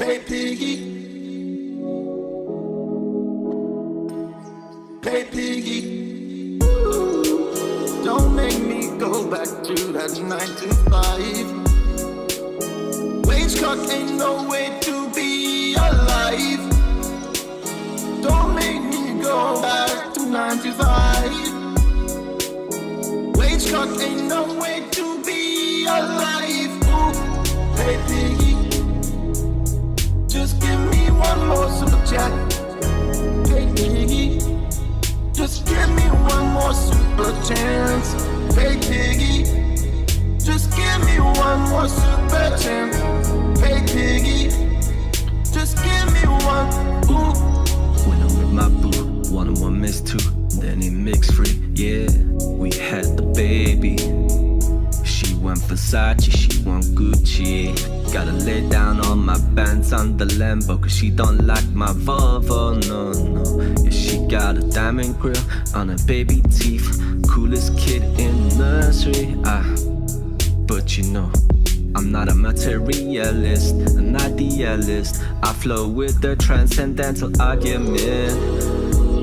Hey piggy, hey piggy, don't make me go back to that 9 to 5. Wage cut ain't no way to be alive. Don't make me go back to 9 to 5. Wage cut ain't no way to be alive. Ooh, hey piggy, just give me one more super chat. Hey piggy, just give me one more super chance. Hey piggy, just give me one more super chance. Hey piggy, just give me one. Ooh. When I'm with my boo, 1 and 1 mix 2, then it mix free. Yeah, we had the baby. She want Versace, she want Gucci. Gotta lay down all my bands on the Lambo, cause she don't like my Volvo, no, no. Yeah, she got a diamond grill on her baby teeth. Coolest kid in the nursery, but you know, I'm not a materialist, an idealist. I flow with the transcendental argument.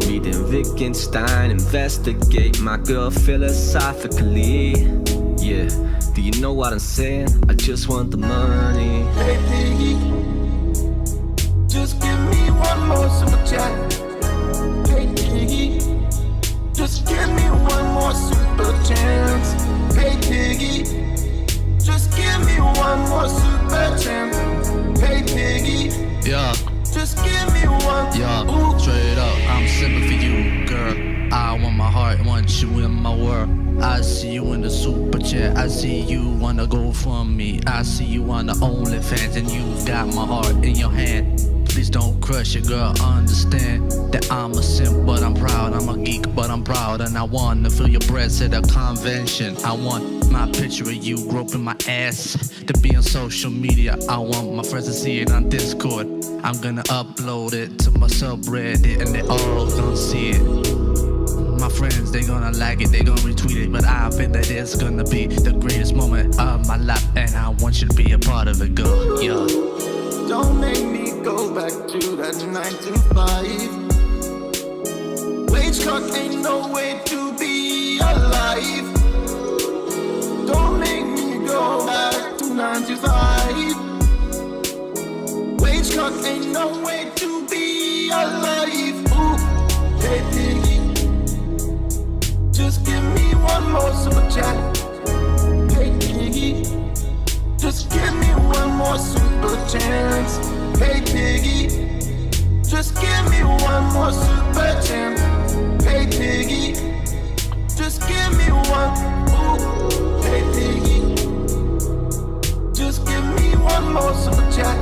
Reading Wittgenstein, investigate my girl philosophically. Yeah, do you know what I'm saying? I just want the money. Hey piggy, just give me one more super chat. Hey piggy, just give me one more super chance. Hey piggy, just give me one more super chance. Hey piggy, Yeah, just give me one. yeah, Ooh. straight up, I'm simple for you, girl. I want my heart, want you in my world. I see you in the super chat, I see you wanna go from me. I see you on the OnlyFans and you got my heart in your hand. Please don't crush it, girl, understand that I'm a simp, but I'm proud. I'm a geek, but I'm proud. And I wanna feel your breath at a convention. I want my picture of you groping my ass to be on social media. I want my friends to see it on Discord. I'm gonna upload it to my subreddit and they all gonna see it. My friends, they gonna like it, they gonna retweet it, but I feel that it's gonna be the greatest moment of my life, and I want you to be a part of it, girl. Yeah. Don't make me go back to that 9 to 5. Wage cut ain't no way to be alive. Don't make me go back to 9 to 5. Wage cut ain't no way to be alive. Ooh, hey piggy, just give me one more super chat. Hey piggy, just give me one more super chance. Hey piggy, just give me one more super chance. Hey piggy, just give me one. Ooh, hey piggy, just give me one more super chat.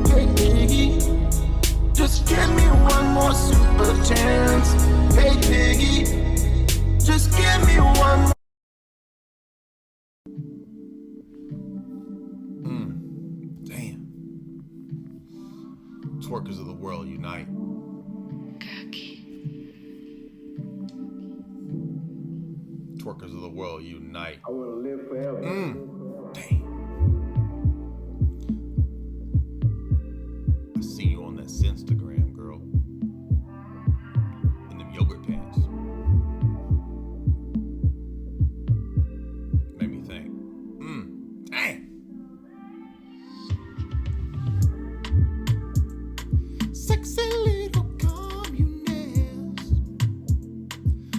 Hey piggy, just give me one more super chance. Hey piggy, just give me one more. Damn. Twerkers of the world unite. Twerkers of the world unite. I want to live forever. Damn. I see you on that Instagram, girl. In them yogurt pants. Made me think. Damn. Sexy little communist.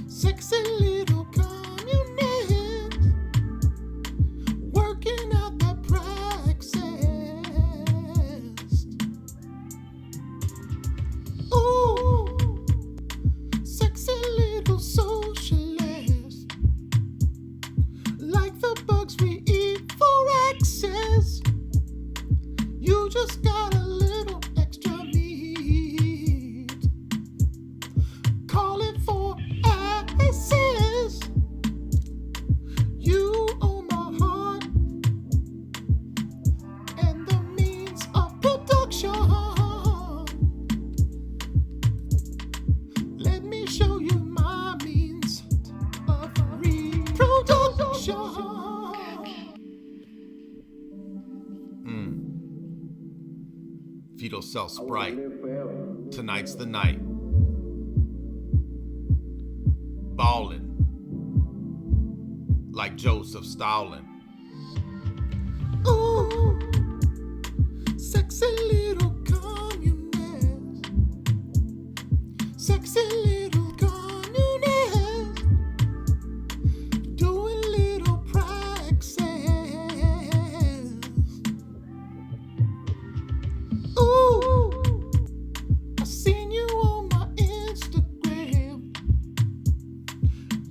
Sexy little communist. Working out the praxis. Ooh, sexy little socialist. Like the bugs we eat for access. You just got a little extra meat. Call it for access. You own my heart and the means of production. Let me show you my means of reproduction. you don't sell Sprite, tonight's the night. Ballin' like Joseph Stalin. Ooh, sexy little communist. Sexy little communist. Doing little praxis. Ooh, I seen you on my Instagram.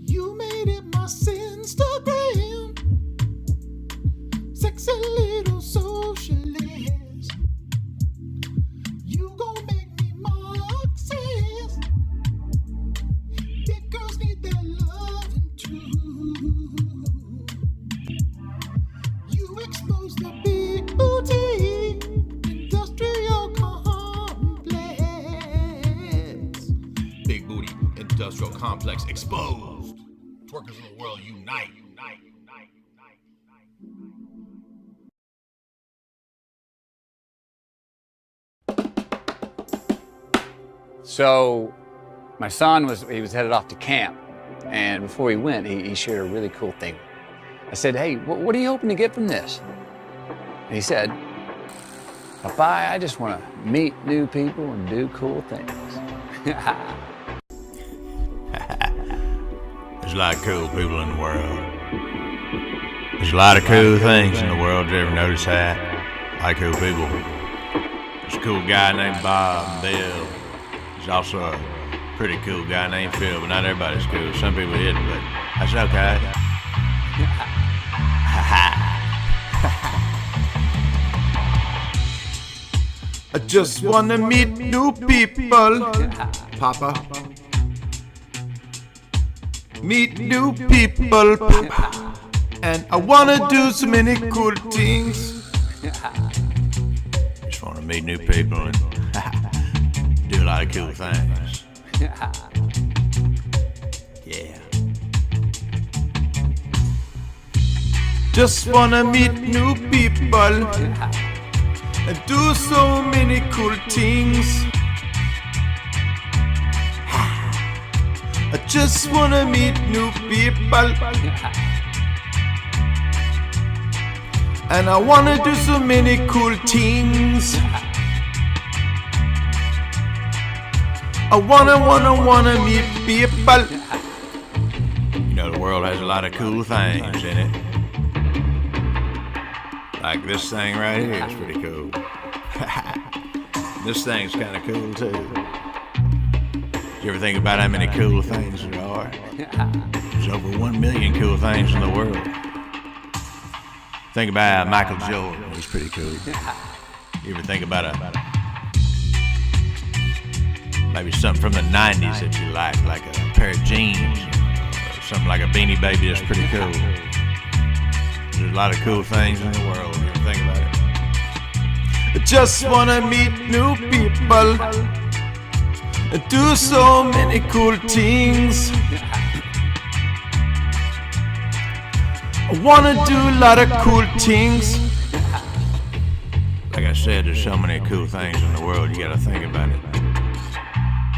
You made it my Sinstagram. Sexy little socialist. You gon' make me Marxist. Big girls need their loving too. You expose the big booty industrial complex. Big booty industrial complex exposed. Twerkers in the world unite. So my son was headed off to camp, and before he went, he shared a really cool thing. I said, hey, what are you hoping to get from this? And he said, Papa, I just want to meet new people and do cool things. There's a lot of cool people in the world. There's a lot of cool things in the world. Did you ever notice that? A lot of cool people. There's a cool guy named Bob and Bill. There's also a pretty cool guy named Phil, but not everybody's cool. Some people isn't, but that's okay. I just wanna meet new people, Papa. Meet new people, Papa. And I wanna do so many cool things. Just want to meet new people and do a lot of cool things. Yeah. Just wanna meet new people and do so many cool things. I just wanna meet new people, and I wanna do so many cool things. I wanna meet people. You know, the world has a lot of cool things in it. Like this thing right here is pretty cool. This thing's kind of cool too. You ever think about how many cool things there are? There's over 1 million cool things in the world. Think about Michael Jordan, he's pretty cool. You ever think about maybe something from the 90s that you like a pair of jeans, or something like a Beanie Baby that's pretty cool. There's a lot of cool things in the world. You ever think about it? I just wanna meet new people and do so many cool things. I wanna do a lot of cool things. Like I said, there's so many cool things in the world, you gotta think about it.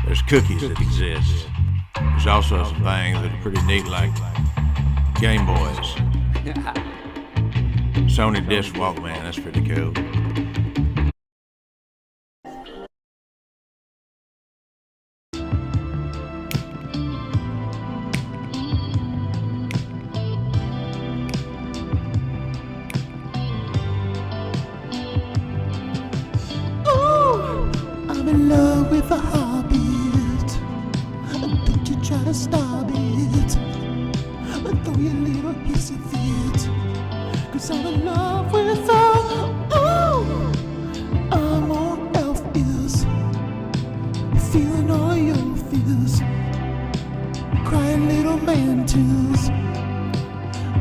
There's cookies that exist. There's also some things that are pretty neat, like Game Boys. Sony Disc Walkman, that's pretty cool. I'm in love with a hobbit. Don't you try to stop it. Throw your little hissy fit. 'Cause I'm in love with a. Oh, I'm on elf ears. Feeling all your fears. Crying little man tears.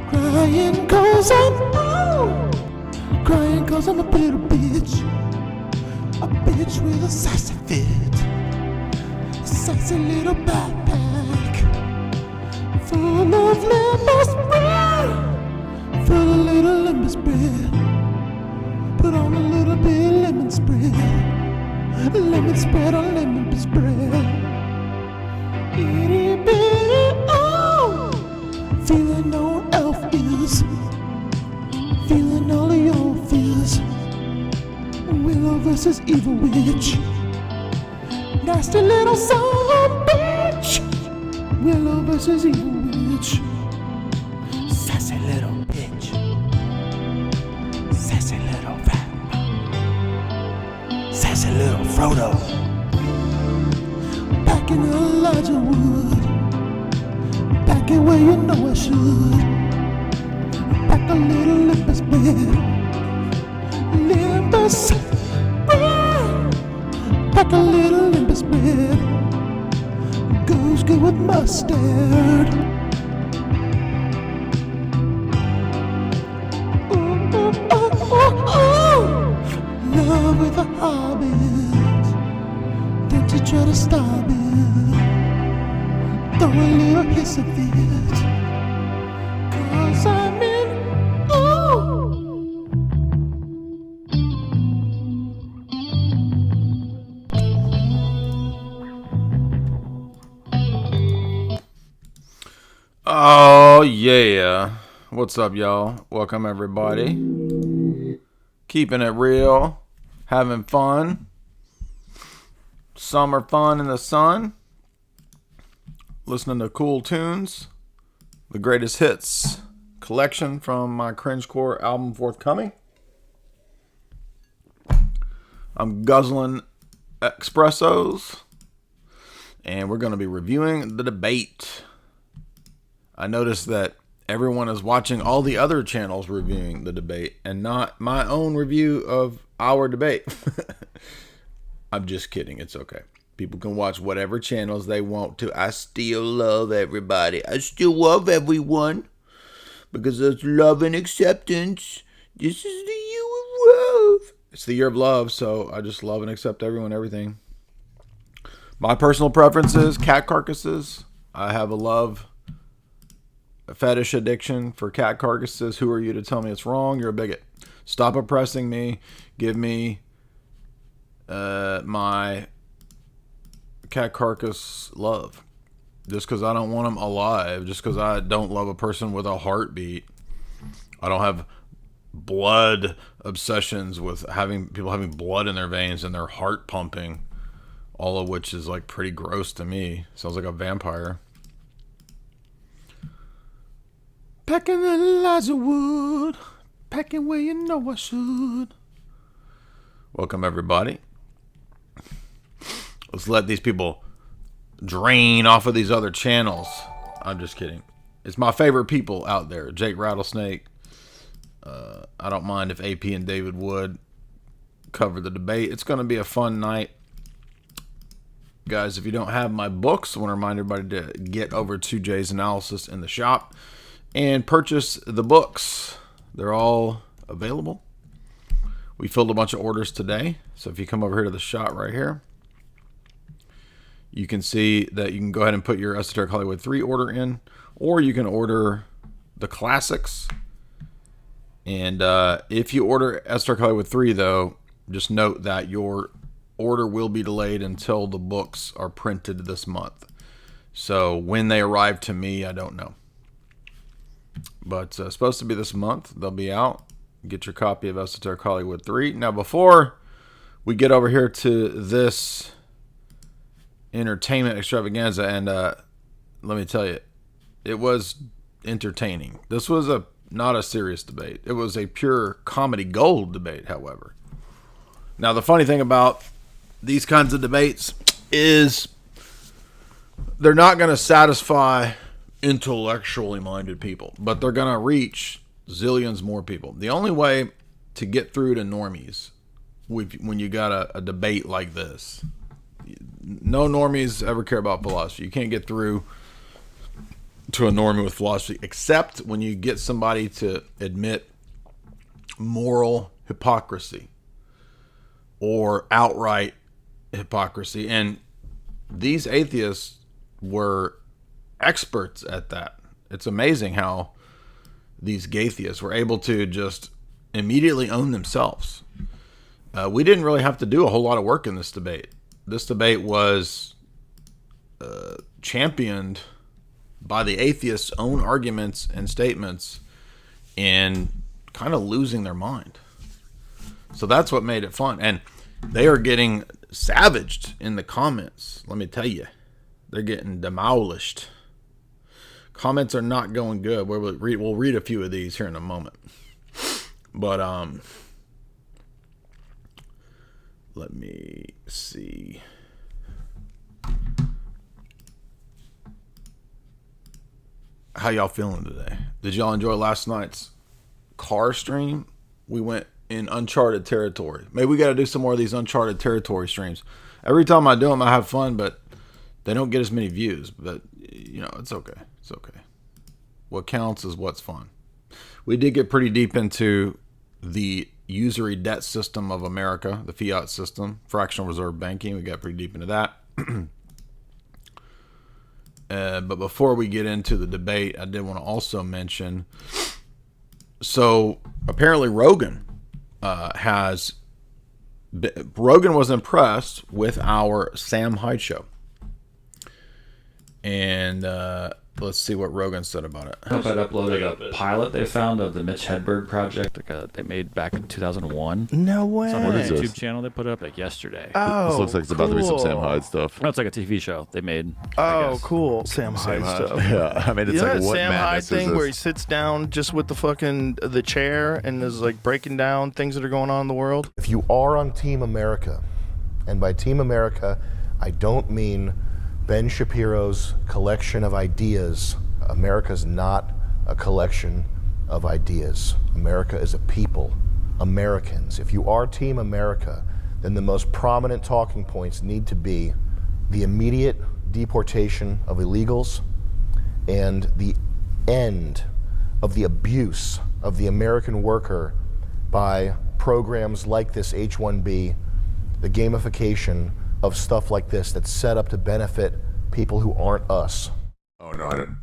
Crying 'cause I'm. Oh, crying 'cause I'm a little bitch. A bitch with a sassy fit, a sassy little backpack, full of lemon spread, full of little lemon spread. Put on a little bit of lemon spread. Lemon spread on lemon spread. Itty bitty, oh. Feeling no elf is. Feeling all of your fears. Willow versus evil witch. Nasty little son of a bitch. Willow versus evil witch. Sassy little bitch. Sassy little vamp. Sassy little Frodo. Back in Elijah Wood. Back in where you know I should. Back a little limpus bed. Limpus. Back a little limpus bed. Goes good with mustard. Ooh, ooh, ooh, ooh, ooh. Love with a hobbit. Don't you try to stop it. Throw a little hiss of it. 'Cause I'm in. Ooh. Oh, yeah. What's up, y'all? Welcome, everybody. Keeping it real. Having fun. Summer fun in the sun. Listening to cool tunes. The greatest hits collection from my Cringecore album forthcoming. I'm guzzling espressos. And we're going to be reviewing the debate. I noticed that everyone is watching all the other channels reviewing the debate and not my own review of our debate. I'm just kidding. It's okay. People can watch whatever channels they want to. I still love everybody. I still love everyone because it's love and acceptance. This is the year of love. It's the year of love, so I just love and accept everyone, everything. My personal preferences, cat carcasses. I have a fetish addiction for cat carcasses. Who are you to tell me it's wrong? You're a bigot. Stop oppressing me. Give me my cat carcass love. Just because I don't want them alive. Just because I don't love a person with a heartbeat. I don't have blood obsessions with people having blood in their veins and their heart pumping. All of which is like pretty gross to me. Sounds like a vampire. Packing Elijah Wood. Packing where you know I should. Welcome, everybody. Let's let these people drain off of these other channels. I'm just kidding. It's my favorite people out there. Jake Rattlesnake. I don't mind if AP and David Wood cover the debate. It's going to be a fun night. Guys, if you don't have my books, I want to remind everybody to get over to Jay's Analysis in the shop and purchase the books. They're all available. We filled a bunch of orders today. So if you come over here to the shop right here, you can see that you can go ahead and put your Esoteric Hollywood 3 order in, or you can order the classics. And if you order Esoteric Hollywood 3, though, just note that your order will be delayed until the books are printed this month. So when they arrive to me, I don't know. But it's supposed to be this month. They'll be out. Get your copy of Esoteric Hollywood 3. Now, before we get over here to this entertainment extravaganza, and let me tell you, it was entertaining. This was not a serious debate. It was a pure comedy gold debate, however. Now, the funny thing about these kinds of debates is they're not going to satisfy intellectually minded people, but they're going to reach zillions more people. The only way to get through to normies when you got a debate like this, no normies ever care about philosophy. You can't get through to a normie with philosophy except when you get somebody to admit moral hypocrisy or outright hypocrisy. And these atheists were experts at that. It's amazing how these gaytheists were able to just immediately own themselves. we didn't really have to do a whole lot of work in this debate. This debate was championed by the atheists' own arguments and statements and kind of losing their mind. So that's what made it fun. And they are getting savaged in the comments. Let me tell you, they're getting demolished. Comments are not going good. We'll read a few of these here in a moment. But let me see. How y'all feeling today? Did y'all enjoy last night's car stream? We went in uncharted territory. Maybe we got to do some more of these uncharted territory streams. Every time I do them, I have fun, but they don't get as many views. But, you know, it's okay. It's okay. What counts is what's fun. We did get pretty deep into the usury debt system of America, the fiat system, fractional reserve banking. We got pretty deep into that. But before we get into the debate, I did want to also mention, so apparently Rogan Rogan was impressed with our Sam Hyde show. And let's see what Rogan said about it. I uploaded a pilot they found of the Mitch Hedberg project they made back in 2001. No way. It's on their YouTube channel they put up like yesterday. Oh, this looks like it's about to be some Sam Hyde stuff. No, it's like a TV show they made. Oh, cool. Sam Hyde stuff. Yeah, I mean, it's like what Sam Hyde madness is thing this? where he sits down just with the chair and is like breaking down things that are going on in the world. If you are on Team America, and by Team America, I don't mean Ben Shapiro's collection of ideas. America's not a collection of ideas. America is a people, Americans. If you are Team America, then the most prominent talking points need to be the immediate deportation of illegals and the end of the abuse of the American worker by programs like this H-1B, the gamification of stuff like this that's set up to benefit people who aren't us. Oh, no, I don't.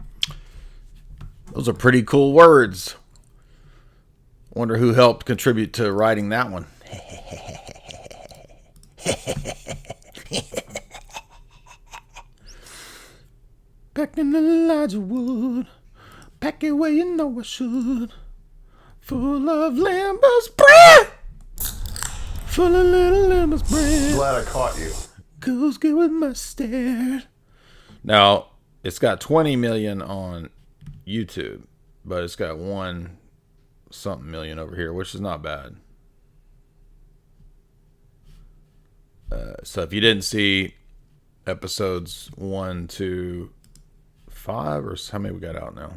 Those are pretty cool words. Wonder who helped contribute to writing that one. Back in the Elijah Wood, pack it where you know I should. Full of Lambus bread, full of little Lambus bread. Glad I caught you. Goes good with mustard. Now, it's got 20 million on YouTube, but it's got 1 something million over here, which is not bad. So if you didn't see episodes 1 to 5, or how many we got out now?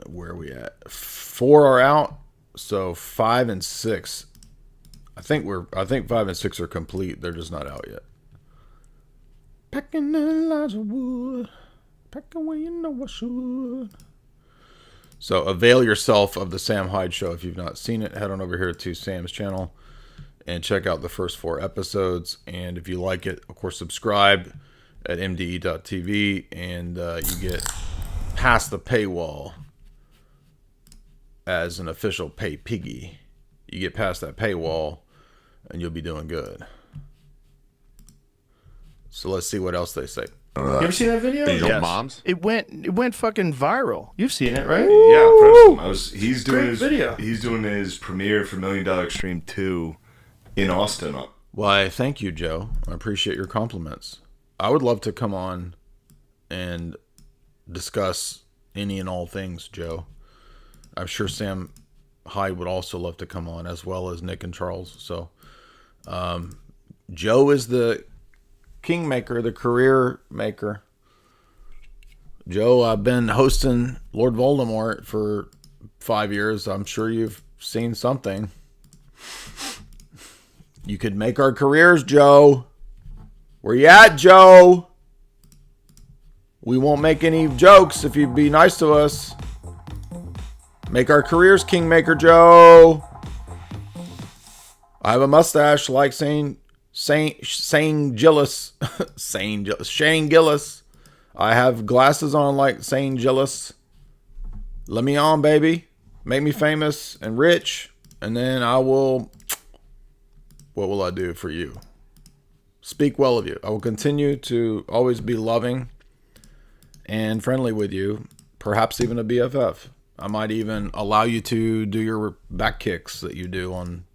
Where are we at? 4 are out, so 5 and 6. I think 5 and 6 are complete. They're just not out yet. Packing Elijah Wood, packing where you know I should. So avail yourself of the Sam Hyde show. If you've not seen it, head on over here to Sam's channel and check out the first 4 episodes. And if you like it, of course, subscribe at mde.tv, and you get past the paywall as an official pay piggy. You get past that paywall and you'll be doing good. So let's see what else they say. You ever seen that video? Yes. Moms? It went fucking viral. You've seen it, right? Yeah, he's doing his video. He's doing his premiere for $1 Million Extreme 2 in Austin. Why, thank you, Joe. I appreciate your compliments. I would love to come on and discuss any and all things, Joe. I'm sure Sam Hyde would also love to come on, as well as Nick and Charles. So Joe is the kingmaker, the career maker. Joe, I've been hosting Lord Voldemort for 5 years. I'm sure you've seen something. You could make our careers, Joe. Where you at, Joe? We won't make any jokes if you'd be nice to us. Make our careers, Kingmaker Joe. I have a mustache like Shane Gillis. Shane Gillis. I have glasses on like Shane Gillis. Let me on, baby. Make me famous and rich, and then I will. What will I do for you? Speak well of you. I will continue to always be loving and friendly with you, perhaps even a BFF. I might even allow you to do your back kicks that you do on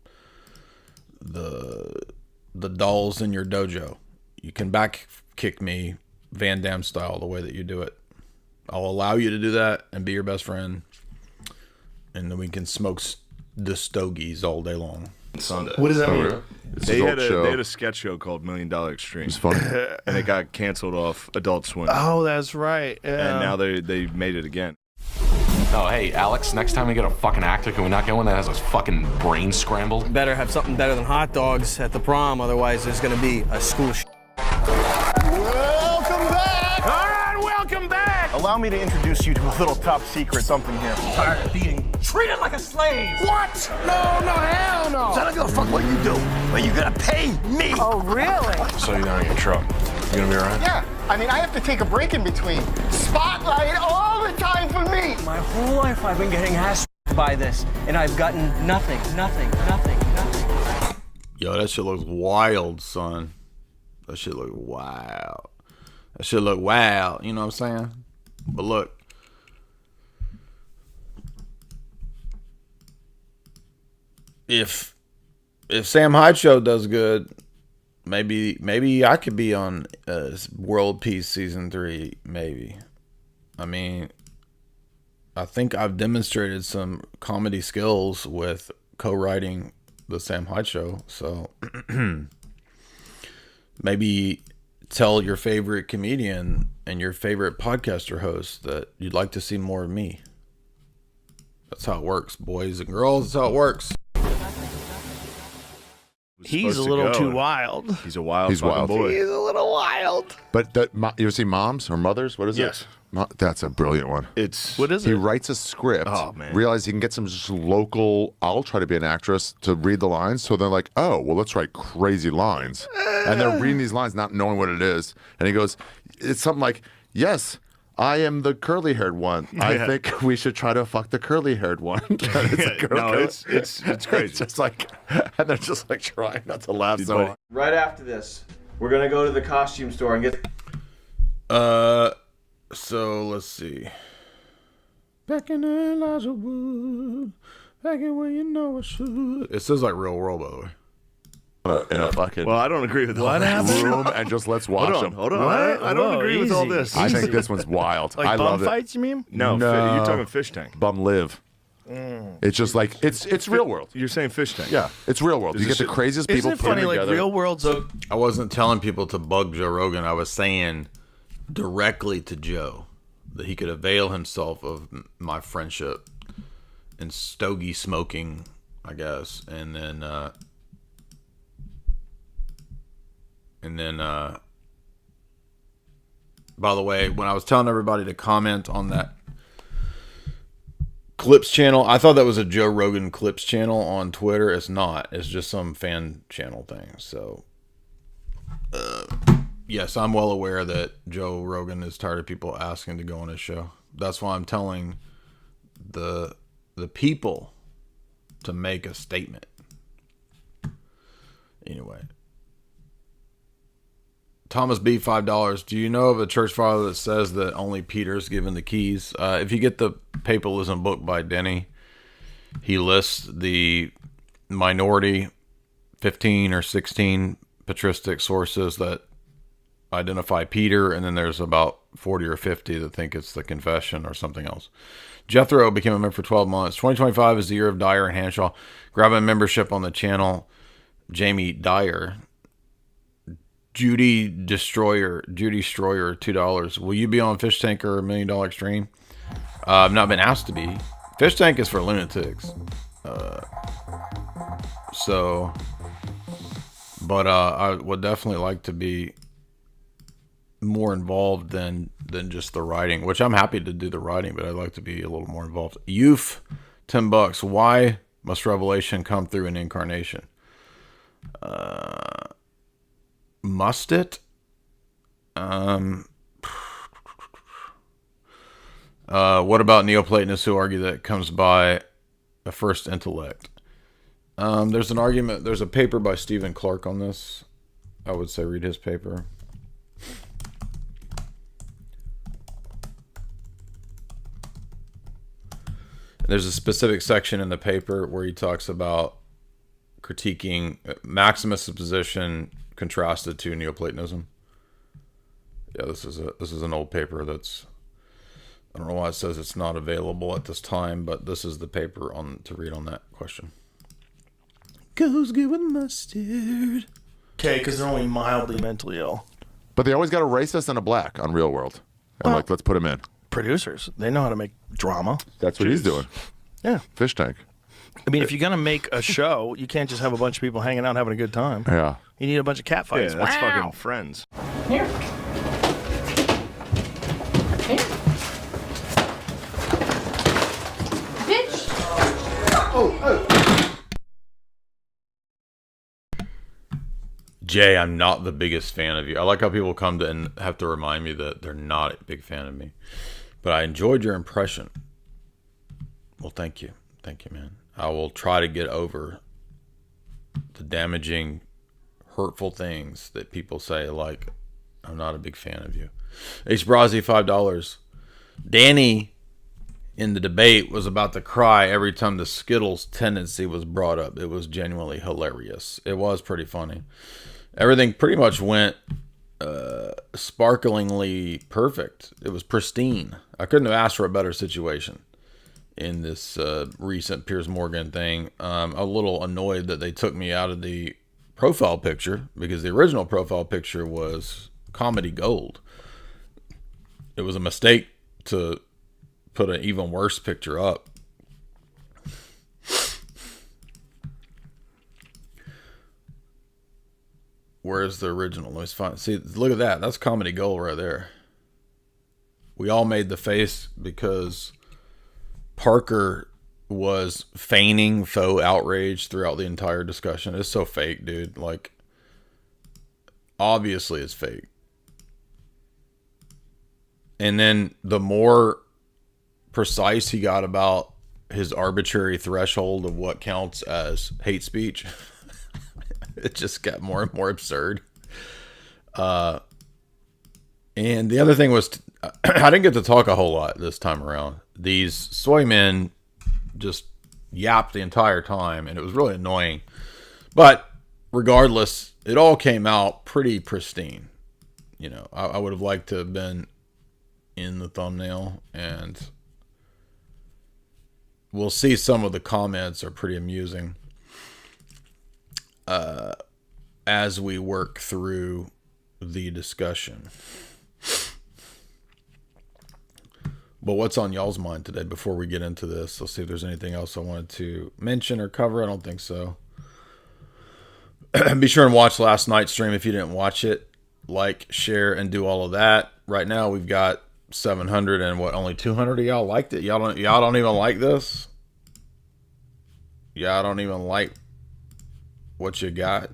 the dolls in your dojo. You can back kick me Van Damme style the way that you do it. I'll allow you to do that and be your best friend. And then we can smoke the stogies all day long. Sunday. What does that mean? Really? They had a sketch show called $1 Million Extreme. It's funny. And it got canceled off Adult Swim. Oh, that's right. Yeah. And now they made it again. Oh, hey, Alex, next time we get a fucking actor, can we not get one that has his fucking brain scrambled? Better have something better than hot dogs at the prom, otherwise there's gonna be a school Welcome back! All right, welcome back! Allow me to introduce you to a little top secret something here. I'm tired of being treated like a slave! What? No, hell no! I don't give a fuck what you do, but you're gonna pay me! Oh, really? So you're down in your truck. You gonna be alright? Yeah, I mean, I have to take a break in between. Spotlight all the time for me! My whole life I've been getting ass by this, and I've gotten nothing. Yo, that shit looks wild, son. That shit look wild. That shit look wild. You know what I'm saying? But look. If Sam Hyde show does good, maybe I could be on World Peace Season 3, maybe. I mean, I think I've demonstrated some comedy skills with co-writing the Sam Hyde show, so maybe tell your favorite comedian and your favorite podcaster host that you'd like to see more of me. That's how it works, boys and girls. That's how it works. He's a little too wild. He's a wild He's fucking wild. boy. He's a little wild. But you ever see Moms or Mothers? What is Yes. it? That's a brilliant one. What is He it? writes a script, Oh, man. realizes he can get some just local, I'll try to be an actress to read the lines. So they're like, oh, well, let's write crazy lines. And they're reading these lines, not knowing what it is. And he goes, it's something like, yes, I am the curly-haired one. I think we should try to fuck the curly-haired one. It's crazy. It's just like, and they're just like trying not to laugh so hard. Right after this, we're gonna go to the costume store and get. So let's see. Back in Elijah Wood, back in where you know it should. It says like Real World, by the way. In a fucking Well, I don't agree with all that. room and just let's watch them. Hold on. I don't agree with all this. I think this one's wild. Like I bum love it. fights, you mean? No, No. you're talking Fish Tank. Bum live. It's just like it's real world. You're saying Fish Tank. Yeah, it's real world. Is You this get the shit- craziest Isn't people it put funny, like together. real world's a I wasn't telling people to bug Joe Rogan. I was saying directly to Joe that he could avail himself of my friendship and stogie smoking, I guess, and then by the way, when I was telling everybody to comment on that Clips channel, I thought that was a Joe Rogan Clips channel on Twitter. It's not. It's just some fan channel thing. So, yes, I'm well aware that Joe Rogan is tired of people asking to go on his show. That's why I'm telling the people to make a statement. Anyway. Thomas B, $5. Do you know of a church father that says that only Peter's given the keys? If you get the Papalism book by Denny, he lists the minority 15 or 16 patristic sources that identify Peter, and then there's about 40 or 50 that think it's the confession or something else. Jethro became a member for 12 months. 2025 is the year of Dyer and Hanshaw. Grab a membership on the channel. Jamie Dyer. Judy Destroyer, $2. Will you be on Fish Tank or $1 Million Extreme? I've not been asked to be. Fish Tank is for lunatics. But I would definitely like to be more involved than just the writing, which I'm happy to do the writing, but I'd like to be a little more involved. Youth, $10. Why must revelation come through an incarnation? Must it? What about Neoplatonists who argue that it comes by a first intellect? There's an argument. There's a paper by Stephen Clark on this. I would say read his paper. There's a specific section in the paper where he talks about critiquing Maximus' position contrasted to Neoplatonism. Yeah, this is an old paper that's, I don't know why it says it's not available at this time, but this is the paper on to read on that question. Goes good with mustard. Okay, because they're only mildly mentally ill. But they always got a racist and a black on Real World. And like, let's put him in. Producers, they know how to make drama. That's what he's doing. Yeah. Fish tank. I mean, if you're going to make a show, you can't just have a bunch of people hanging out having a good time. Yeah. You need a bunch of cat fights. Yeah, that's Wow. fucking Friends. Here. Here. Bitch. Oh. Jay, I'm not the biggest fan of you. I like how people come to and have to remind me that they're not a big fan of me. But I enjoyed your impression. Well, thank you. Thank you, man. I will try to get over the damaging, hurtful things that people say, like, I'm not a big fan of you. H. Brazzi, $5. Danny, in the debate, was about to cry every time the Skittles tendency was brought up. It was genuinely hilarious. It was pretty funny. Everything pretty much went sparklingly perfect. It was pristine. I couldn't have asked for a better situation in this recent Piers Morgan thing. A little annoyed that they took me out of the profile picture because the original profile picture was comedy gold. It was a mistake to put an even worse picture up. Where's the original? Let me find. See, look at that. That's comedy gold right there. We all made the face because Parker was feigning faux outrage throughout the entire discussion. It's so fake, dude. Like, obviously it's fake. And then the more precise he got about his arbitrary threshold of what counts as hate speech, it just got more and more absurd. And the other thing was, I didn't get to talk a whole lot this time around. These soy men just yapped the entire time, and it was really annoying. But regardless, it all came out pretty pristine. You know, I would have liked to have been in the thumbnail, and we'll see some of the comments are pretty amusing as we work through the discussion. But what's on y'all's mind today before we get into this? Let's see if there's anything else I wanted to mention or cover. I don't think so. Be sure and watch last night's stream if you didn't watch it. Like, share, and do all of that. Right now we've got 700 and what? Only 200 of y'all liked it. Y'all don't even like this. Y'all don't even like what you got.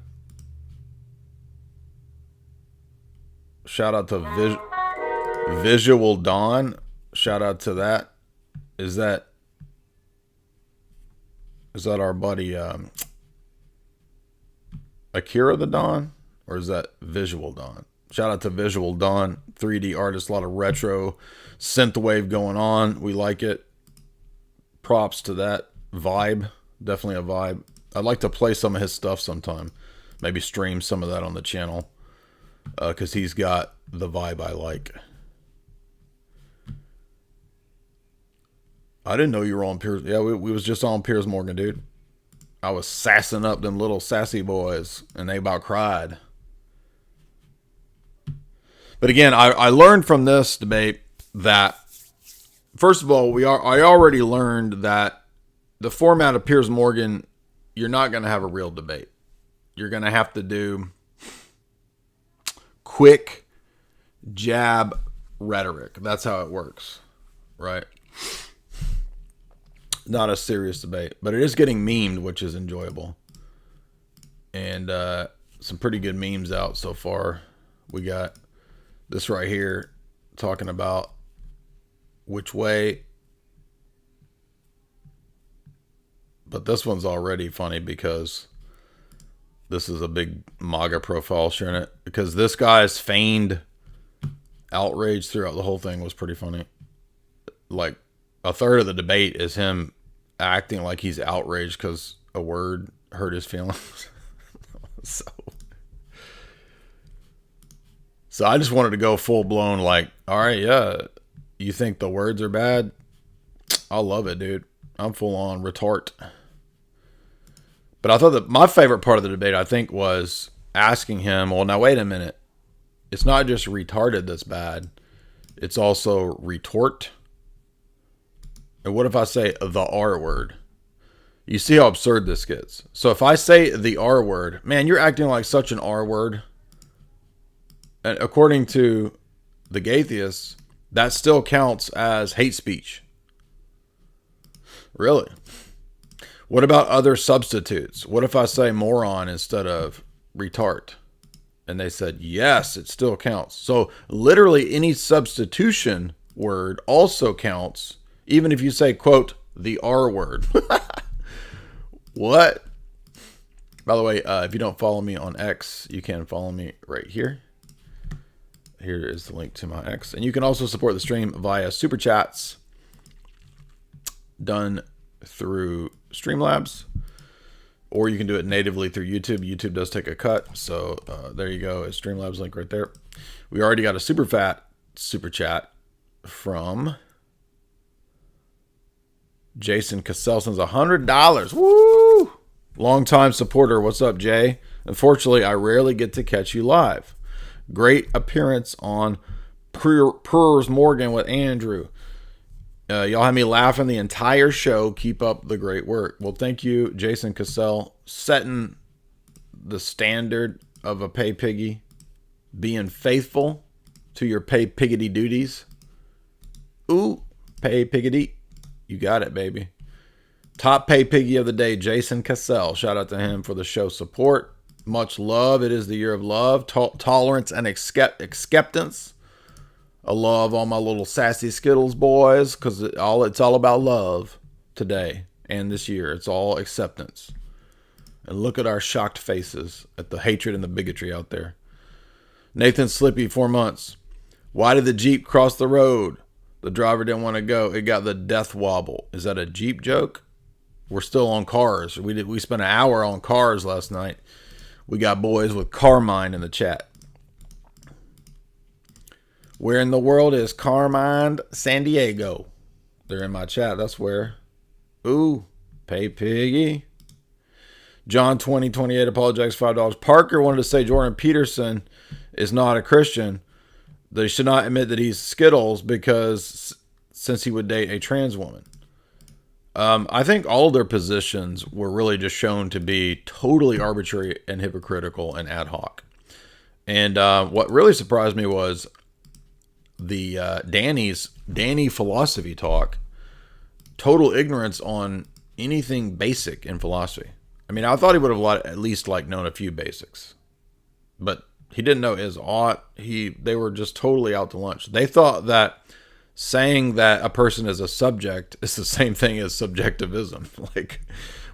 Shout out to Visual Dawn. Shout out to that. Is that our buddy Akira the Dawn? Or is that Visual Dawn? Shout out to Visual Dawn, 3D artist, a lot of retro synthwave going on. We like it. Props to that vibe. Definitely a vibe. I'd like to play some of his stuff sometime. Maybe stream some of that on the channel. Because he's got the vibe I like. I didn't know you were on Piers. Yeah, we was just on Piers Morgan, dude. I was sassing up them little sassy boys, and they about cried. But again, I learned from this debate that, first of all, I already learned that the format of Piers Morgan, you're not going to have a real debate. You're going to have to do quick jab rhetoric. That's how it works, right? Not a serious debate, but it is getting memed, which is enjoyable. And some pretty good memes out so far. We got this right here talking about which way. But this one's already funny because this is a big MAGA profile sharing it. Because this guy's feigned outrage throughout the whole thing was pretty funny. Like a third of the debate is him acting like he's outraged because a word hurt his feelings. So I just wanted to go full blown like, all right, yeah, you think the words are bad? I love it, dude. I'm full on retort. But I thought that my favorite part of the debate, I think, was asking him, well, now wait a minute. It's not just retarded that's bad. It's also retort. And what if I say the R word? You see how absurd this gets. So if I say the R word, man, you're acting like such an R word. And according to the Atheists, that still counts as hate speech. Really? What about other substitutes? What if I say moron instead of retard? And they said, yes, it still counts. So literally any substitution word also counts, even if you say, quote, the R word. What? By the way, if you don't follow me on X, you can follow me right here. Here is the link to my X. And you can also support the stream via super chats done through Streamlabs, or you can do it natively through YouTube. YouTube does take a cut. So there you go. It's Streamlabs link right there. We already got a super fat super chat from Jason Cassell, sends $100. Woo! Longtime supporter. What's up, Jay? Unfortunately, I rarely get to catch you live. Great appearance on Piers Morgan with Andrew. Y'all had me laughing the entire show. Keep up the great work. Well, thank you, Jason Cassell, setting the standard of a pay piggy, being faithful to your pay piggity duties. Ooh, pay piggity. You got it, baby. Top pay piggy of the day, Jason Cassell. Shout out to him for the show support. Much love. It is the year of love, tolerance, and acceptance. I love all my little sassy Skittles boys because it's all about love today and this year. It's all acceptance. And look at our shocked faces at the hatred and the bigotry out there. Nathan Slippy, 4 months. Why did the Jeep cross the road? The driver didn't want to go. It got the death wobble. Is that a Jeep joke? We're still on cars. We spent an hour on cars last night. We got boys with Carmine in the chat. Where in the world is Carmine? San Diego. They're in my chat. That's where. Ooh, pay piggy. John 2028 apologizes $5. Parker wanted to say Jordan Peterson is not a Christian. They should not admit that he's Skittles because since he would date a trans woman. I think all their positions were really just shown to be totally arbitrary and hypocritical and ad hoc. And what really surprised me was the Danny philosophy talk, total ignorance on anything basic in philosophy. I mean, I thought he would have at least known a few basics, but he didn't know is ought. They were just totally out to lunch. They thought that saying that a person is a subject is the same thing as subjectivism.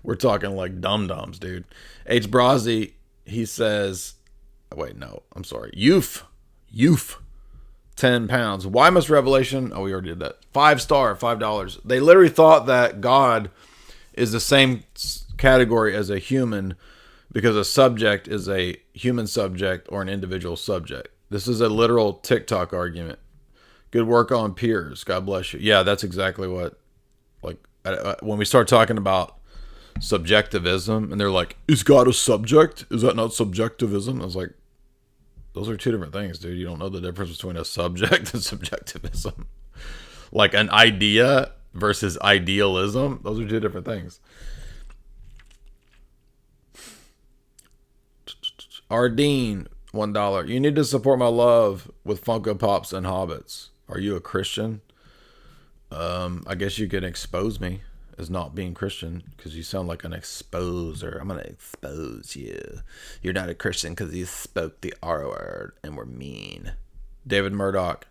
We're talking like dum-dums, dude. H. Brazi, he says, wait, no, I'm sorry. Youth, 10 pounds. Why must revelation? Oh, we already did that. 5-star, $5. They literally thought that God is the same category as a human because a subject is a human subject or an individual subject. This is a literal TikTok argument. Good work on Piers. God bless you. Yeah, that's exactly what, when we start talking about subjectivism and they're like, is God a subject? Is that not subjectivism? I was like, those are two different things, dude. You don't know the difference between a subject and subjectivism. Like an idea versus idealism. Those are two different things. Ardeen, $1. You need to support my love with Funko Pops and Hobbits. Are you a Christian? I guess you can expose me as not being Christian because you sound like an exposer. I'm going to expose you. You're not a Christian because you spoke the R word and were mean. David Murdoch.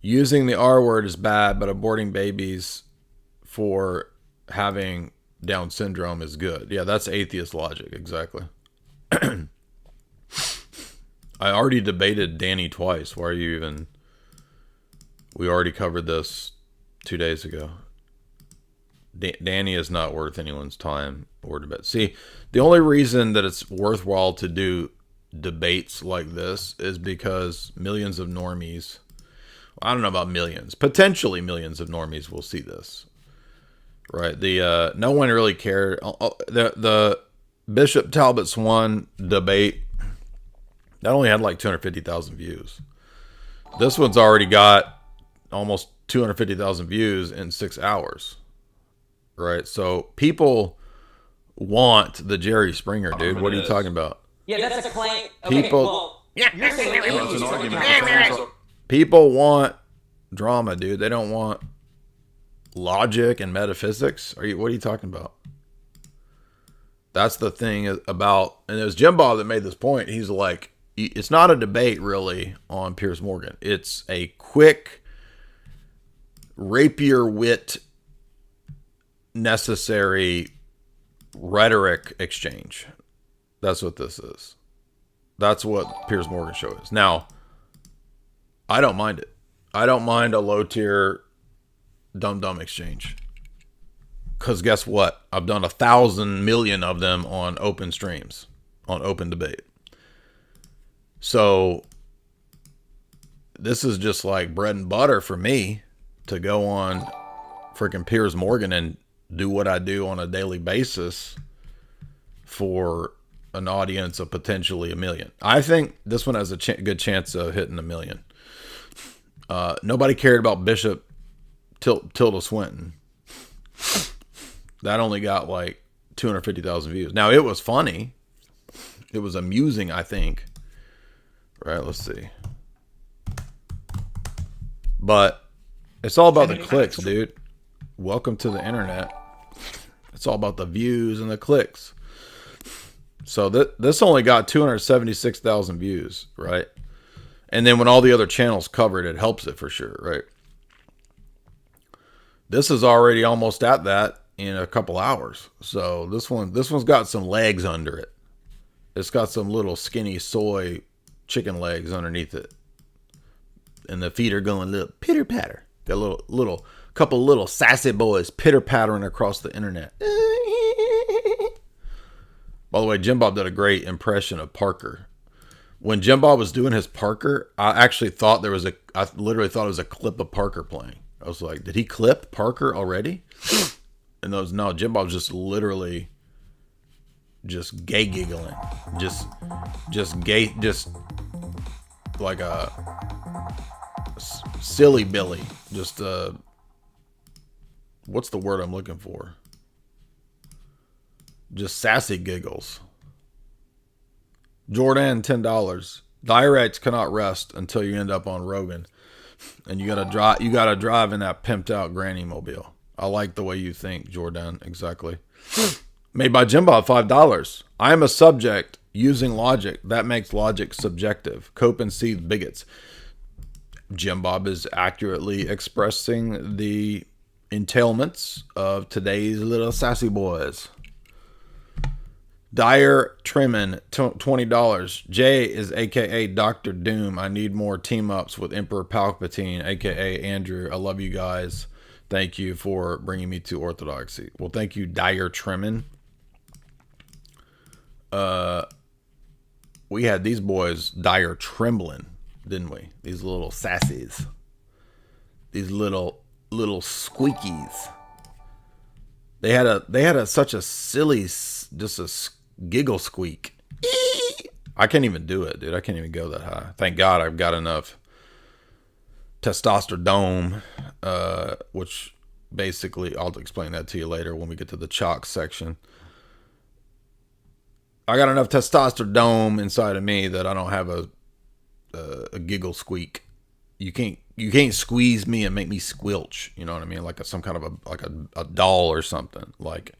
using the R word is bad, but aborting babies for having Down syndrome is good. Yeah, that's atheist logic, exactly. I already debated Danny twice. Why are you even... We already covered this 2 days ago. Danny is not worth anyone's time or debate. See, the only reason that it's worthwhile to do debates like this is because millions of normies... I don't know about millions. Potentially millions of normies will see this. Right? No one really cared. The Bishop Talbot Swan debate, that only had like 250,000 views. This one's already got almost 250,000 views in 6 hours. Right? So people want the Jerry Springer, dude. What are you talking about? Yeah, that's a claim. Okay, People, well, you're saying that Well, it's an argument. People want drama, dude. They don't want logic and metaphysics. What are you talking about? That's the thing about, and it was Jim Bob that made this point. He's like, it's not a debate really on Piers Morgan. It's a quick rapier wit necessary rhetoric exchange. That's what this is. That's what Piers Morgan show is. Now, I don't mind it. I don't mind a low tier dumb exchange. Because guess what? I've done 1,000 million of them on open streams, on open debate. So this is just like bread and butter for me to go on freaking Piers Morgan and do what I do on a daily basis for an audience of potentially 1 million. I think this one has a good chance of hitting 1 million. Nobody cared about Bishop Tilda Swinton. That only got like 250,000 views. Now, it was funny. It was amusing, I think. Right, let's see. But it's all about the clicks, dude. Welcome to the internet. It's all about the views and the clicks. So this only got 276,000 views, right? And then when all the other channels covered, it helps it for sure, right? This is already almost at that in a couple hours. So this one's got some legs under it. It's got some little skinny soy chicken legs underneath it. And the feet are going a little pitter patter. Got a couple little sassy boys pitter pattering across the internet. By the way, Jim Bob did a great impression of Parker. When Jim Bob was doing his Parker, I literally thought it was a clip of Parker playing. I was like, did he clip Parker already? And no, Jim Bob's just literally just gay giggling. Just like a silly Billy. Just, what's the word I'm looking for? Just sassy giggles. Jordan, $10. Diurex cannot rest until you end up on Rogan. And you gotta drive in that pimped out granny mobile. I like the way you think, Jordan. Exactly. Made by Jim Bob, $5. I am a subject using logic. That makes logic subjective. Cope and seethe bigots. Jim Bob is accurately expressing the entailments of today's little sassy boys. Dyer Trimmin, $20. Jay is aka Dr. Doom. I need more team ups with Emperor Palpatine, aka Andrew. I love you guys. Thank you for bringing me to orthodoxy. Well, thank you, Dyer Trimmin. We had these boys Dyer Trembling, didn't we? These little sassies. These little squeakies. They had such a silly, just a giggle squeak. I can't even do it, dude. I can't even go that high. Thank God I've got enough testosterone, which basically, I'll explain that to you later when we get to the chalk section. I got enough testosterone inside of me that I don't have a giggle squeak. You can't squeeze me and make me squelch. You know what I mean? Like some kind of a doll or something. Like,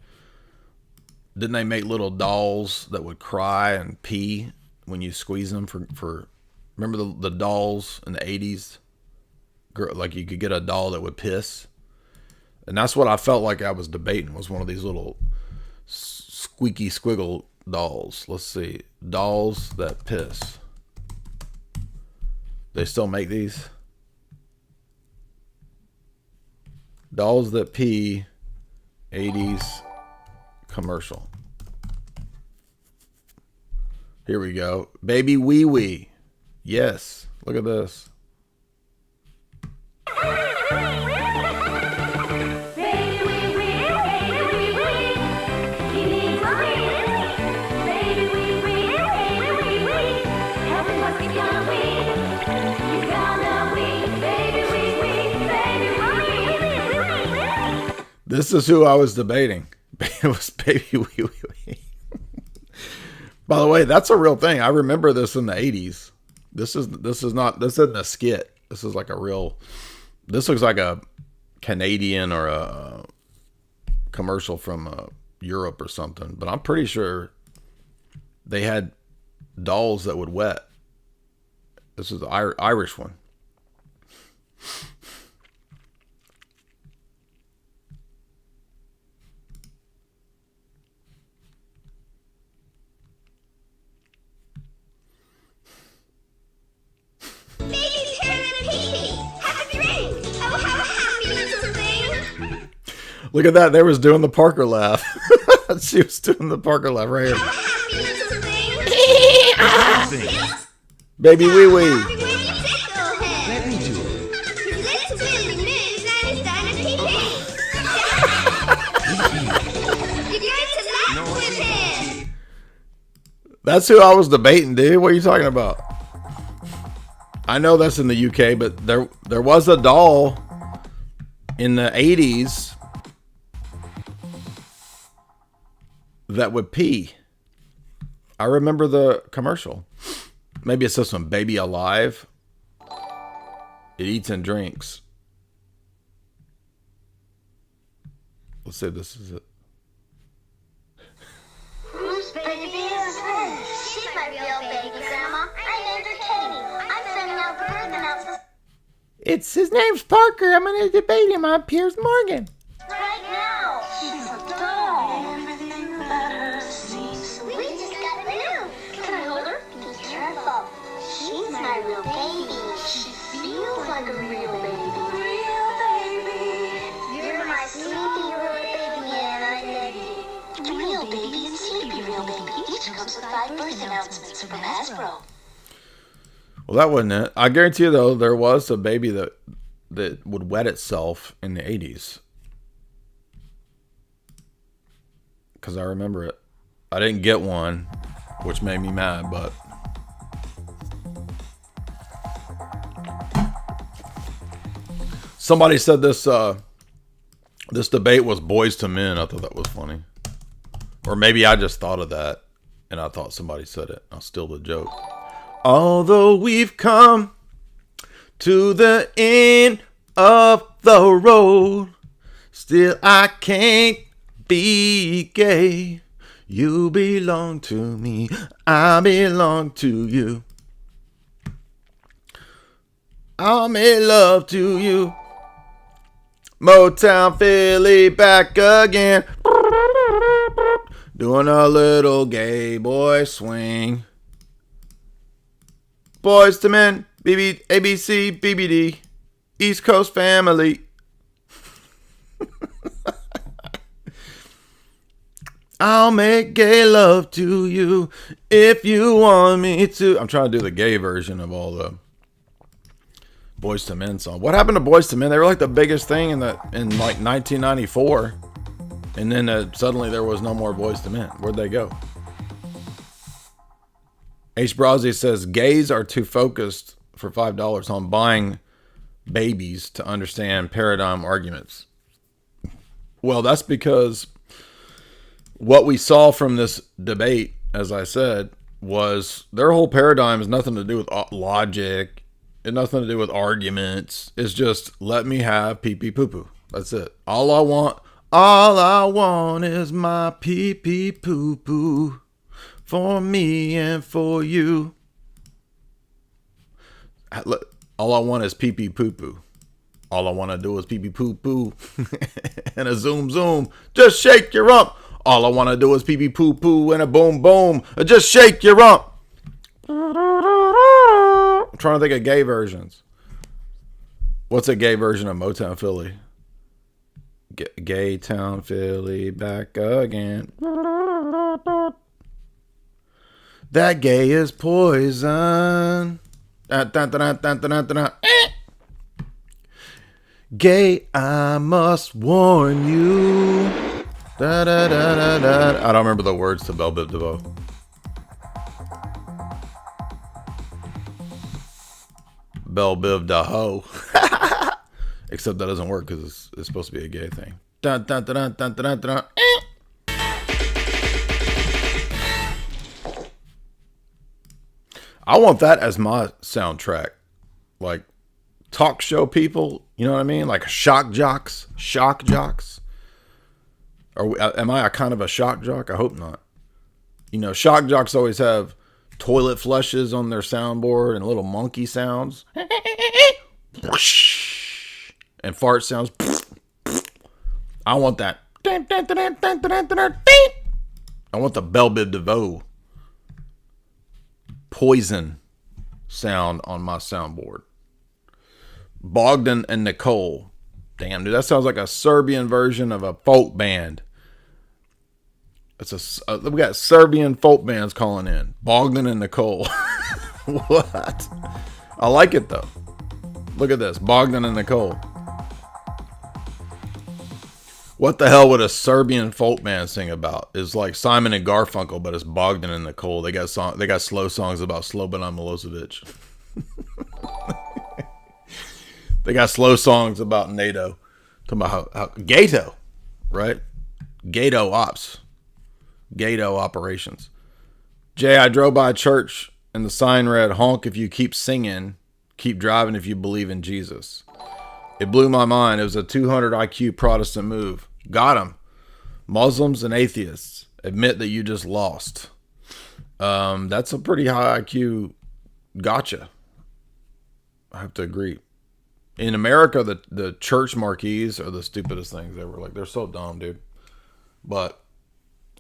didn't they make little dolls that would cry and pee when you squeeze them for remember the dolls in the 80s? like you could get a doll that would piss. And that's what I felt like I was debating, was one of these little squeaky squiggle dolls. Let's see. Dolls that piss. They still make these? Dolls that pee, 80s commercial. Here we go. Baby wee wee. Yes. Look at this. This is who I was debating. It was Baby Wee Wee Wee. By the way, that's a real thing. I remember this in the 80s. This isn't a skit. This is like a real, this looks like a Canadian or a commercial from Europe or something. But I'm pretty sure they had dolls that would wet. This is the Irish one. Look at that. They was doing the Parker laugh. She was doing the Parker laugh right here. Baby wee wee. Let me do it. That's who I was debating, dude. What are you talking about? I know that's in the UK, but there was a doll in the 80s that would pee. I remember the commercial. Maybe it's this one, Baby Alive. It eats and drinks. Let's see if this is it. Whose baby is this? She's my real baby, Grandma. I'm entertaining. I'm sending out the birth announcements. His name's Parker. I'm going to debate him on Piers Morgan. Right now. She's a doll. Everything about her seems so. We just got the news. Can I hold her? Be careful. She's my real baby. She feels like a real baby. Real baby. You're my sleepy real baby, and I love you. Real baby and sleepy real baby. Each comes with 5 birth announcements from Hasbro. Well, that wasn't it. I guarantee you, though, there was a baby that would wet itself in the 80s. Because I remember it. I didn't get one, which made me mad, but... Somebody said this this debate was Boys to Men. I thought that was funny. Or maybe I just thought of that, and I thought somebody said it. I'll steal the joke. Although we've come to the end of the road, still I can't be gay. You belong to me, I belong to you. I'll make love to you. Motown Philly back again. Doing a little gay boy swing. Boys to Men, ABC, BBD, East Coast family. I'll make gay love to you if you want me to. I'm trying to do the gay version of all the Boys to Men song. What happened to Boys to Men? They were like the biggest thing in like 1994, and then suddenly there was no more Boys to Men. Where'd they go? H. Brazzi says gays are too focused for $5 on buying babies to understand paradigm arguments. Well, that's because what we saw from this debate, as I said, was their whole paradigm has nothing to do with logic. It nothing to do with arguments. It's just let me have pee pee poo poo. That's it. All I want is my pee pee poo poo for me and for you. All I want is pee pee poo poo. All I want to do is pee pee poo poo and a zoom zoom. Just shake your rump. All I want to do is pee pee poo poo and a boom boom. Just shake your rump. I'm trying to think of gay versions. What's a gay version of Motown Philly? Gay Town Philly back again. That gay is poison. Gay, I must warn you. Da, da, da, da, da. I don't remember the words to Belle Biv DeVoe. Belle Biv DeVoe. Except that doesn't work because it's supposed to be a gay thing. Dun, dun, dun, dun, dun, dun, dun, dun. I want that as my soundtrack. Like talk show people, you know what I mean? Like shock jocks. Am I a kind of a shock jock? I hope not. You know, shock jocks always have toilet flushes on their soundboard and little monkey sounds. And fart sounds. I want that. I want the Belle Biv DeVoe poison sound on my soundboard. Bogdan and Nicole. Damn, dude, that sounds like a Serbian version of a folk band. It's we got Serbian folk bands calling in. Bogdan and Nicole. What? I like it though. Look at this. Bogdan and Nicole. What the hell would a Serbian folk band sing about? It's like Simon and Garfunkel, but it's Bogdan and Nicole. They got slow songs about Slobodan Milosevic. They got slow songs about NATO. Talking about how Gato, right? Gato ops. Gato operations. Jay, I drove by a church and the sign read, honk if you keep singing, keep driving if you believe in Jesus. It blew my mind. It was a 200 IQ Protestant move. Got him. Muslims and atheists, admit that you just lost. That's a pretty high IQ gotcha. I have to agree. In America, the church marquees are the stupidest things ever. Like, they're so dumb, dude. But,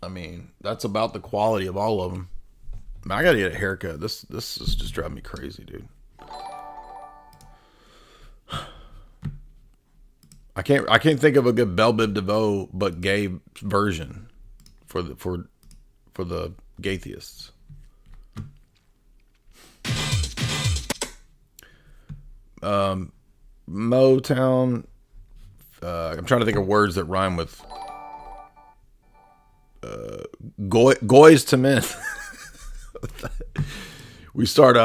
I mean, that's about the quality of all of them. I gotta get a haircut. This is just driving me crazy, dude. I can't think of a good Belle Biv DeVoe but gay version for the gaytheists. Motown. I'm trying to think of words that rhyme with Boys to Men. We start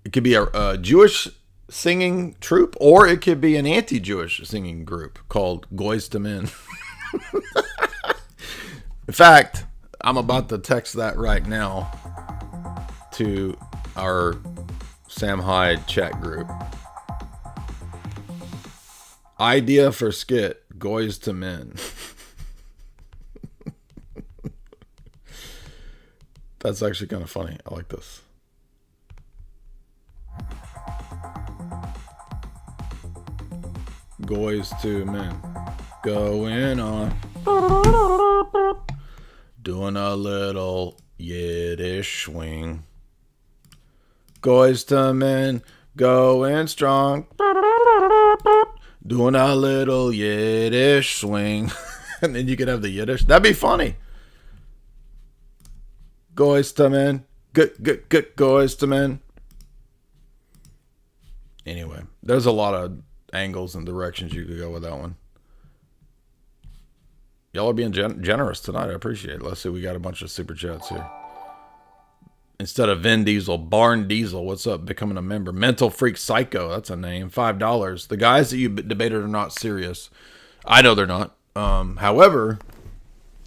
it could be a Jewish singing troupe, or it could be an anti-Jewish singing group called BOYZ to Men. In fact, I'm about to text that right now to our Sam Hyde chat group. Idea for skit, BOYZ to Men. That's actually kind of funny. I like this. BOYZ to Men. Going on. Doing a little Yiddish swing. BOYZ to Men. Going strong. Doing a little Yiddish swing. And then you could have the Yiddish. That'd be funny. BOYZ to Men. Good BOYZ to Men. Anyway, there's a lot of angles and directions you could go with that one. Y'all are being generous tonight. I appreciate it. Let's see. We got a bunch of super chats here. Instead of Vin Diesel, Barn Diesel. What's up? Becoming a member. Mental Freak Psycho. That's a name. $5. The guys that you debated are not serious. I know they're not. However,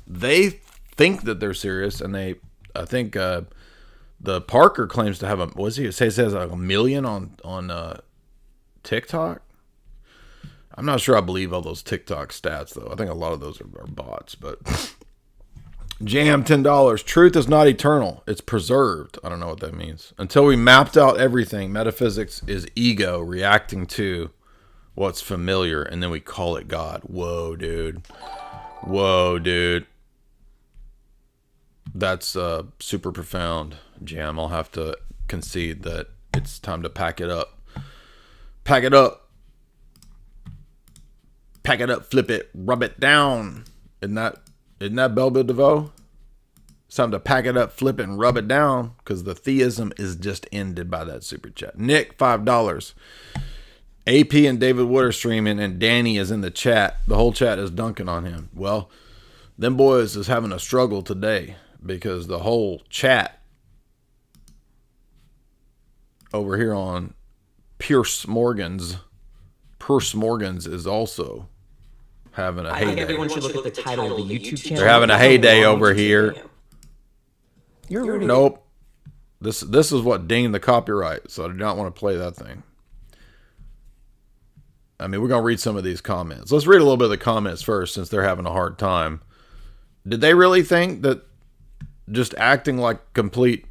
they think that they're serious, and I think the Parker claims to have he says like 1 million on TikTok. I'm not sure I believe all those TikTok stats, though. I think a lot of those are bots. But Jam, $10. Truth is not eternal. It's preserved. I don't know what that means. Until we mapped out everything, metaphysics is ego reacting to what's familiar, and then we call it God. Whoa, dude. Whoa, dude. That's super profound, Jam. I'll have to concede that it's time to pack it up. Pack it up. Pack it up, flip it, rub it down. Isn't that Belle Biv DeVoe? It's time to pack it up, flip it, and rub it down, because the theism is just ended by that super chat. Nick, $5. AP and David Wood are streaming, and Danny is in the chat. The whole chat is dunking on him. Well, them boys is having a struggle today, because the whole chat over here on Piers Morgan's is also having a heyday. I think everyone should look at the title of the YouTube channel. They're having a heyday over here. You're Nope. This is what dinged the copyright, so I do not want to play that thing. I mean, we're going to read some of these comments. Let's read a little bit of the comments first, since they're having a hard time. Did they really think that just acting like complete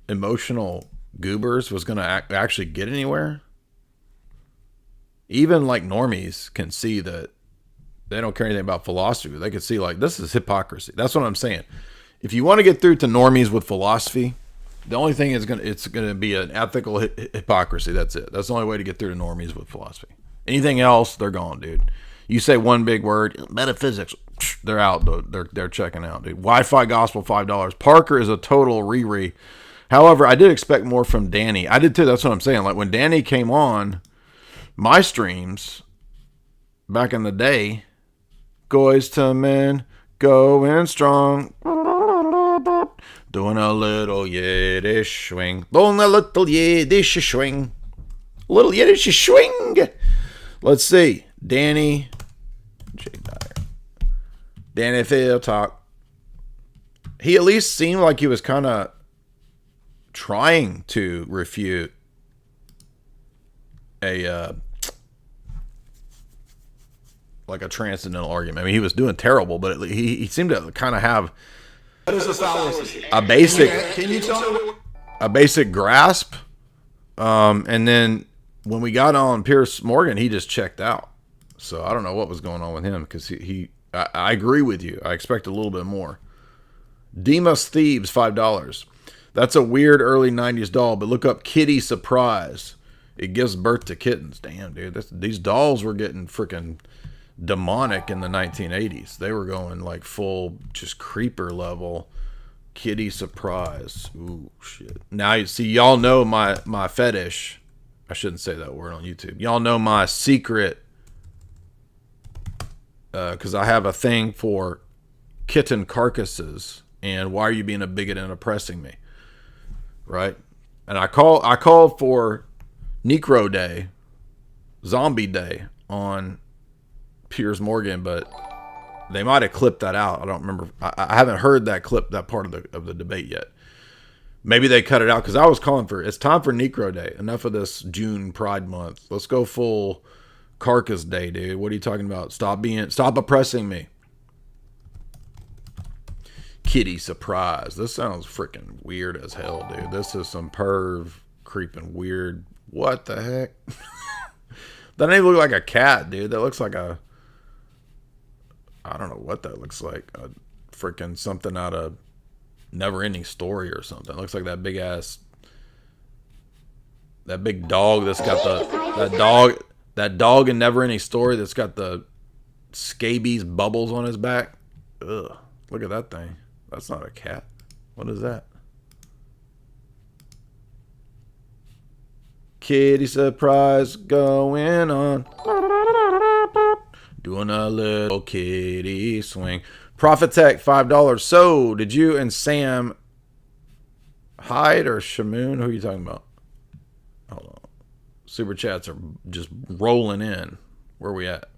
emotional goobers was going to actually get anywhere? Even like normies can see that they don't care anything about philosophy. They can see like, this is hypocrisy. That's what I'm saying. If you want to get through to normies with philosophy, the only thing is it's going to be an ethical hypocrisy. That's it. That's the only way to get through to normies with philosophy. Anything else, they're gone, dude. You say one big word, metaphysics, they're out. They're checking out, dude. Wi-Fi gospel, $5. Parker is a total Riri. However, I did expect more from Danny. I did too. That's what I'm saying. Like when Danny came on my streams back in the day, Boys to Men, going strong, doing a little Yiddish swing, doing a little Yiddish swing, little Yiddish swing. Let's see, Danny, J. Dyer, Danny Phil talk. He at least seemed like he was kind of trying to refute a like a transcendental argument. I mean, he was doing terrible, but he seemed to kind of have a basic, Can you tell me? a basic grasp. And then when we got on Piers Morgan, he just checked out. So I don't know what was going on with him, because I agree with you. I expect a little bit more. Demas Thieves, $5. That's a weird early 90s doll, but look up Kitty Surprise. It gives birth to kittens. Damn, dude. These dolls were getting freaking demonic in the 1980s. They were going like full just creeper level. Kitty Surprise. Ooh, shit. Now, you see, y'all know my fetish. I shouldn't say that word on YouTube. Y'all know my secret, because I have a thing for kitten carcasses. And why are you being a bigot and oppressing me? Right? And I called for Necro Day, Zombie Day on Piers Morgan, but they might have clipped that out. I don't remember. I haven't heard that clip, that part of the debate yet. Maybe they cut it out, because I was calling for it's time for Necro Day. Enough of this June Pride Month. Let's go full Carcass Day, dude. What are you talking about? Stop oppressing me. Kitty Surprise. This sounds freaking weird as hell, dude. This is some perv creeping weird. What the heck? That doesn't even look like a cat, dude. That looks like I don't know what that looks like. A freaking something out of Never Ending Story or something. It looks like that big ass, that big dog that's got that dog in Never Ending Story that's got the scabies bubbles on his back. Ugh. Look at that thing. That's not a cat. What is that? Kitty Surprise going on. Doing a little kitty swing. Prophet Tech, $5. So, did you and Sam Hyde or Shamoon? Who are you talking about? Hold on. Super chats are just rolling in. Where are we at?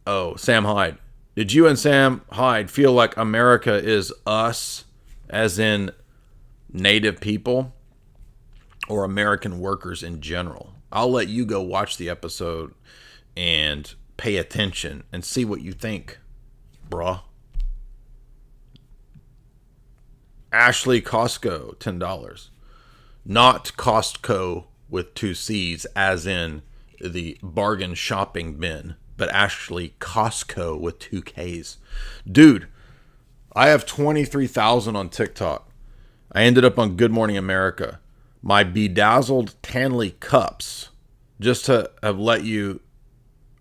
Oh, Sam Hyde. Did you and Sam Hyde feel like America is us, as in native people, or American workers in general? I'll let you go watch the episode and pay attention and see what you think, bruh. Ashley Costco, $10. Not Costco with 2 C's, as in the bargain shopping bin, but actually Costco with 2 K's. Dude, I have 23,000 on TikTok. I ended up on Good Morning America. My bedazzled Tanley cups, just to have let you,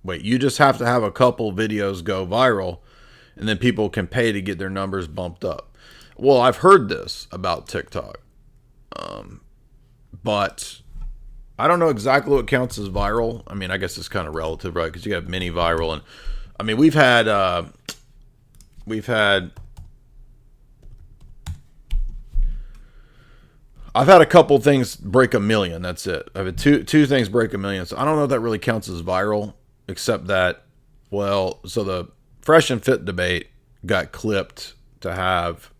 wait, you just have to have a couple videos go viral, and then people can pay to get their numbers bumped up. Well, I've heard this about TikTok, but I don't know exactly what counts as viral. I mean, I guess it's kind of relative, right? Because you have mini viral, and I mean, I've had a couple things break 1 million. That's it. I've had two things break 1 million. So I don't know if that really counts as viral, except that, well, so the Fresh and Fit debate got clipped to have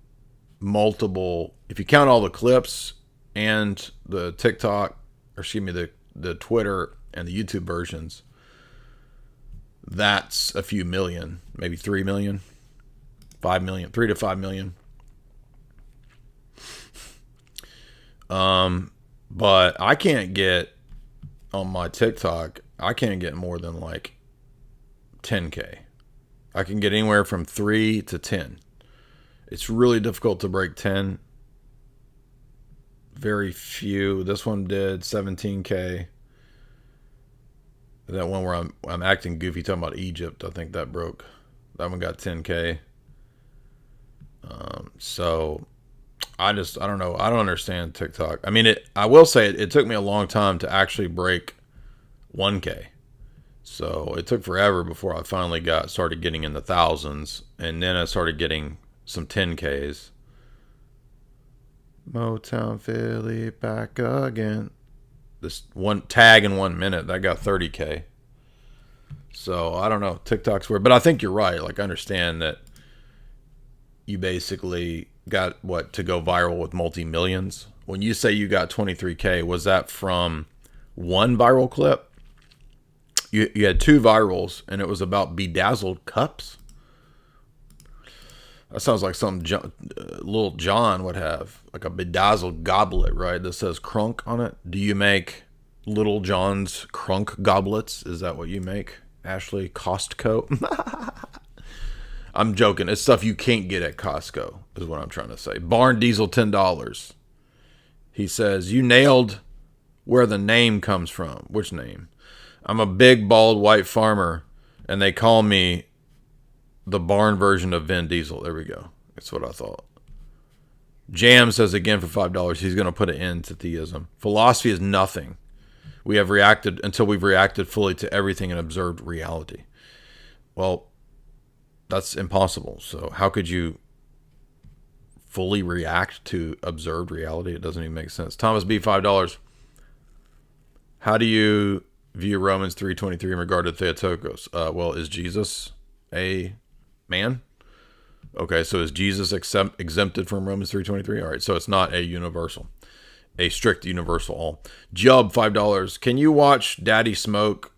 multiple, if you count all the clips and the TikTok, or excuse me, the Twitter and the YouTube versions, that's a few million, maybe 3 million, 5 million, 3 to 5 million. But I can't get on my TikTok, I can't get more than like 10K. I can get anywhere from 3 to 10. It's really difficult to break 10. Very few. This one did 17K. That one where I'm acting goofy talking about Egypt, I think that broke. That one got 10K. So I don't know. I don't understand TikTok. I mean, I will say it took me a long time to actually break 1K. So it took forever before I finally started getting in the thousands, and then I started getting some 10Ks. Motown Philly back again. This one tag in 1 minute that got 30K. So I don't know. TikTok's weird, but I think you're right. Like, I understand that you basically got to go viral with multi-millions. When you say you got 23K, was that from one viral clip? You had 2 virals, and it was about bedazzled cups. That sounds like something little John would have, like a bedazzled goblet, right? That says crunk on it. Do you make Little John's crunk goblets? Is that what you make, Ashley? Costco? I'm joking. It's stuff you can't get at Costco, is what I'm trying to say. Barn Diesel, $10. He says, you nailed where the name comes from. Which name? I'm a big, bald, white farmer, and they call me the barn version of Vin Diesel. There we go. That's what I thought. Jam says again for $5, he's going to put an end to theism. Philosophy is nothing. We have reacted until we've reacted fully to everything and observed reality. Well, that's impossible. So how could you fully react to observed reality? It doesn't even make sense. Thomas B, $5. How do you view Romans 3:23 in regard to Theotokos? Well, is Jesus a man? Okay, so is Jesus exempted from Romans 3:23? All right, so it's not a universal, a strict universal all. Jub, $5. Can you watch Daddy Smoke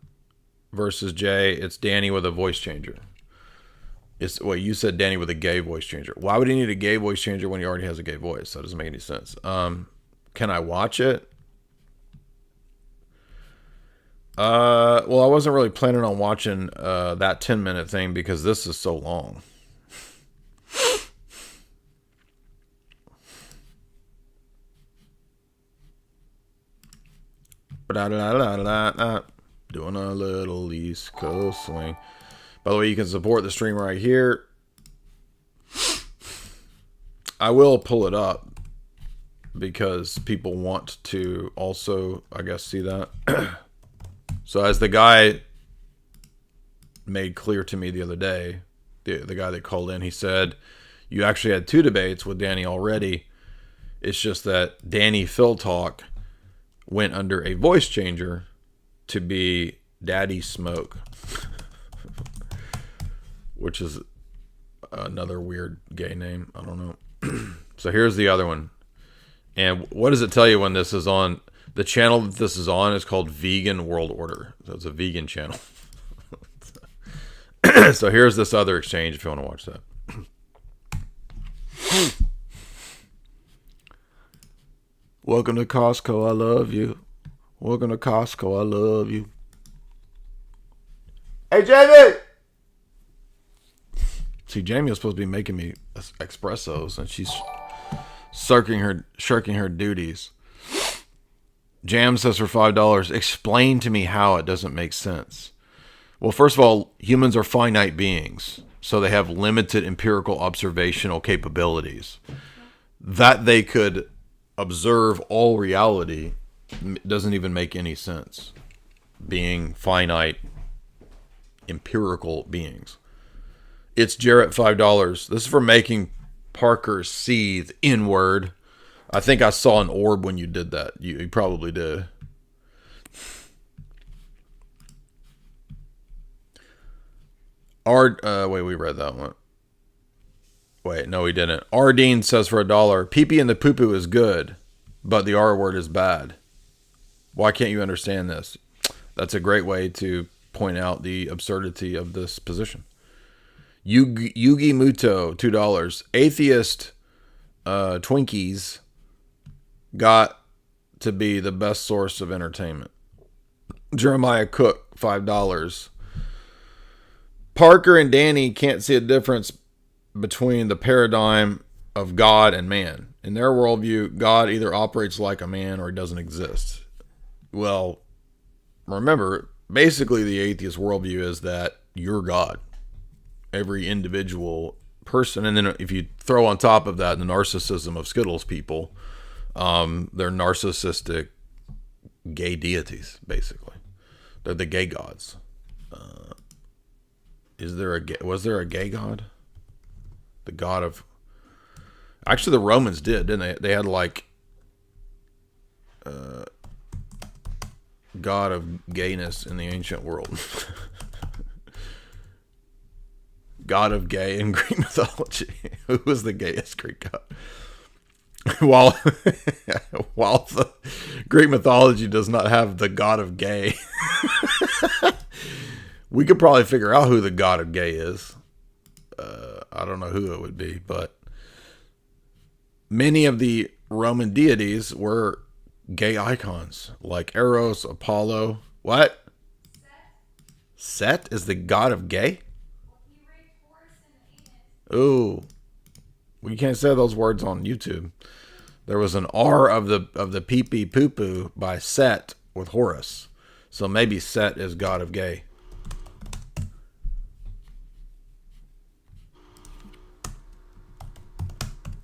versus Jay? It's Danny with a voice changer. You said Danny with a gay voice changer. Why would he need a gay voice changer when he already has a gay voice? That doesn't make any sense. Can I watch it? Well, I wasn't really planning on watching that 10-minute thing because this is so long. Doing a little East Coast swing. By the way, you can support the stream right here. I will pull it up because people want to also, I guess, see that. So as the guy made clear to me the other day, the guy that called in, he said, you actually had 2 debates with Danny already. It's just that Danny Phil Talk went under a voice changer to be Daddy Smoke. Which is another weird gay name. I don't know. So here's the other one. And what does it tell you when this is on? The channel that this is on is called Vegan World Order. So it's a vegan channel. So here's this other exchange if you want to watch that. Welcome to Costco. I love you. Welcome to Costco. I love you. Hey, Jamie! See, Jamie was supposed to be making me espressos, and she's shirking her duties. Jam says for $5, explain to me how it doesn't make sense. Well, first of all, humans are finite beings, so they have limited empirical observational capabilities. That they could observe all reality doesn't even make any sense, being finite empirical beings. It's Jarrett $5. This is for making Parker seethe inward. I think I saw an orb when you did that. You probably did. Wait, we read that one. Wait, no, we didn't. R. Dean says for $1, pee-pee in the poo-poo is good, but the R word is bad. Why can't you understand this? That's a great way to point out the absurdity of this position. Yugi Muto, $2. Atheist Twinkies got to be the best source of entertainment. Jeremiah Cook, $5. Parker and Danny can't see a difference between the paradigm of God and man. In their worldview, God either operates like a man or he doesn't exist. Well, remember, basically the atheist worldview is that you're God. Every individual person. And then if you throw on top of that the narcissism of Skittles people, they're narcissistic gay deities, basically. They're the gay gods. Was there a gay god? The god of... Actually, the Romans did, didn't they? They had like... god of gayness in the ancient world. God of gay in Greek mythology. Who was the gayest Greek god? While the Greek mythology does not have the god of gay, we could probably figure out who the god of gay is. I don't know who it would be, but many of the Roman deities were gay icons, like Eros, Apollo. What? Set is the god of gay? Ooh, we can't say those words on YouTube. There was an R of the pee-pee poo-poo by Set with Horus. So maybe Set is god of gay.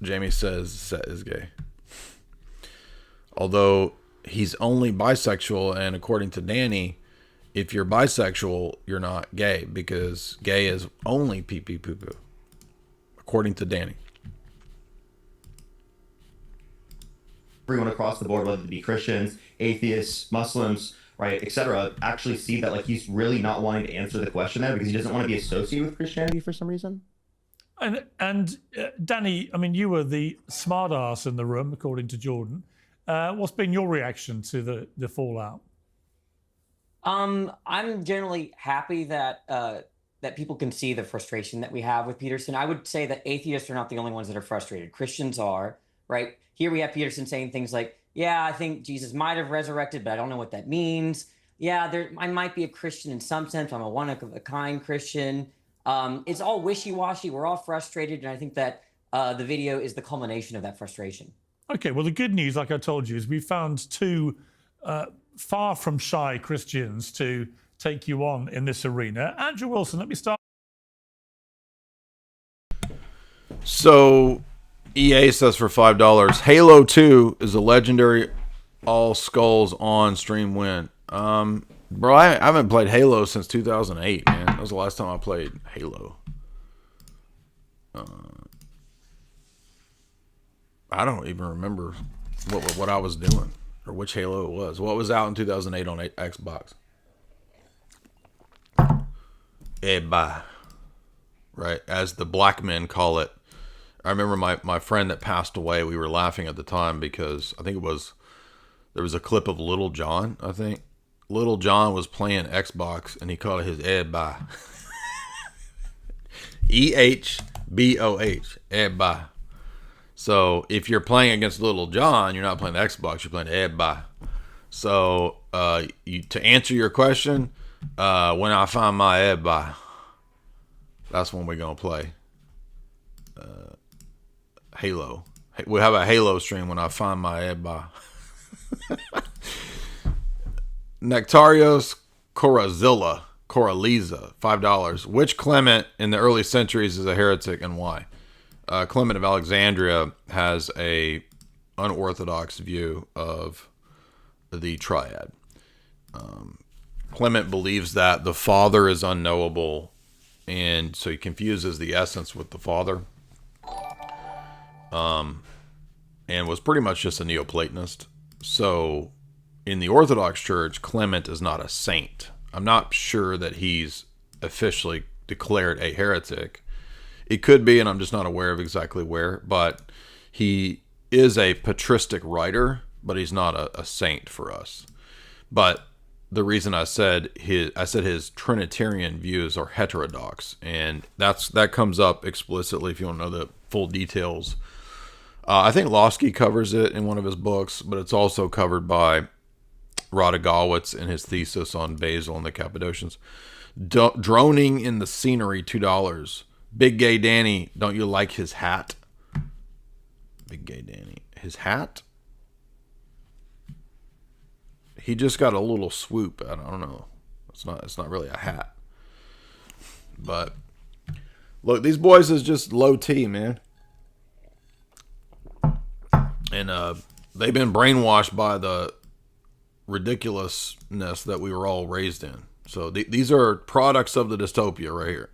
Jamie says Set is gay. Although he's only bisexual, and according to Danny, if you're bisexual, you're not gay, because gay is only pee-pee poo-poo. According to Danny. Everyone across the board, whether it be Christians, atheists, Muslims, right, etc., actually see that like he's really not wanting to answer the question there because he doesn't want to be associated with Christianity for some reason. And Danny, I mean, you were the smart ass in the room, according to Jordan. What's been your reaction to the fallout? I'm generally happy that that people can see the frustration that we have with Peterson. I would say that atheists are not the only ones that are frustrated. Christians are, right? Here we have Peterson saying things like, yeah, I think Jesus might have resurrected, but I don't know what that means. Yeah, I might be a Christian in some sense. I'm a one-of-a-kind Christian. It's all wishy-washy. We're all frustrated, and I think that the video is the culmination of that frustration. Okay, well, the good news, like I told you, is we found two far from shy Christians to take you on in this arena. Andrew Wilson, let me start. So EA says for $5, Halo 2 is a legendary all skulls on stream win. Bro, I haven't played Halo since 2008, man. That was the last time I played Halo. I don't even remember what I was doing or which Halo it was. What was out in 2008 on Xbox? Eba, right? As the black men call it. I remember my friend that passed away, we were laughing at the time because I think there was a clip of Little John, I think. Little John was playing Xbox and he called it his Eba. EHBOH, Eba. So if you're playing against Little John, you're not playing the Xbox, you're playing Eba. So to answer your question, when I find my everybody, that's when we're gonna play Halo. We have a Halo stream when I find my everybody. Nectarios Coraliza, $5. Which Clement in the early centuries is a heretic and why? Clement of Alexandria has a unorthodox view of the triad. Clement believes that the Father is unknowable, and so he confuses the essence with the Father. And was pretty much just a Neoplatonist. So in the Orthodox Church, Clement is not a saint. I'm not sure that he's officially declared a heretic. It could be, and I'm just not aware of exactly where, but he is a patristic writer, but he's not a saint for us. But the reason I said his Trinitarian views are heterodox, and that comes up explicitly if you want to know the full details. I think Losky covers it in one of his books, but it's also covered by Radagowitz in his thesis on Basil and the Cappadocians. Droning in the Scenery, $2. Big Gay Danny, don't you like his hat? Big Gay Danny. His hat? He just got a little swoop. I don't know. It's not really a hat. But look, these boys is just low T, man. And they've been brainwashed by the ridiculousness that we were all raised in. So these are products of the dystopia right here.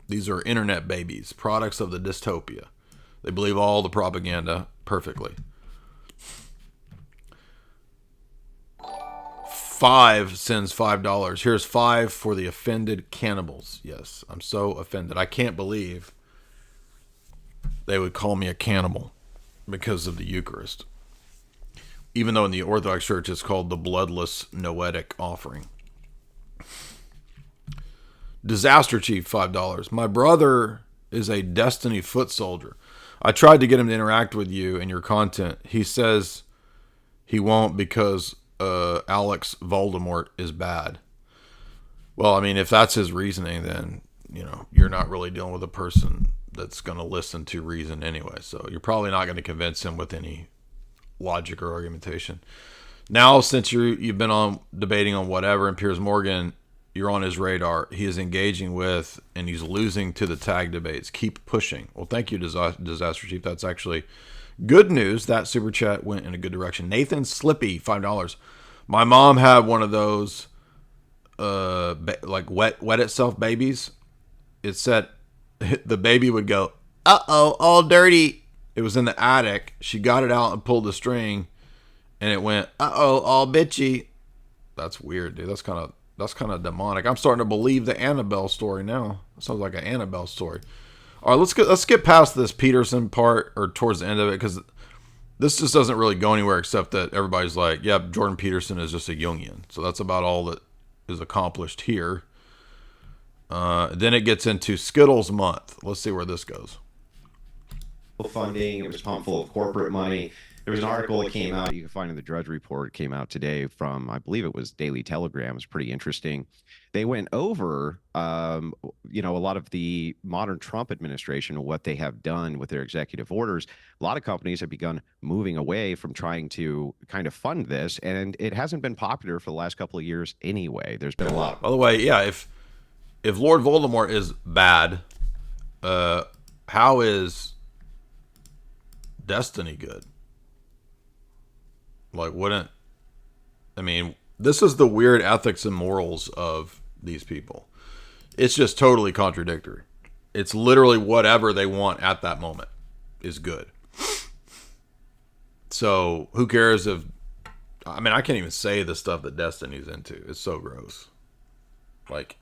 These are internet babies, products of the dystopia. They believe all the propaganda perfectly. 5 sends $5. Here's 5 for the offended cannibals. Yes, I'm so offended. I can't believe they would call me a cannibal because of the Eucharist. Even though in the Orthodox Church it's called the bloodless noetic offering. Disaster Chief, $5. My brother is a Destiny foot soldier. I tried to get him to interact with you and your content. He says he won't because Alex Voldemort is bad. Well, I mean, if that's his reasoning, then, you're not really dealing with a person that's going to listen to reason anyway. So you're probably not going to convince him with any logic or argumentation. Now, since you've been on debating on whatever, and Piers Morgan, you're on his radar. He is engaging with, and he's losing to the tag debates. Keep pushing. Well, thank you, Disaster Chief. That's actually good news. That super chat went in a good direction. Nathan Slippy, $5. My mom had one of those, like wet itself babies. It said the baby would go, uh-oh, all dirty. It was in the attic. She got it out and pulled the string, and it went, uh-oh, all bitchy. That's weird, dude. That's kind of demonic. I'm starting to believe the Annabelle story now. It sounds like an Annabelle story. All right, let's get past this Peterson part, or towards the end of it, because this just doesn't really go anywhere except that everybody's like, yeah, Jordan Peterson is just a Jungian. So that's about all that is accomplished here. Then it gets into Skittles month. Let's see where this goes. Funding, it was pumped full of corporate money. There was an article that came out, you can find in the Drudge Report, came out today from, I believe it was Daily Telegram. It was pretty interesting. They went over, a lot of the modern Trump administration and what they have done with their executive orders. A lot of companies have begun moving away from trying to kind of fund this, and it hasn't been popular for the last couple of years anyway. There's been a lot. By the way, yeah, if Lord Voldemort is bad, how is Destiny good? Like, this is the weird ethics and morals of these people. It's just totally contradictory. It's literally whatever they want at that moment is good. So who cares if, I can't even say the stuff that Destiny's into. It's so gross. Like,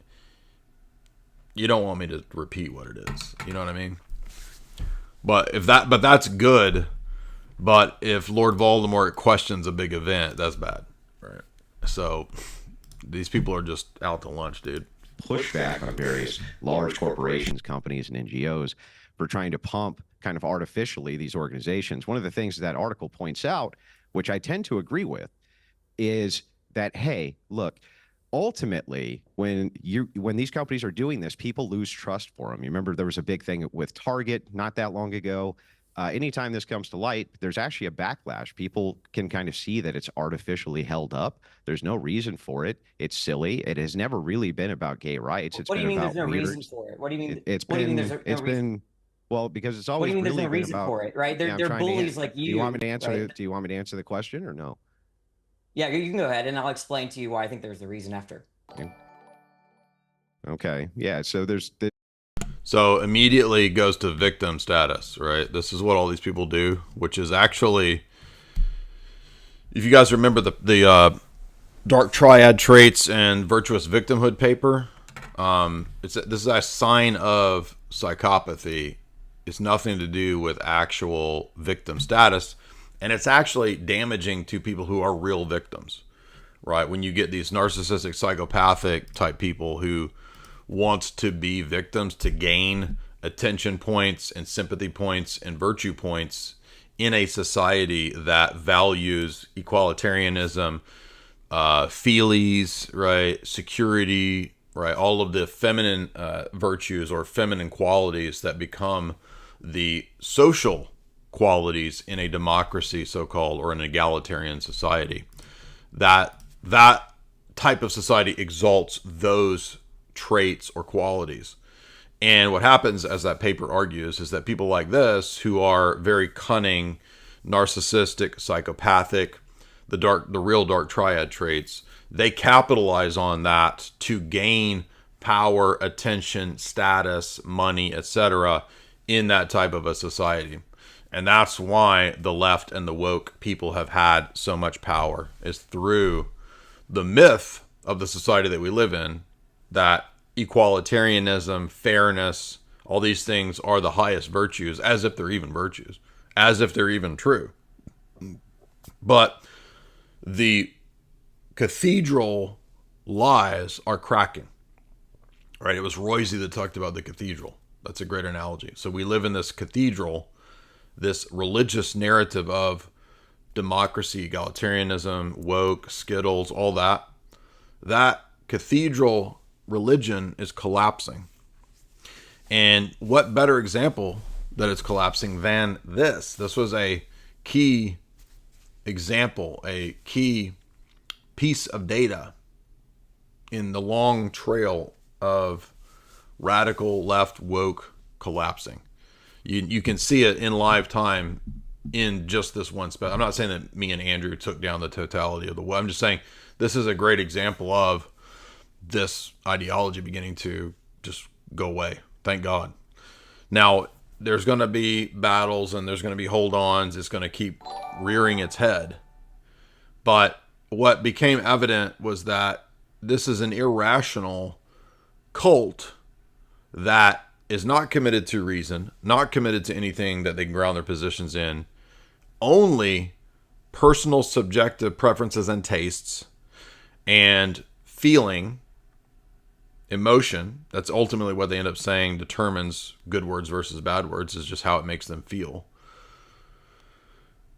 you don't want me to repeat what it is. You know what I mean? But that's good. But if Lord Voldemort questions a big event, that's bad, right? So these people are just out to lunch, dude. Pushback on various large corporations, companies, and NGOs for trying to pump kind of artificially these organizations. One of the things that article points out, which I tend to agree with, is that, hey, look, ultimately, when these companies are doing this, people lose trust for them. You remember there was a big thing with Target not that long ago. Anytime this comes to light, there's actually a backlash. People can kind of see that it's artificially held up. There's no reason for it. It's silly. It has never really been about gay rights. It's What do you been mean about there's no weird. reason for it? What do you mean? It's what do you been mean there's no reason? Well, because it's What do always you mean there's really no been reason about. for it, right? Yeah, I'm They're trying to bullies an- like you. Do you want me to answer? Right? Do you want me to answer the question or no? Yeah, you can go ahead, and I'll explain to you why I think there's the reason after. Okay. Yeah. So there's the. So immediately goes to victim status, right? This is what all these people do, which is actually, if you guys remember the dark triad traits and virtuous victimhood paper, this is a sign of psychopathy. It's nothing to do with actual victim status, and it's actually damaging to people who are real victims, right? When you get these narcissistic, psychopathic type people who wants to be victims to gain attention points and sympathy points and virtue points in a society that values equalitarianism, feelies, right, security, right, all of the feminine virtues or feminine qualities that become the social qualities in a democracy, so-called, or an egalitarian society. That type of society exalts those traits or qualities. And what happens, as that paper argues, is that people like this, who are very cunning, narcissistic, psychopathic, the real dark triad traits, they capitalize on that to gain power, attention, status, money, etc. in that type of a society. And that's why the left and the woke people have had so much power, is through the myth of the society that we live in, that equalitarianism, fairness, all these things are the highest virtues, as if they're even virtues, as if they're even true. But the cathedral lies are cracking, right? It was Royce that talked about the cathedral. That's a great analogy. So we live in this cathedral, this religious narrative of democracy, egalitarianism, woke, Skittles, all that. That cathedral religion is collapsing. And what better example that it's collapsing than this? This was a key example, a key piece of data in the long trail of radical left woke collapsing. You can see it in live time in just this one spot. I'm not saying that me and Andrew took down the totality of the world. I'm just saying this is a great example of this ideology beginning to just go away. Thank God. Now, there's going to be battles and there's going to be hold-ons. It's going to keep rearing its head. But what became evident was that this is an irrational cult that is not committed to reason, not committed to anything that they can ground their positions in, only personal subjective preferences and tastes and feeling, emotion. That's ultimately what they end up saying determines good words versus bad words, is just how it makes them feel.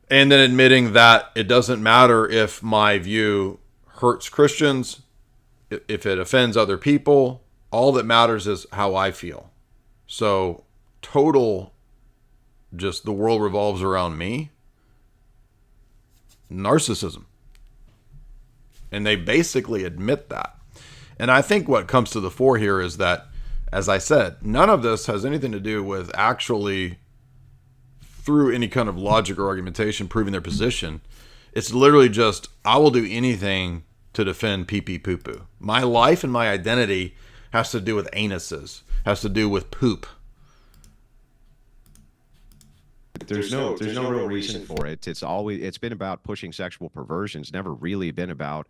And then admitting that it doesn't matter if my view hurts Christians, if it offends other people, all that matters is how I feel. So total, just the world revolves around me. Narcissism. And they basically admit that. And I think what comes to the fore here is that, as I said, none of this has anything to do with actually, through any kind of logic or argumentation, proving their position. It's literally just, I will do anything to defend pee-pee poo-poo. My life and my identity has to do with anuses, has to do with poop. There's no real reason for it. It's been about pushing sexual perversion. It's never really been about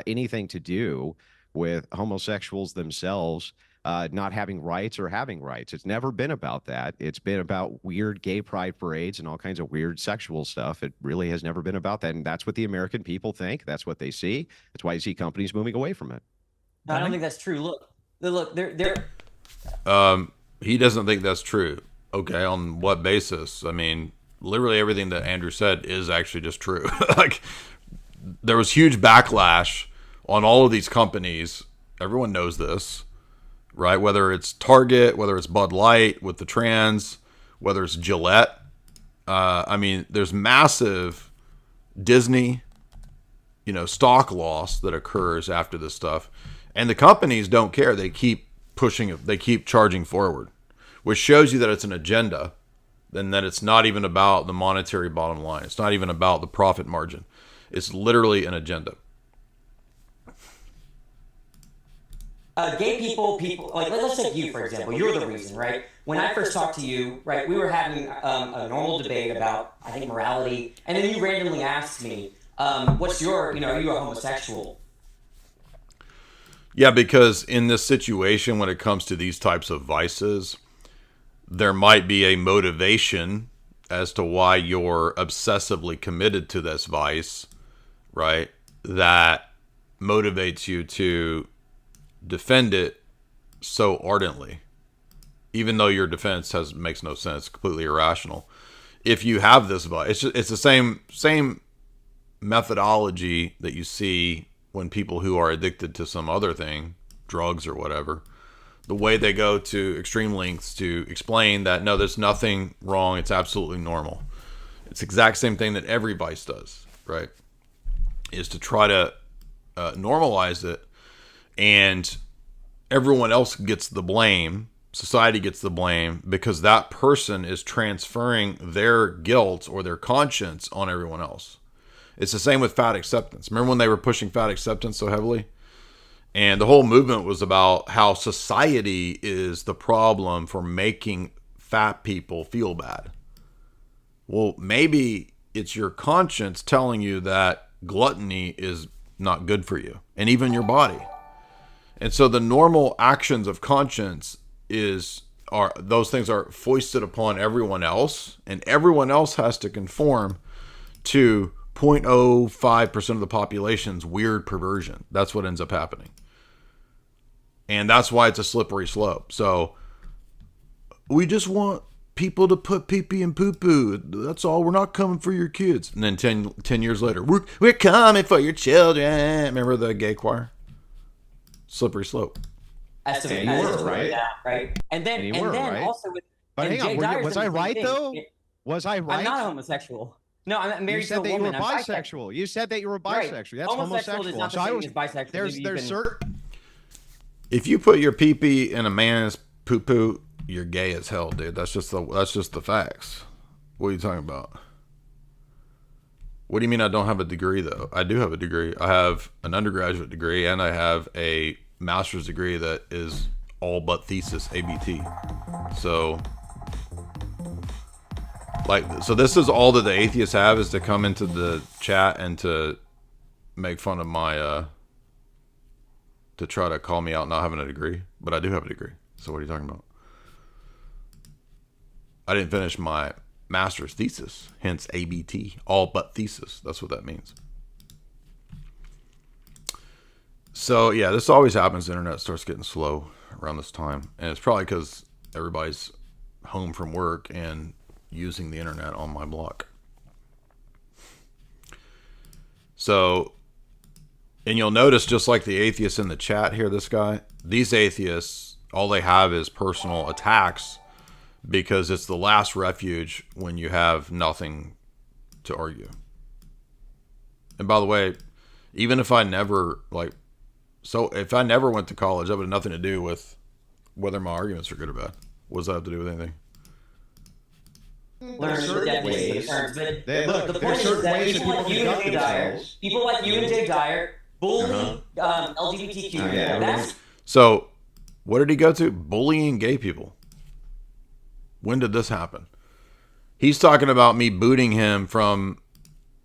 anything to do with homosexuals themselves not having rights or having rights. It's never been about that. It's been about weird gay pride parades and all kinds of weird sexual stuff. It really has never been about that. And that's what the American people think. That's what they see. That's why you see companies moving away from it. No, I don't think that's true. Look, they're. He doesn't think that's true. Okay, on what basis? I mean, literally everything that Andrew said is actually just true. Like, there was huge backlash on all of these companies. Everyone knows this, right? Whether it's Target, whether it's Bud Light with the trans, whether it's Gillette. I mean, there's massive Disney, stock loss that occurs after this stuff. And the companies don't care. They keep pushing it. They keep charging forward, which shows you that it's an agenda and that it's not even about the monetary bottom line. It's not even about the profit margin. It's literally an agenda. Gay people, like let's take you for example. You're the reason, right? When I first talked to you, right, we were having a normal debate about, I think, morality, and then you randomly asked me, "What's your, are you a homosexual?" Yeah, because in this situation, when it comes to these types of vices, there might be a motivation as to why you're obsessively committed to this vice, right? That motivates you to defend it so ardently, even though your defense makes no sense, completely irrational. If you have this vice, it's the same methodology that you see when people who are addicted to some other thing, drugs or whatever, the way they go to extreme lengths to explain that, no, there's nothing wrong, it's absolutely normal. It's the exact same thing that every vice does, right? Is to try to normalize it, and everyone else gets the blame. Society gets the blame because that person is transferring their guilt or their conscience on everyone else. It's the same with fat acceptance. Remember when they were pushing fat acceptance so heavily? And the whole movement was about how society is the problem for making fat people feel bad. Well, maybe it's your conscience telling you that gluttony is not good for you and even your body. And so the normal actions of conscience are those things are foisted upon everyone else, and everyone else has to conform to 0.05% of the population's weird perversion. That's what ends up happening. And that's why it's a slippery slope. So we just want people to put pee-pee and poo-poo. That's all. We're not coming for your kids. And then 10 years later, we're coming for your children. Remember the gay choir? Slippery slope. Right? And then right? also with. But hang on, was I right though? Was I right? I'm not homosexual. No, I'm married to a woman. You said that you were bisexual. You said that you were bisexual. Right. That's homosexual. Is not the same as bisexual. There's certain. If you put your pee-pee in a man's poo-poo, you're gay as hell, dude. That's just the facts. What are you talking about? What do you mean I don't have a degree, though? I do have a degree. I have an undergraduate degree, and I have a master's degree that is all but thesis, ABT. So this is all that the atheists have, is to come into the chat and to make fun of my, to try to call me out not having a degree. But I do have a degree. So what are you talking about? I didn't finish my master's thesis, hence ABT, all but thesis. That's what that means. So yeah, this always happens. The internet starts getting slow around this time, and it's probably because everybody's home from work and using the internet on my block. So, and you'll notice, just like the atheists in the chat here, these atheists, all they have is personal attacks, because it's the last refuge when you have nothing to argue. And by the way, even if I never if I never went to college, that would have nothing to do with whether my arguments are good or bad. What does that have to do with anything? Learn certain ways. Look, the point is that people like you and Jay Dyer bully LGBTQ. So, what did he go to? Bullying gay people. When did this happen? He's talking about me booting him from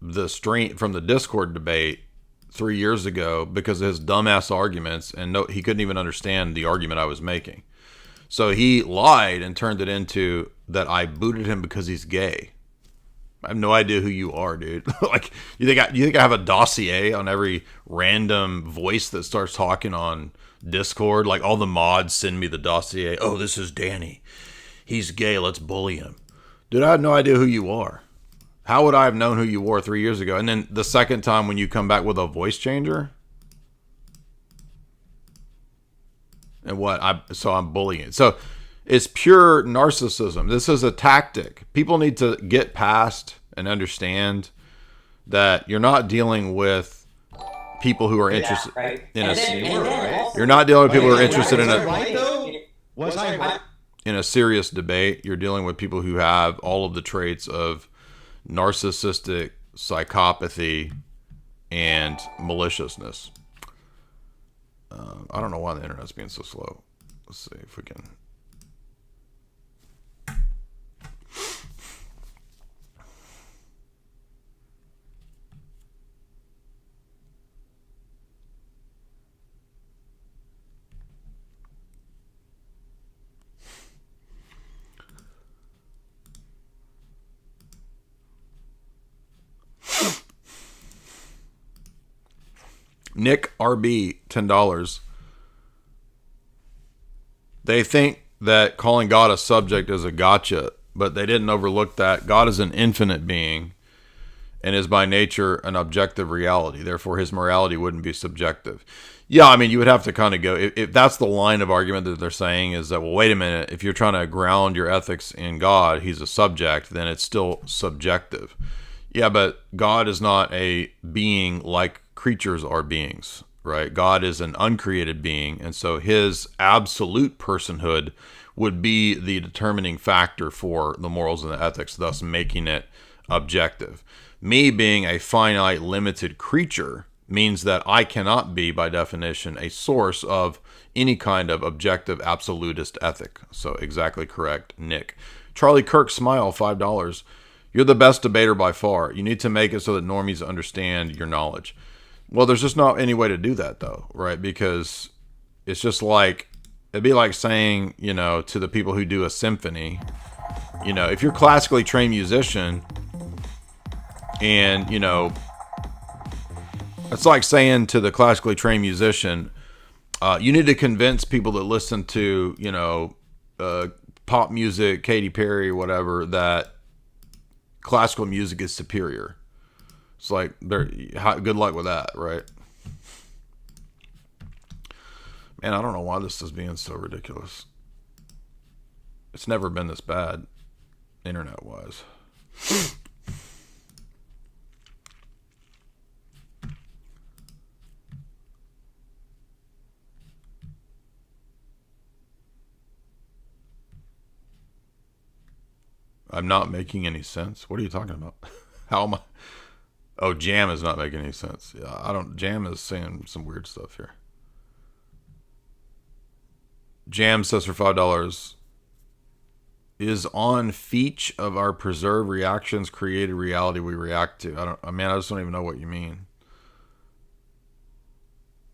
the Discord debate 3 years ago because of his dumbass arguments, and he couldn't even understand the argument I was making. So he lied and turned it into that I booted him because he's gay. I have no idea who you are, dude. You think I have a dossier on every random voice that starts talking on Discord? Like, all the mods send me the dossier. Oh, this is Danny. He's gay. Let's bully him. Dude, I have no idea who you are. How would I have known who you were 3 years ago? And then the second time when you come back with a voice changer? And what? So I'm bullying it. So it's pure narcissism. This is a tactic. People need to get past and understand that you're not dealing with people who are interested in you're not dealing with people who are interested in a serious debate. You're dealing with people who have all of the traits of narcissistic psychopathy and maliciousness. I don't know why the internet's being so slow. Let's see if we can. Nick RB, $10. They think that calling God a subject is a gotcha, but they didn't overlook that God is an infinite being and is by nature an objective reality. Therefore, his morality wouldn't be subjective. Yeah, I mean, you would have to kind of go, if that's the line of argument that they're saying is that, well, wait a minute, if you're trying to ground your ethics in God, he's a subject, then it's still subjective. Yeah, but God is not a being like creatures are beings, right? God is an uncreated being, and so his absolute personhood would be the determining factor for the morals and the ethics, thus making it objective. Me being a finite, limited creature means that I cannot be, by definition, a source of any kind of objective, absolutist ethic. So exactly correct, Nick. Charlie Kirk, smile, $5. You're the best debater by far. You need to make it so that normies understand your knowledge. Well, there's just not any way to do that, though, right? Because it's just like, it'd be like saying, you know, to the people who do a symphony, you know, if you're a classically trained musician and, you know, it's like saying to the classically trained musician, you need to convince people that listen to, you know, pop music, Katy Perry, whatever, that classical music is superior. It's like, good luck with that, right? Man, I don't know why this is being so ridiculous. It's never been this bad, internet-wise. I'm not making any sense. What are you talking about? How am I? Oh, Jam is not making any sense. Yeah, Jam is saying some weird stuff here. Jam says for $5, is on feach of our preserved reactions created reality we react to. I just don't even know what you mean.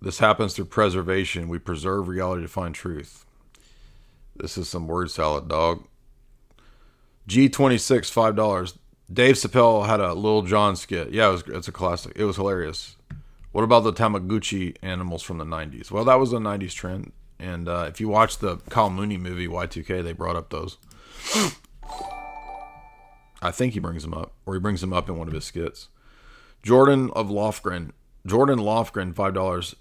This happens through preservation. We preserve reality to find truth. This is some word salad, dog. G26, $5. Dave Chappelle had a Lil Jon skit. Yeah, it's a classic. It was hilarious. What about the Tamagotchi animals from the 90s? Well, that was a 90s trend. And if you watch the Kyle Mooney movie, Y2K, they brought up those. I think he brings them up. Or he brings them up in one of his skits. Jordan Lofgren, $5.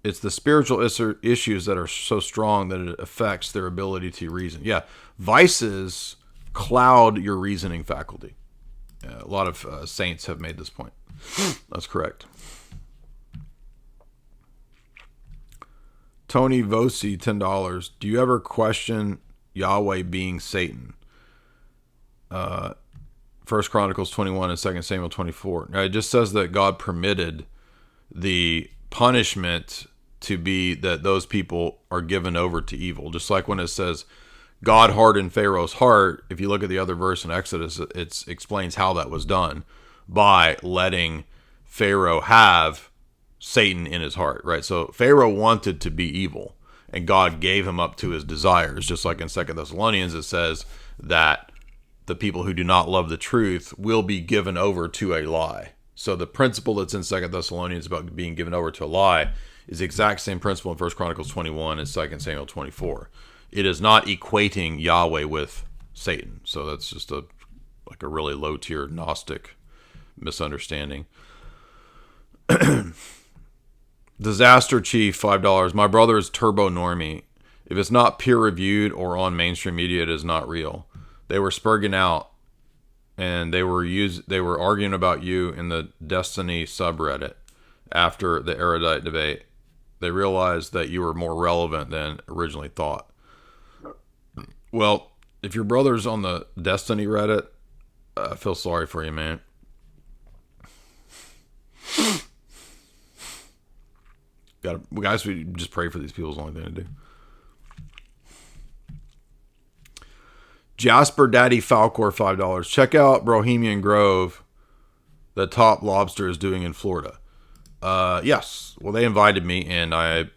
It's the spiritual issues that are so strong that it affects their ability to reason. Yeah, vices cloud your reasoning faculty. A lot of saints have made this point. That's correct. Tony Vosi, $10. Do you ever question Yahweh being Satan? 1 Chronicles 21 and 2 Samuel 24. Now, it just says that God permitted the punishment to be that those people are given over to evil. Just like when it says God hardened Pharaoh's heart, if you look at the other verse in Exodus, it explains how that was done by letting Pharaoh have Satan in his heart, right? So Pharaoh wanted to be evil, and God gave him up to his desires. Just like in 2 Thessalonians, it says that the people who do not love the truth will be given over to a lie. So the principle that's in 2 Thessalonians about being given over to a lie is the exact same principle in 1 Chronicles 21 and 2 Samuel 24. It is not equating Yahweh with Satan. So that's just a like a really low tier Gnostic misunderstanding. Disaster Chief, $5. My brother is turbo normie. If it's not peer reviewed or on mainstream media, it is not real. They were spurging out, and they were arguing about you in the Destiny subreddit after the erudite debate. They realized that you were more relevant than originally thought. Well, if your brother's on the Destiny Reddit, I feel sorry for you, man. Guys, we just pray for these people is the only thing to do. Jasper Daddy Falcor, $5. Check out Bohemian Grove, the Top Lobster is doing in Florida. Yes. Well, they invited me, and I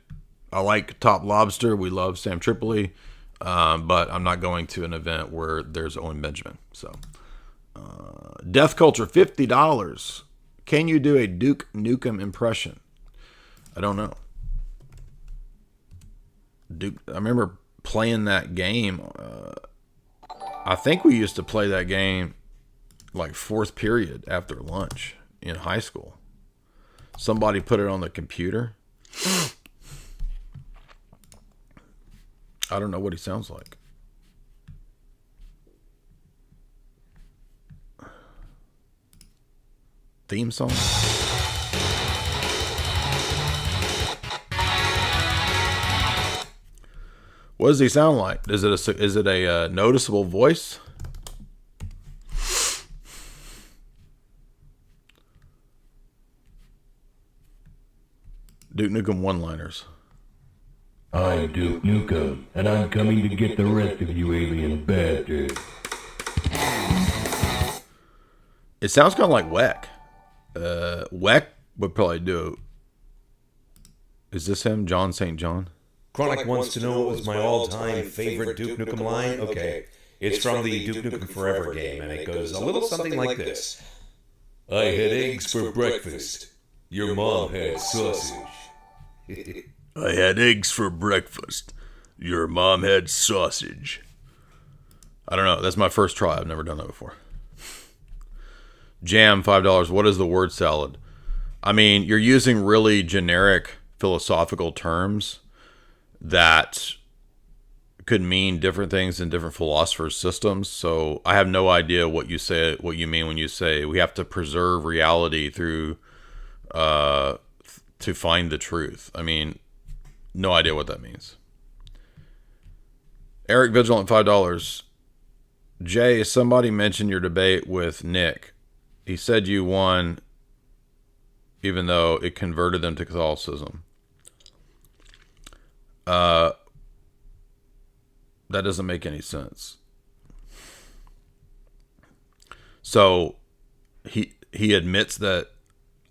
like Top Lobster. We love Sam Tripoli, but I'm not going to an event where there's Owen Benjamin. So, Death Culture, $50. Can you do a Duke Nukem impression? I don't know. Duke. I remember playing that game. I think we used to play that game like fourth period after lunch in high school. Somebody put it on the computer. I don't know what he sounds like. Theme song? What does he sound like? Is it a noticeable voice? Duke Nukem one-liners. I'm Duke Nukem, and I'm coming to get the rest of you alien bastards. It sounds kind of like Weck. Weck would probably do. Is this him, John St. John? Chronic wants to know what was my all-time favorite Duke Nukem line. Okay, it's from the Duke Nukem Forever game, and it goes a little something like this. I had eggs for breakfast. Your mom had sausage. I had eggs for breakfast. Your mom had sausage. I don't know. That's my first try. I've never done that before. Jam, $5. What is the word salad? I mean, you're using really generic philosophical terms that could mean different things in different philosophers' systems. So I have no idea what you say, what you mean when you say we have to preserve reality through to find the truth. I mean, no idea what that means. Eric Vigilant, $5. Jay, somebody mentioned your debate with Nick. He said you won, even though it converted them to Catholicism. That doesn't make any sense. So he admits that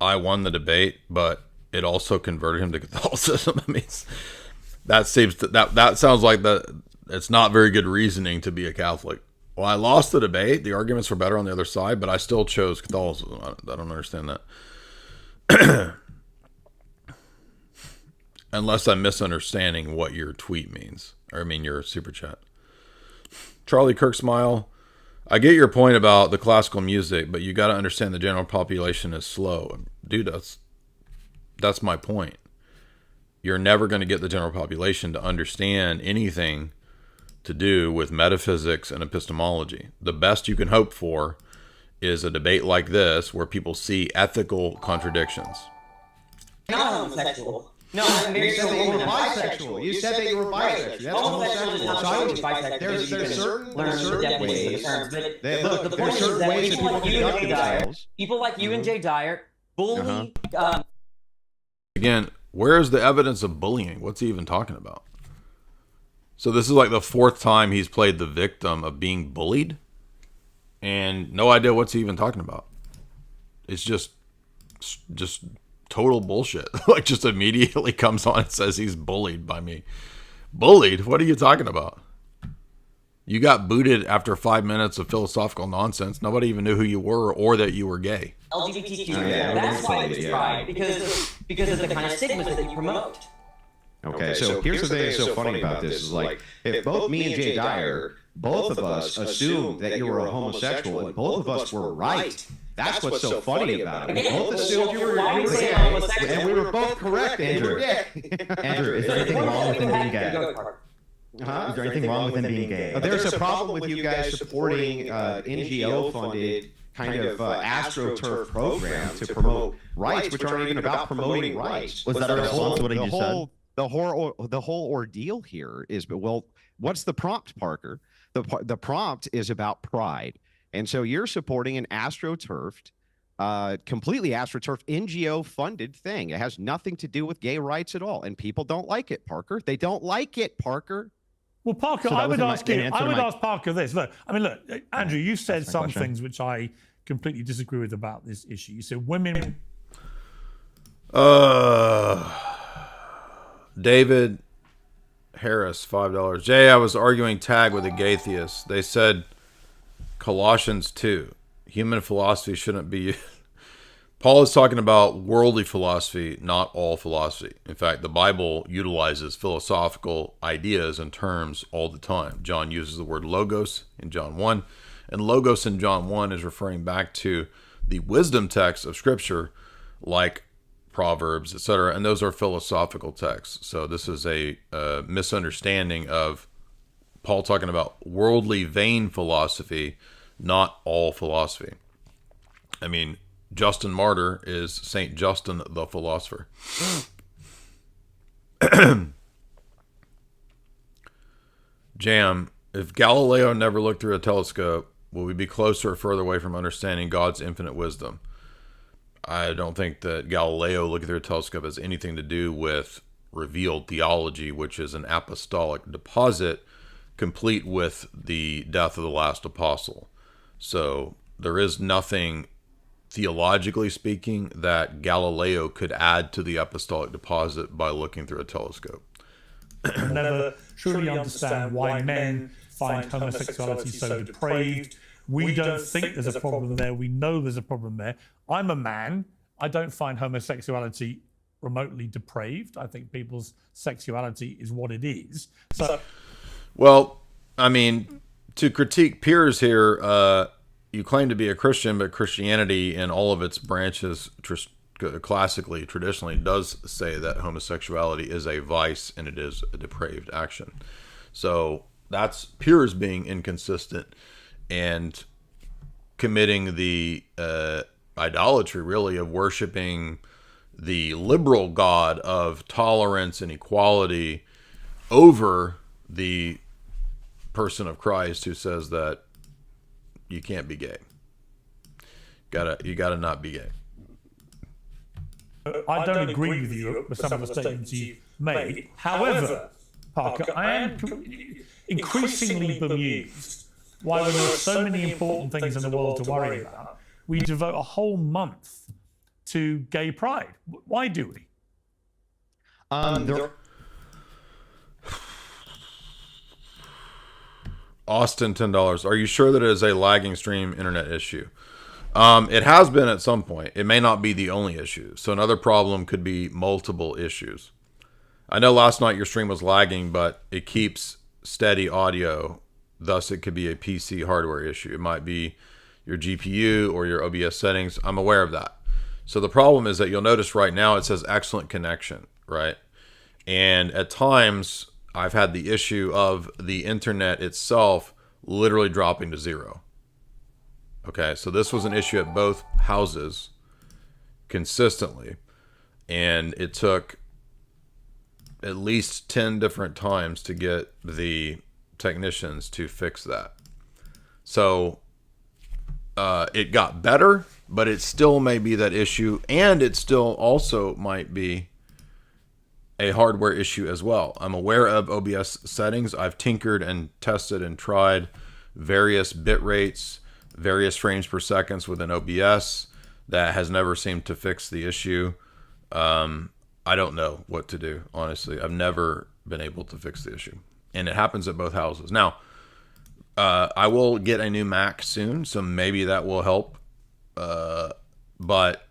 I won the debate, but it also converted him to Catholicism. I mean, that sounds like it's not very good reasoning to be a Catholic. Well, I lost the debate. The arguments were better on the other side, but I still chose Catholicism. I don't understand that. Unless I'm misunderstanding what your tweet means. Or I mean your super chat. Charlie Kirk Smile. I get your point about the classical music, but you got to understand the general population is slow. Dude, that's my point. You're never going to get the general population to understand anything to do with metaphysics and epistemology. The best you can hope for is a debate like this where people see ethical contradictions. Not homosexual. No, You said that you were bisexual. You said that you were bisexual. That's homosexual. There's certain ways. There's certain ways that people conduct themselves. People like you and Jay Dyer bully. Again, where is the evidence of bullying? What's he even talking about? So this is like the fourth time he's played the victim of being bullied, and no idea what's he even talking about. It's just total bullshit. Like, just immediately comes on and says he's bullied by me. Bullied? What are you talking about? You got booted after 5 minutes of philosophical nonsense. Nobody even knew who you were or that you were gay. LGBTQ. That's why it's tried, because of the kind of stigmas that you promote. Okay, so here's the thing that's so funny about this is like, if both me and Jay Dyer both of us assumed that you were a homosexual, and both of us were right. That's what's so funny about it. We both assumed you were gay, and we were both correct, Andrew. Andrew, is there anything wrong with him being gay? Is there anything wrong with him being gay? There's a problem with you guys supporting NGO-funded kind of AstroTurf program to promote rights, which aren't even about promoting rights. Was that a response to what he just said? The whole ordeal here is, well, what's the prompt, Parker? The prompt is about pride. And so you're supporting an AstroTurfed, completely AstroTurf NGO-funded thing. It has nothing to do with gay rights at all. And people don't like it, Parker. They don't like it, Parker. Well, Parker, So I would ask ask Parker this. Look, Andrew, you said some question. things which I completely disagree with about this issue. You said women. David Harris, $5. Jay, I was arguing tag with a gaytheist. They said Colossians 2, human philosophy shouldn't be. Paul is talking about worldly philosophy, not all philosophy. In fact, the Bible utilizes philosophical ideas and terms all the time. John uses the word logos in John 1, and logos in John 1 is referring back to the wisdom texts of Scripture, like Proverbs, etc., and those are philosophical texts. So this is a misunderstanding of Paul talking about worldly, vain philosophy, not all philosophy. I mean, Justin Martyr is Saint Justin the philosopher. Jam, if Galileo never looked through a telescope, will we be closer or further away from understanding God's infinite wisdom? I don't think that Galileo looking through a telescope has anything to do with revealed theology, which is an apostolic deposit complete with the death of the last apostle. So there is nothing, theologically speaking, that Galileo could add to the apostolic deposit by looking through a telescope. Will never truly understand why men find homosexuality so depraved. We don't think there's a problem there. We know there's a problem there. I'm a man. I don't find homosexuality remotely depraved. I think people's sexuality is what it is. So, well, I mean, to critique Piers here, you claim to be a Christian, but Christianity in all of its branches classically, traditionally, does say that homosexuality is a vice and it is a depraved action. So that's Piers being inconsistent and committing the idolatry, really, of worshiping the liberal God of tolerance and equality over the person of Christ, who says that you can't be gay. You gotta not be gay. I don't agree with you with some of the statements you've made. However, Parker, I am increasingly bemused why, when there are so many important things in the world to worry about, we devote a whole month to gay pride. Why do we? Austin, $10. Are you sure that it is a lagging stream internet issue? It has been at some point. It may not be the only issue. So another problem could be multiple issues. I know last night your stream was lagging, but it keeps steady audio. Thus, it could be a PC hardware issue. It might be your GPU or your OBS settings. I'm aware of that. So the problem is that you'll notice right now it says excellent connection, right? And at times, I've had the issue of the internet itself literally dropping to zero. Okay, so this was an issue at both houses consistently, and it took at least 10 different times to get the technicians to fix that. So it got better, but it still may be that issue, and it still also might be a hardware issue as well. I'm aware of OBS settings. I've tinkered and tested and tried various bit rates, various frames per second within OBS. That has never seemed to fix the issue. I don't know what to do, honestly. I've never been able to fix the issue. And it happens at both houses. Now, I will get a new Mac soon, so maybe that will help. But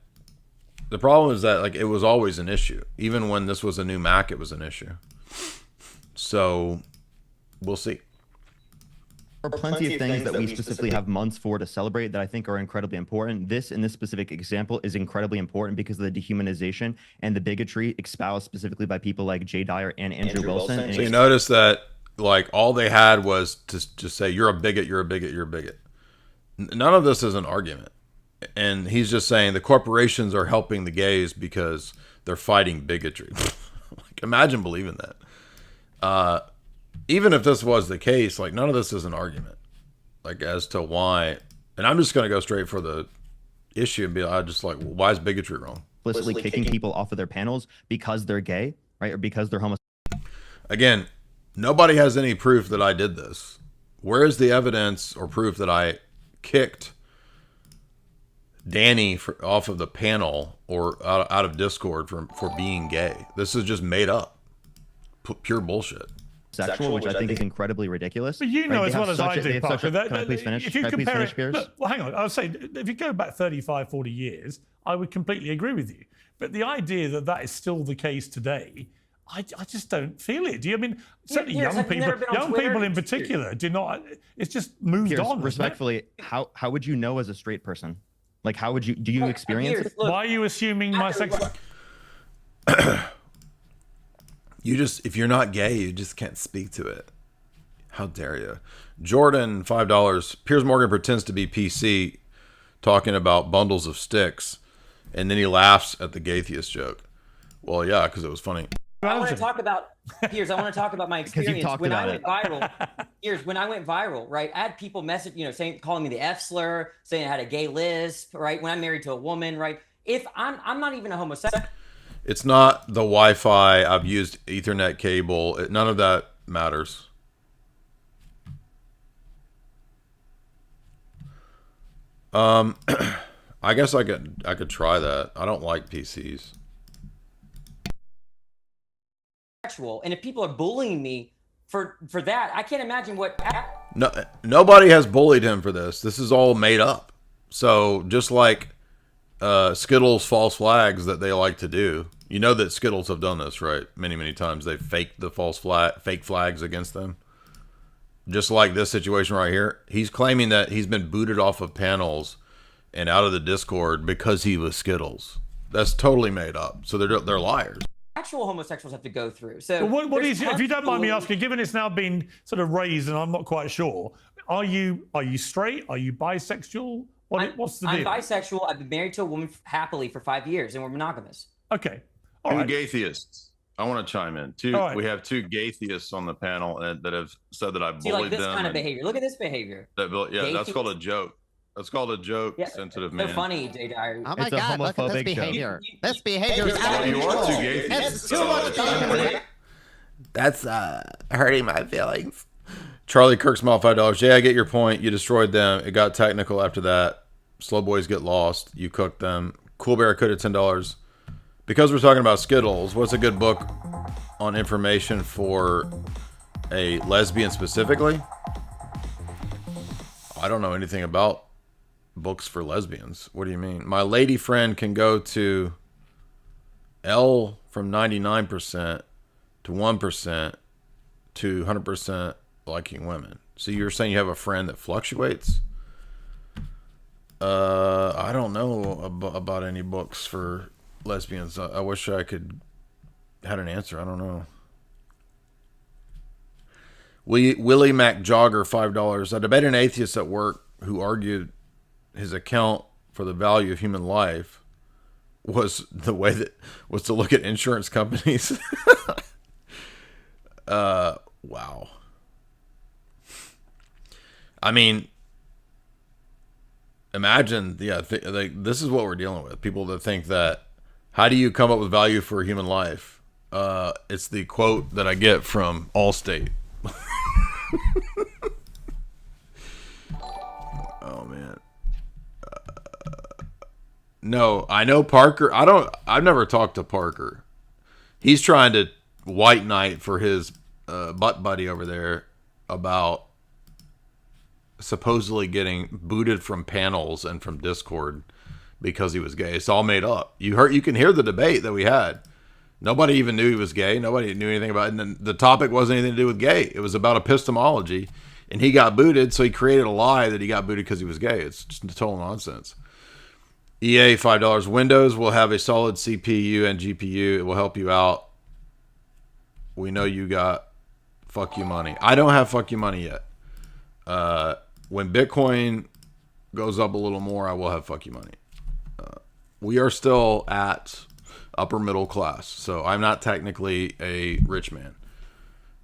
the problem is that, like, it was always an issue. Even when this was a new Mac, it was an issue. So we'll see. are plenty of things that we specifically have months for to celebrate that I think are incredibly important. This, in this specific example, is incredibly important because of the dehumanization and the bigotry espoused specifically by people like Jay Dyer and Andrew Wilson. So you notice that, like, all they had was to just say, you're a bigot, you're a bigot, you're a bigot. None of this is an argument. And he's just saying the corporations are helping the gays because they're fighting bigotry. Like, imagine believing that. Even if this was the case, like, none of this is an argument, like, as to why. And I'm just going to go straight for the issue and be like, well, why is bigotry wrong? Explicitly kicking people off of their panels because they're gay, right? Or because they're homosexual. Again, nobody has any proof that I did this. Where is the evidence or proof that I kicked Danny off of the panel or out of Discord for being gay? This is just made up. Pure bullshit. Sexual, which I think is incredibly ridiculous. But you know, right? As well as I do, Parker, can I please finish? If you compare it, Piers? look, well, hang on. I would say, if you go back 35, 40 years, I would completely agree with you. But the idea that that is still the case today, I just don't feel it. Do you? I mean, certainly young people in particular, do not. It's just moved Piers, on. Respectfully, how would you know as a straight person? Like, how would you? Do you experience it? Why are you assuming my sexual? You just, if you're not gay, you just can't speak to it. How dare you? Jordan, $5. Piers Morgan pretends to be PC talking about bundles of sticks, and then he laughs at the Gaytheist joke. Well, yeah, because it was funny. I want to talk about, Piers, I want to talk about my experience. When I went viral, Piers, when I went viral, right, I had people message, calling me the F slur, saying I had a gay lisp, right, when I'm married to a woman, right? If I'm not even a homosexual. It's not the Wi-Fi. I've used Ethernet cable. None of that matters. I guess I could try that. I don't like PCs. And if people are bullying me for that, I can't imagine what. No, nobody has bullied him for this. This is all made up. So just like Skittles false flags that they like to do. You know that Skittles have done this, right? Many, many times they've faked the fake flags against them. Just like this situation right here. He's claiming that he's been booted off of panels and out of the Discord because he was Skittles. That's totally made up. So they're liars. Actual homosexuals have to go through. So what is, if you don't mind me asking, given it's now been sort of raised and I'm not quite sure, are you straight? Are you bisexual? What's the deal? I'm bisexual. I've been married to a woman happily for 5 years, and we're monogamous. Okay. Two gaytheists. I want to chime in. We have two gaytheists on the panel that have said that I bullied them. Like this kind of behavior. Look at this behavior. That's called a joke. That's called a joke, sensitive man. So funny, Jay Dyer. Oh my God, look at this behavior. This behavior is out of control. You are too gay. It's too much behavior. That's hurting my feelings. Charlie Kirk, smile, $5. Jay, I get your point. You destroyed them. It got technical after that. Slow boys get lost. You cooked them. Cool Barracuda, $10. Because we're talking about Skittles, what's a good book on information for a lesbian specifically? I don't know anything about books for lesbians. What do you mean? My lady friend can go to L from 99% to 1% to 100% liking women. So you're saying you have a friend that fluctuates? I don't know about any books for lesbians. I wish I had an answer. I don't know. Willie Mac Jogger, $5. I debated an atheist at work who argued his account for the value of human life was to look at insurance companies. Wow. I mean, imagine, this is what we're dealing with. People that think that, how do you come up with value for a human life? It's the quote that I get from Allstate. Oh man. No, I know Parker. I've never talked to Parker. He's trying to white knight for his butt buddy over there about supposedly getting booted from panels and from Discord because he was gay. It's all made up. You can hear the debate that we had. Nobody even knew he was gay. Nobody knew anything about it. And the topic wasn't anything to do with gay. It was about epistemology. And he got booted, so he created a lie that he got booted because he was gay. It's just total nonsense. EA, $5. Windows will have a solid CPU and GPU. It will help you out. We know you got fuck you money. I don't have fuck you money yet. When Bitcoin goes up a little more, I will have fuck you money. We are still at upper middle class, so I'm not technically a rich man.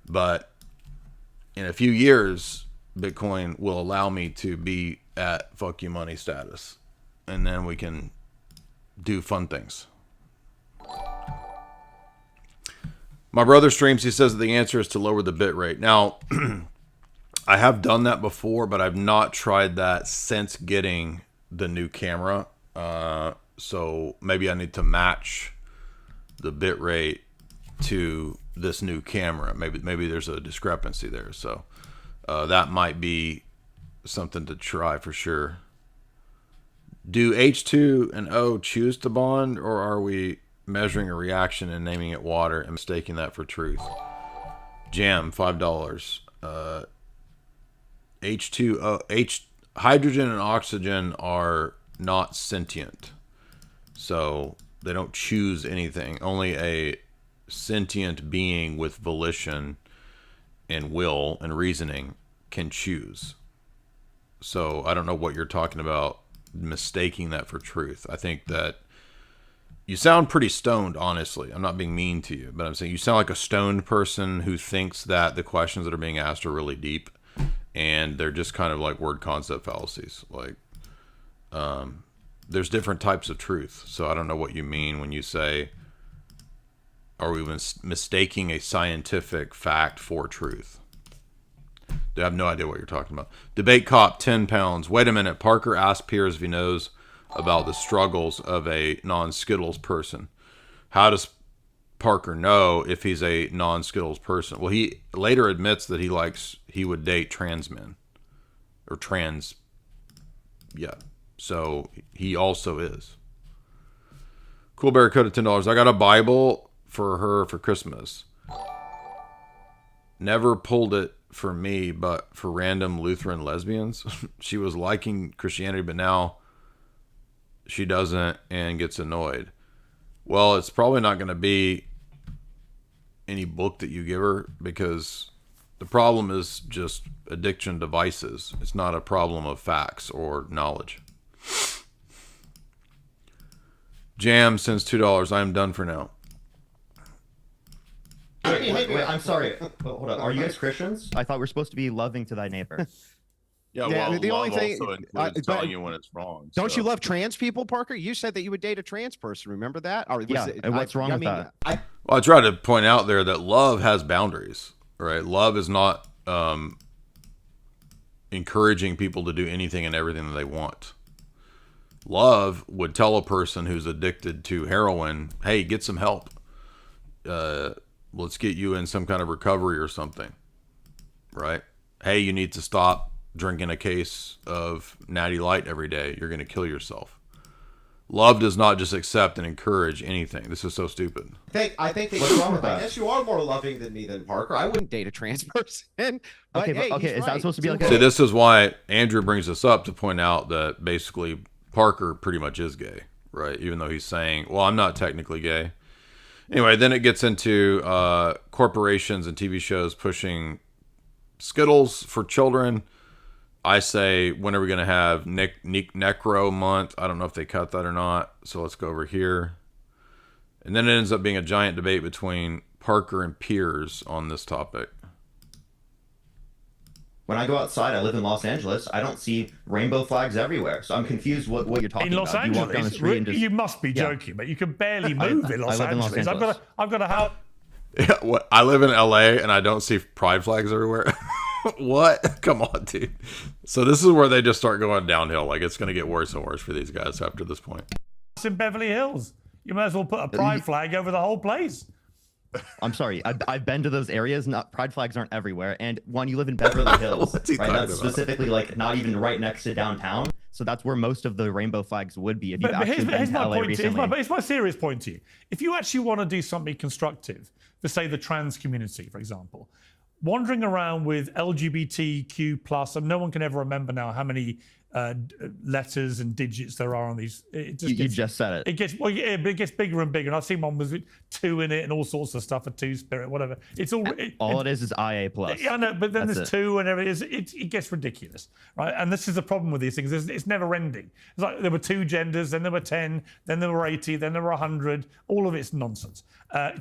But in a few years, Bitcoin will allow me to be at fuck you money status. And then we can do fun things. My brother streams, he says that the answer is to lower the bit rate. Now, I have done that before, but I've not tried that since getting the new camera. So maybe I need to match the bit rate to this new camera. Maybe there's a discrepancy there. So that might be something to try for sure. Do H2 and O choose to bond, or are we measuring a reaction and naming it water and mistaking that for truth? Jam, $5. Hydrogen and oxygen are not sentient, so they don't choose anything. Only a sentient being with volition and will and reasoning can choose. So I don't know what you're talking about mistaking that for truth. I think that you sound pretty stoned, honestly. I'm not being mean to you, but I'm saying you sound like a stoned person who thinks that the questions that are being asked are really deep, and they're just kind of like word concept fallacies. Like, there's different types of truth. So I don't know what you mean when you say, are we mistaking a scientific fact for truth? I have no idea what you're talking about. Debate cop, 10 pounds. Wait a minute. Parker asked Piers if he knows about the struggles of a non-Skittles person. How does Parker know if he's a non-Skittles person? Well, he later admits that he would date trans men. Or trans, yeah. So he also is. Cool Bear code of $10. I got a Bible for her for Christmas. Never pulled it for me, but for random Lutheran lesbians. She was liking Christianity, but now she doesn't and gets annoyed. Well, it's probably not going to be any book that you give her, because the problem is just addiction to vices. It's not a problem of facts or knowledge. Jam sends $2. I am done for now. Wait, I'm sorry. Hold on. Are you guys Christians? I thought we were supposed to be loving to thy neighbor. Yeah, well, the only thing also includes telling you when it's wrong. Don't you love trans people, Parker? You said that you would date a trans person. Remember that? Or yeah. And what's wrong with that? Well, I try to point out there that love has boundaries, right? Love is not encouraging people to do anything and everything that they want. Love would tell a person who's addicted to heroin, hey, get some help. Let's get you in some kind of recovery or something, right? Hey, you need to stop drinking a case of Natty Light every day. You're going to kill yourself. Love does not just accept and encourage anything. This is so stupid. I think that what's wrong with that? I guess you are more loving than me than Parker. I wouldn't date a trans person. But okay, hey, is that supposed to be like See, this is why Andrew brings this up, to point out that basically Parker pretty much is gay, right? Even though he's saying, well, I'm not technically gay. Anyway, then it gets into corporations and TV shows pushing Skittles for children. I say, when are we going to have Necro Month? I don't know if they cut that or not. So let's go over here. And then it ends up being a giant debate between Parker and Piers on this topic. When I go outside, I live in Los Angeles, I don't see rainbow flags everywhere. So I'm confused what you're talking in Los about. Angeles, you walk down the street and just, you must be joking, but you can barely move in Los Angeles. I've got a house. Yeah, what? I live in LA and I don't see pride flags everywhere. What? Come on, dude. So this is where they just start going downhill. Like, it's going to get worse and worse for these guys after this point. It's in Beverly Hills. You might as well put a pride flag over the whole place. I'm sorry. I've been to those areas. Pride flags aren't everywhere. And one, you live in Beverly Hills, right? That's specifically like not even right next to downtown. So that's where most of the rainbow flags would be. If you've actually been to LA recently. It's my serious point to you. If you actually want to do something constructive, for say the trans community, for example, wandering around with LGBTQ plus, and no one can ever remember now how many letters and digits there are on these. You just said it. It gets it gets bigger and bigger, and I've seen one with 2 in it and all sorts of stuff, a 2-spirit, whatever. It's all. It is IA plus. Yeah, I know, but then That's there's it. 2 and everything. It gets ridiculous, right? And this is the problem with these things. It's never ending. It's like there were 2 genders, then there were 10, then there were 80, then there were 100. All of it's nonsense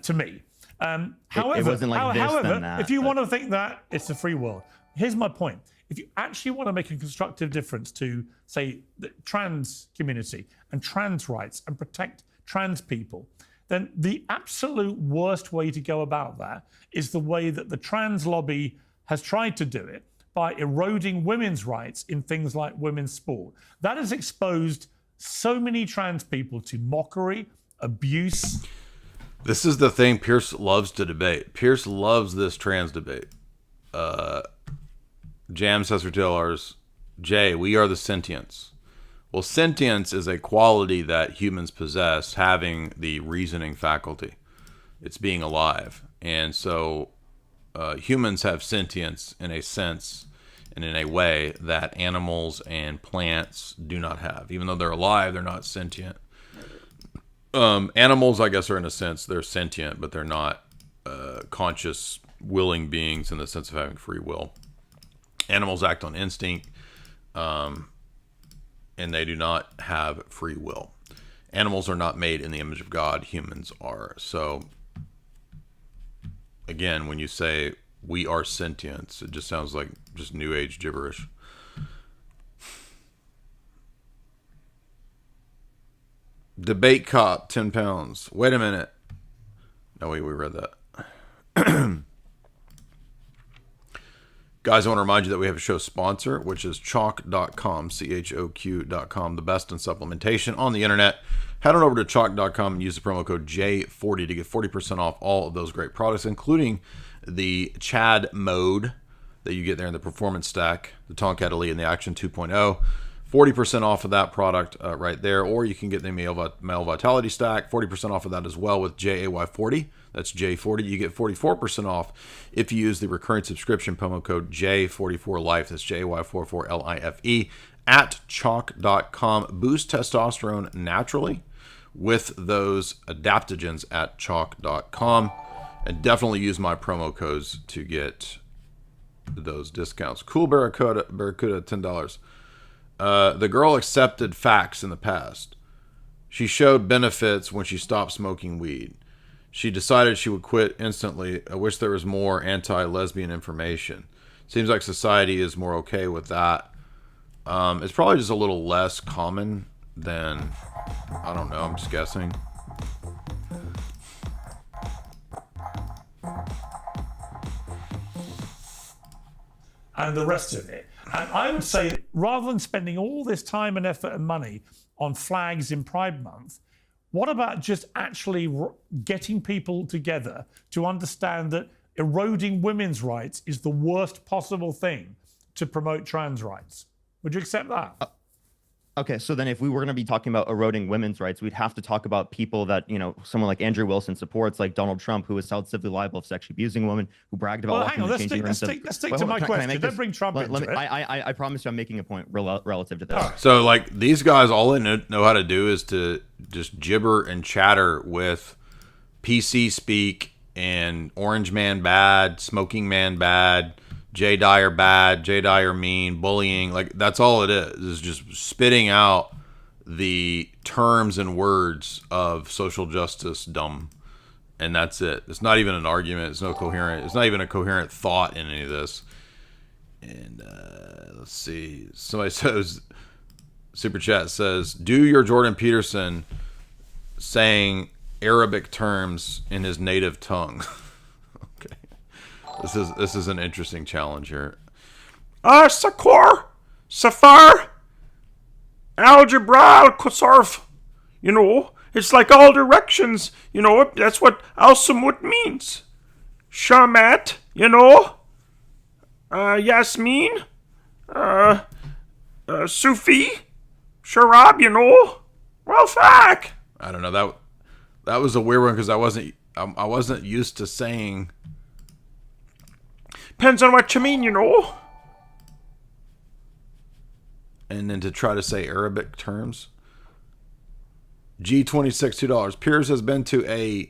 to me. However, it wasn't like this, however, then that, if you want to think that, it's a free world. Here's my point. If you actually want to make a constructive difference to, say, the trans community and trans rights and protect trans people, then the absolute worst way to go about that is the way that the trans lobby has tried to do it, by eroding women's rights in things like women's sport. That has exposed so many trans people to mockery, abuse. This is the thing Pierce loves to debate. Pierce loves this trans debate. Jam says for TLRs, Jay, we are the sentience. Well, sentience is a quality that humans possess, having the reasoning faculty. It's being alive. And so humans have sentience in a sense and in a way that animals and plants do not have. Even though they're alive, they're not sentient. Animals, I guess, are in a sense, they're sentient, but they're not conscious, willing beings in the sense of having free will. Animals act on instinct, and they do not have free will. Animals are not made in the image of God. Humans are. So, again, when you say we are sentience, it just sounds like just New Age gibberish. Debate cop, 10 pounds. Wait a minute. No, we read that. Guys, I want to remind you that we have a show sponsor, which is chalk.com, CHOQ.com, the best in supplementation on the internet. Head on over to chalk.com and use the promo code J40 to get 40% off all of those great products, including the Chad mode that you get there in the Performance Stack, the Tomcat Elite, and the Action 2.0. 40% off of that product right there, or you can get the Male Vitality Stack, 40% off of that as well with JAY40. That's J40. You get 44% off if you use the recurring subscription promo code J44Life. That's JAY44LIFE at chalk.com. Boost testosterone naturally with those adaptogens at chalk.com. And definitely use my promo codes to get those discounts. Cool Barracuda $10. The girl accepted facts in the past. She showed benefits when she stopped smoking weed. She decided she would quit instantly. I wish there was more anti-lesbian information. Seems like society is more okay with that. It's probably just a little less common than, I don't know, I'm just guessing. And the rest of it. And I would say, rather than spending all this time and effort and money on flags in Pride Month, what about just actually getting people together to understand that eroding women's rights is the worst possible thing to promote trans rights? Would you accept that? Okay, so then if we were going to be talking about eroding women's rights, we'd have to talk about people that, someone like Andrew Wilson supports, like Donald Trump, who was held civilly liable of sexually abusing a woman, who bragged about hang on, let's stick to my question. Don't bring Trump into it. I promise you I'm making a point relative to this. So, like, these guys, all they know how to do is to just gibber and chatter with PC speak and Orange Man bad, Smoking Man bad, J Dyer bad, J Dyer mean, bullying. Like, that's all it is just spitting out the terms and words of social justice dumb. And that's it. It's not even an argument. It's not even a coherent thought in any of this. And let's see. Somebody says, Super Chat says, do your Jordan Peterson saying Arabic terms in his native tongue. Okay. This is an interesting challenge here. Sakor, Safar, Algebra, Al-Qasarf. It's like all directions. That's what Al-Samut means. Shamat, Yasmin, Sufi, Sharab, Ralfak. I don't know. That was a weird one because I wasn't used to saying. Depends on what you mean, you know. And then to try to say Arabic terms. G26, $2. Piers has been to a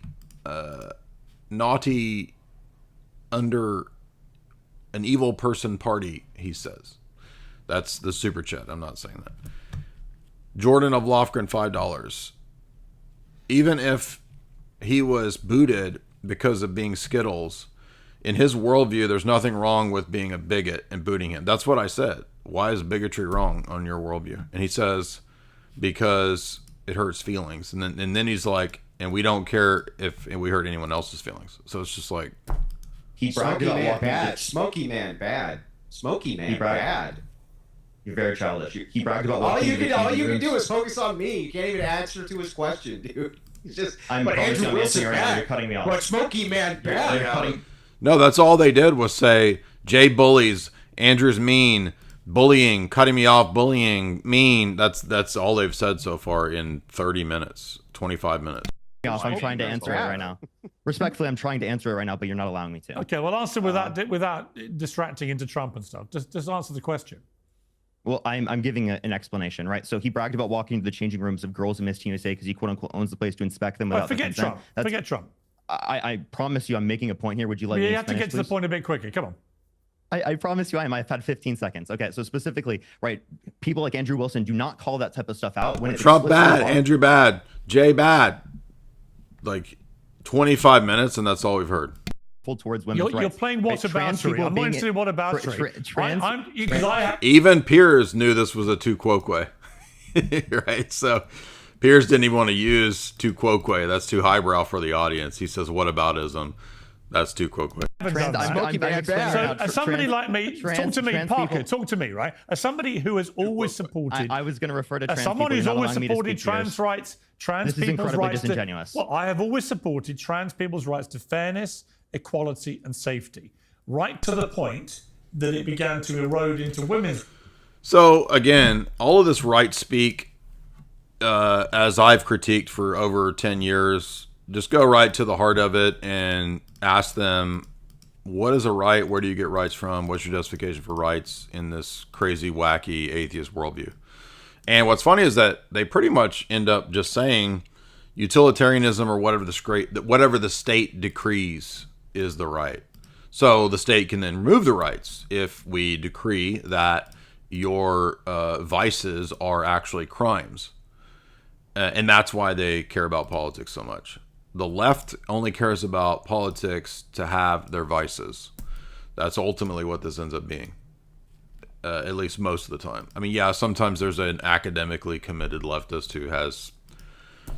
naughty under an evil person party, he says. That's the super chat. I'm not saying that. Jordan of Lofgren, $5. Even if he was booted because of being Skittles, in his worldview, there's nothing wrong with being a bigot and booting him. That's what I said. Why is bigotry wrong on your worldview? And he says, because it hurts feelings. And then he's like, and we don't care if we hurt anyone else's feelings. So it's just like, he Smoky man bad. Smoky man bad. Smoky man bad. You're very childish. He bragged about all you can do is focus on me. You can't even answer to his question, dude. He's just. But Andrew Wilson bad. You're cutting me off. But Smoky man bad. No, that's all they did was say Jay bullies, Andrew's mean, bullying, cutting me off, bullying, mean. That's all they've said so far in 30 minutes, 25 minutes. I'm trying to answer it right now. Respectfully, I'm trying to answer it right now, but you're not allowing me to. Okay, well, answer without distracting into Trump and stuff. Just answer the question. Well, I'm giving an explanation, right? So he bragged about walking into the changing rooms of girls in Miss Team USA because he quote unquote owns the place to inspect them without forget consent. Trump. Forget Trump. I promise you, I'm making a point here. Would you like me to have to finish, get to the point a bit quicker. Come on. I promise you I am. I've had 15 seconds. Okay, so specifically, right, people like Andrew Wilson do not call that type of stuff out. When Trump bad, Andrew bad, Jay bad. Like 25 minutes, and that's all we've heard. Towards women's rights. You're playing whataboutery. I'm not interested in whataboutery. Even Piers knew this was a tu quoque. Right? So Piers didn't even want to use tu quoque. That's too highbrow for the audience. He says, whataboutism? That's too quoque. So as somebody like me, talk to me, Parker, talk to me, right? As somebody who has always supported... I was going to refer to trans people. As someone who's always supported trans rights, trans people's rights... disingenuous. Well, I have always supported trans people's rights to fairness, equality, and safety. Right to the point that it began to erode into women's... So, again, all of this right speak, as I've critiqued for over 10 years... Just go right to the heart of it and ask them, what is a right? Where do you get rights from? What's your justification for rights in this crazy, wacky atheist worldview? And what's funny is that they pretty much end up just saying utilitarianism or whatever the state decrees is the right. So the state can then remove the rights if we decree that your vices are actually crimes. And that's why they care about politics so much. The left only cares about politics to have their vices. That's ultimately what this ends up being, at least most of the time. I mean, yeah, sometimes there's an academically committed leftist who has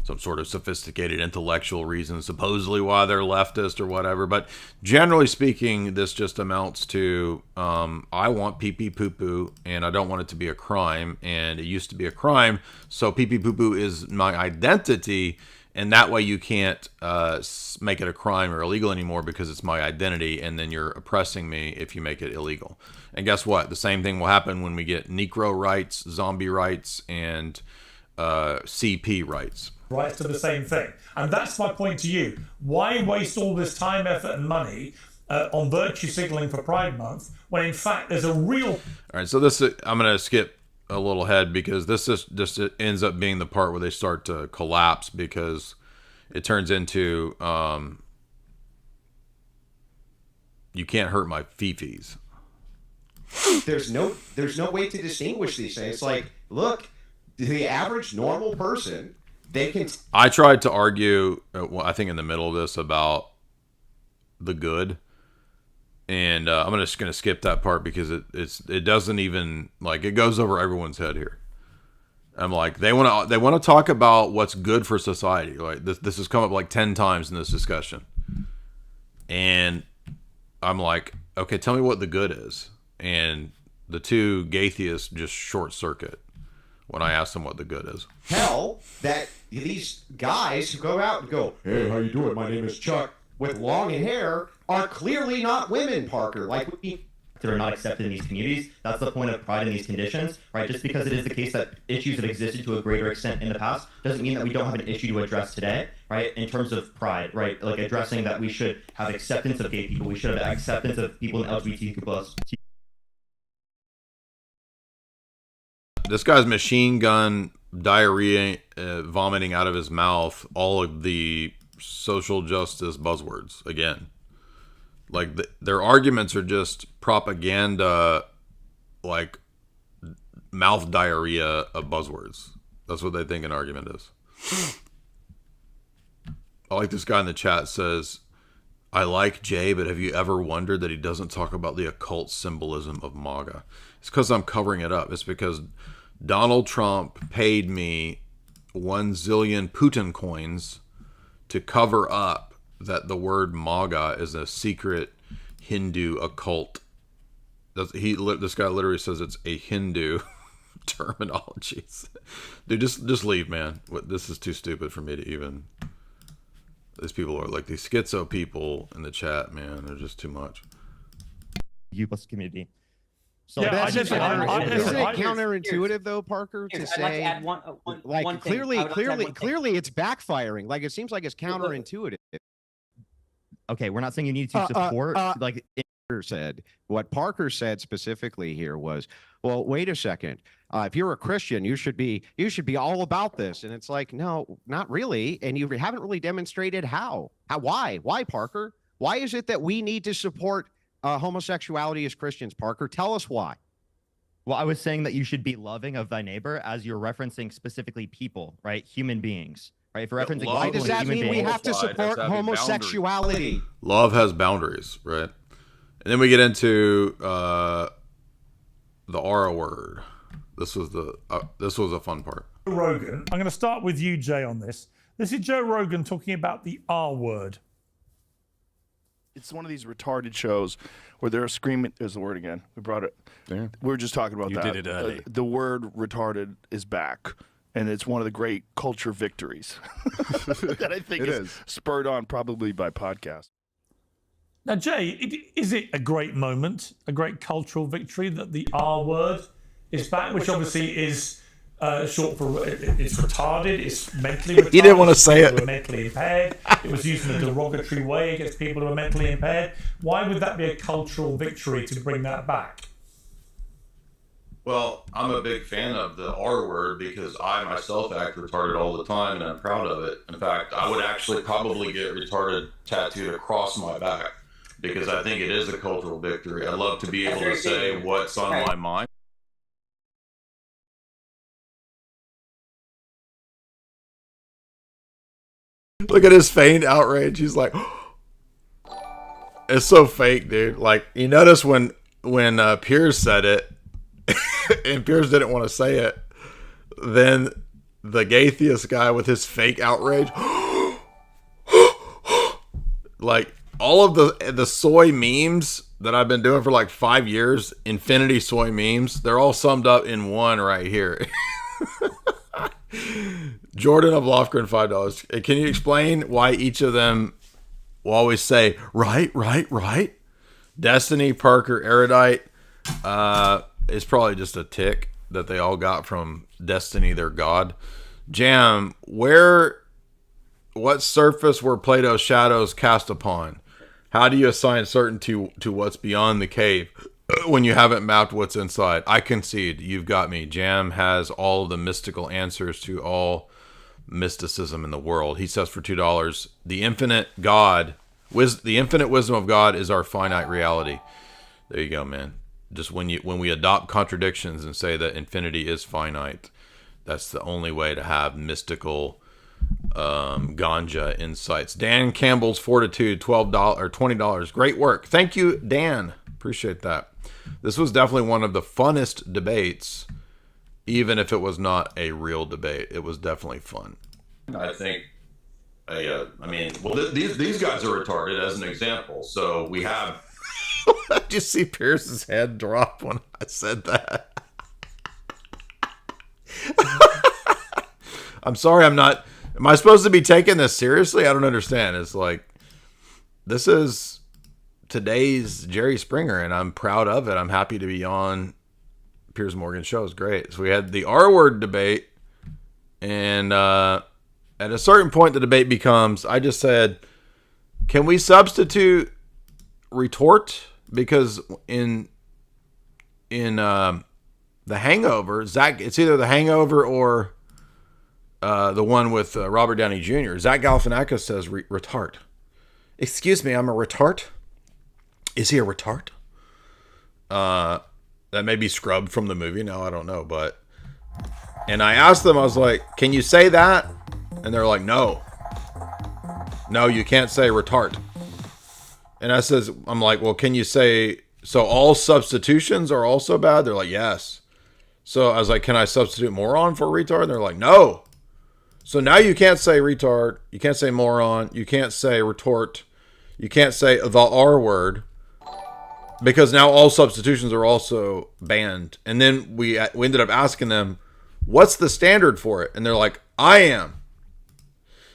some sort of sophisticated intellectual reason, supposedly why they're leftist or whatever. But generally speaking, this just amounts to, I want pee-pee poo-poo, and I don't want it to be a crime. And it used to be a crime, so pee-pee poo-poo is my identity. And that way you can't make it a crime or illegal anymore because it's my identity, and then you're oppressing me if you make it illegal. And guess what? The same thing will happen when we get Negro rights, zombie rights, and CP rights. Rights to the same thing. And that's my point to you. Why waste all this time, effort, and money on virtue signaling for Pride Month when in fact there's a real... All right, so this is, I'm going to skip a little ahead because this is just it ends up being the part where they start to collapse because it turns into you can't hurt my fifis. There's no way to distinguish these things. It's like, look, the average normal person, they can. I tried to argue, I think in the middle of this, about the good. And I'm just going to skip that part because it doesn't even, like, it goes over everyone's head here. I'm like, they want to talk about what's good for society. Like this has come up like 10 times in this discussion. And I'm like, okay, tell me what the good is. And the two gaytheists just short circuit when I ask them what the good is. Hell, that these guys who go out and go, hey, how you doing? My name is Chuck, with long hair, are clearly not women, Parker. Like, are not accepted in these communities. That's the point of pride in these conditions, right? Just because it is the case that issues have existed to a greater extent in the past doesn't mean that we don't have an issue to address today, right? In terms of pride, right? Like addressing that we should have acceptance of gay people, we should have acceptance of people in LGBTQ+. This guy's machine gun diarrhea, vomiting out of his mouth, all of the social justice buzzwords again. Like their arguments are just propaganda, like mouth diarrhea of buzzwords. That's what they think an argument is. I like this guy in the chat says, I like Jay, but have you ever wondered that he doesn't talk about the occult symbolism of MAGA? It's because I'm covering it up. It's because Donald Trump paid me 1 zillion Putin coins to cover up that the word MAGA is a secret Hindu occult. This guy literally says it's a Hindu terminology. Dude, just leave, man. This is too stupid for me to even... These people are like these schizo people in the chat, man. They're just too much. U+ community. So Yeah, isn't it counterintuitive though, Parker, to say like to add one thing. clearly I would like to add one thing. clearly it's backfiring. Like it seems like it's counterintuitive. Okay, we're not saying you need to support like Parker said. What Parker said specifically here was, well, wait a second. If you're a Christian, you should be all about this. And it's like, no, not really. And you haven't really demonstrated how. Why, Parker? Why is it that we need to support homosexuality as Christians, Parker? Tell us why. Well, I was saying that you should be loving of thy neighbor as you're referencing specifically people, right? Human beings, right? If you're referencing Why does that mean we have to support homosexuality? Love has boundaries, right? And then we get into the R word. This was a fun part. Rogan. I'm going to start with you, Jay, on this. This is Joe Rogan talking about the R word. It's one of these retarded shows where they're screaming. There's the word again. We brought it. Yeah. We were just talking about You that. did it early. The word retarded is back, and it's one of the great culture victories that I think is spurred on probably by podcasts. Now, Jay, is it a great moment, a great cultural victory that the R word is back, which obviously is short for it's retarded, it's mentally retarded. He didn't want to say people it. who are mentally impaired. It was used in a derogatory way against people who are mentally impaired. Why would that be a cultural victory to bring that back? Well, I'm a big fan of the R word because I myself act retarded all the time and I'm proud of it. In fact, I would actually probably get retarded tattooed across my back because I think it is a cultural victory. I love to be able to say what's on my mind. Look at his feigned outrage. He's like, it's so fake, dude. Like, you notice when Piers said it, and Piers didn't want to say it, then the gaytheist guy with his fake outrage, like all of the soy memes that I've been doing for like 5 years, infinity soy memes, they're all summed up in one right here. Jordan of Lofgren, $5. Can you explain why each of them will always say right? Destiny, Parker, Erudite, it's probably just a tick that they all got from Destiny, their god. Jam, what surface were Plato's shadows cast upon? How do you assign certainty to what's beyond the cave when you haven't mapped what's inside? I concede, you've got me. Jam has all of the mystical answers to all mysticism in the world. He says for $2, the infinite wisdom of God is our finite reality. There you go, man. Just when we adopt contradictions and say that infinity is finite, that's the only way to have mystical ganja insights. Dan Campbell's Fortitude, $12 or $20. Great work. Thank you, Dan. Appreciate that. This was definitely one of the funnest debates, even if it was not a real debate. It was definitely fun. I think, these guys are retarded as an example. So we have. Did you see Pierce's head drop when I said that? I'm sorry, I'm not. Am I supposed to be taking this seriously? I don't understand. It's like, this is today's Jerry Springer, and I'm proud of it. I'm happy to be on Piers Morgan's show. It's great. So we had the R word debate, and at a certain point, the debate becomes, I just said, can we substitute retort? Because in The Hangover, it's either The Hangover or the one with Robert Downey Jr. Zach Galifianakis says retard. Excuse me, I'm a retard? Is he a retard? That may be scrubbed from the movie. No, I don't know. And I asked them, I was like, can you say that? And they're like, no. No, you can't say retard. And I'm like, well, can you say, so all substitutions are also bad? They're like, yes. So I was like, can I substitute moron for retard? And they're like, no. So now you can't say retard. You can't say moron. You can't say retort. You can't say the R word. Because now all substitutions are also banned. And then we ended up asking them, what's the standard for it? And they're like, I am.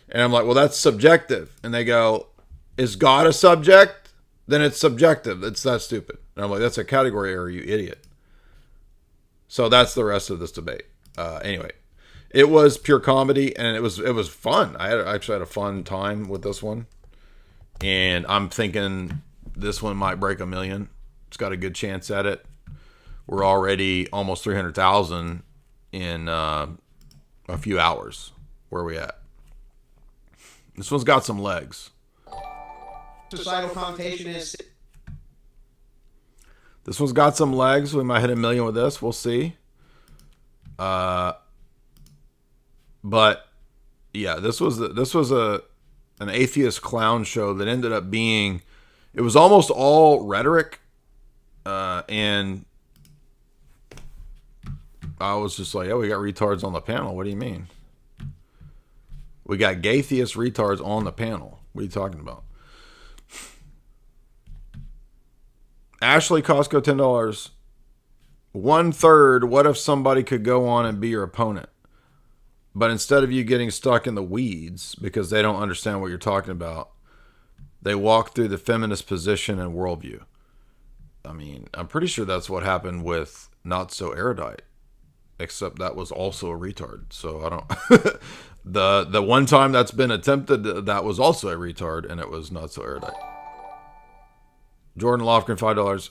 And I'm like, well, that's subjective. And they go, is God a subject? Then it's subjective. It's that stupid. And I'm like, that's a category error, you idiot. So that's the rest of this debate. Anyway, it was pure comedy, and it was fun. I actually had a fun time with this one. And I'm thinking this one might break 1 million. It's got a good chance at it. We're already almost 300,000 in a few hours. Where are we at? This one's got some legs. Societal connotation is. This one's got some legs. We might hit 1 million with this. We'll see. But yeah, this was an atheist clown show that ended up being. It was almost all rhetoric, and I was just like, "Yeah, we got retards on the panel. What do you mean? We got gay theist retards on the panel. What are you talking about?" Ashley Costco $10. 1/3. What if somebody could go on and be your opponent, but instead of you getting stuck in the weeds because they don't understand what you're talking about, they walk through the feminist position and worldview? I mean, I'm pretty sure that's what happened with Not So Erudite, except that was also a retard. So I don't. The one time that's been attempted, that was also a retard, and it was Not So Erudite. Jordan Lofgren, $5.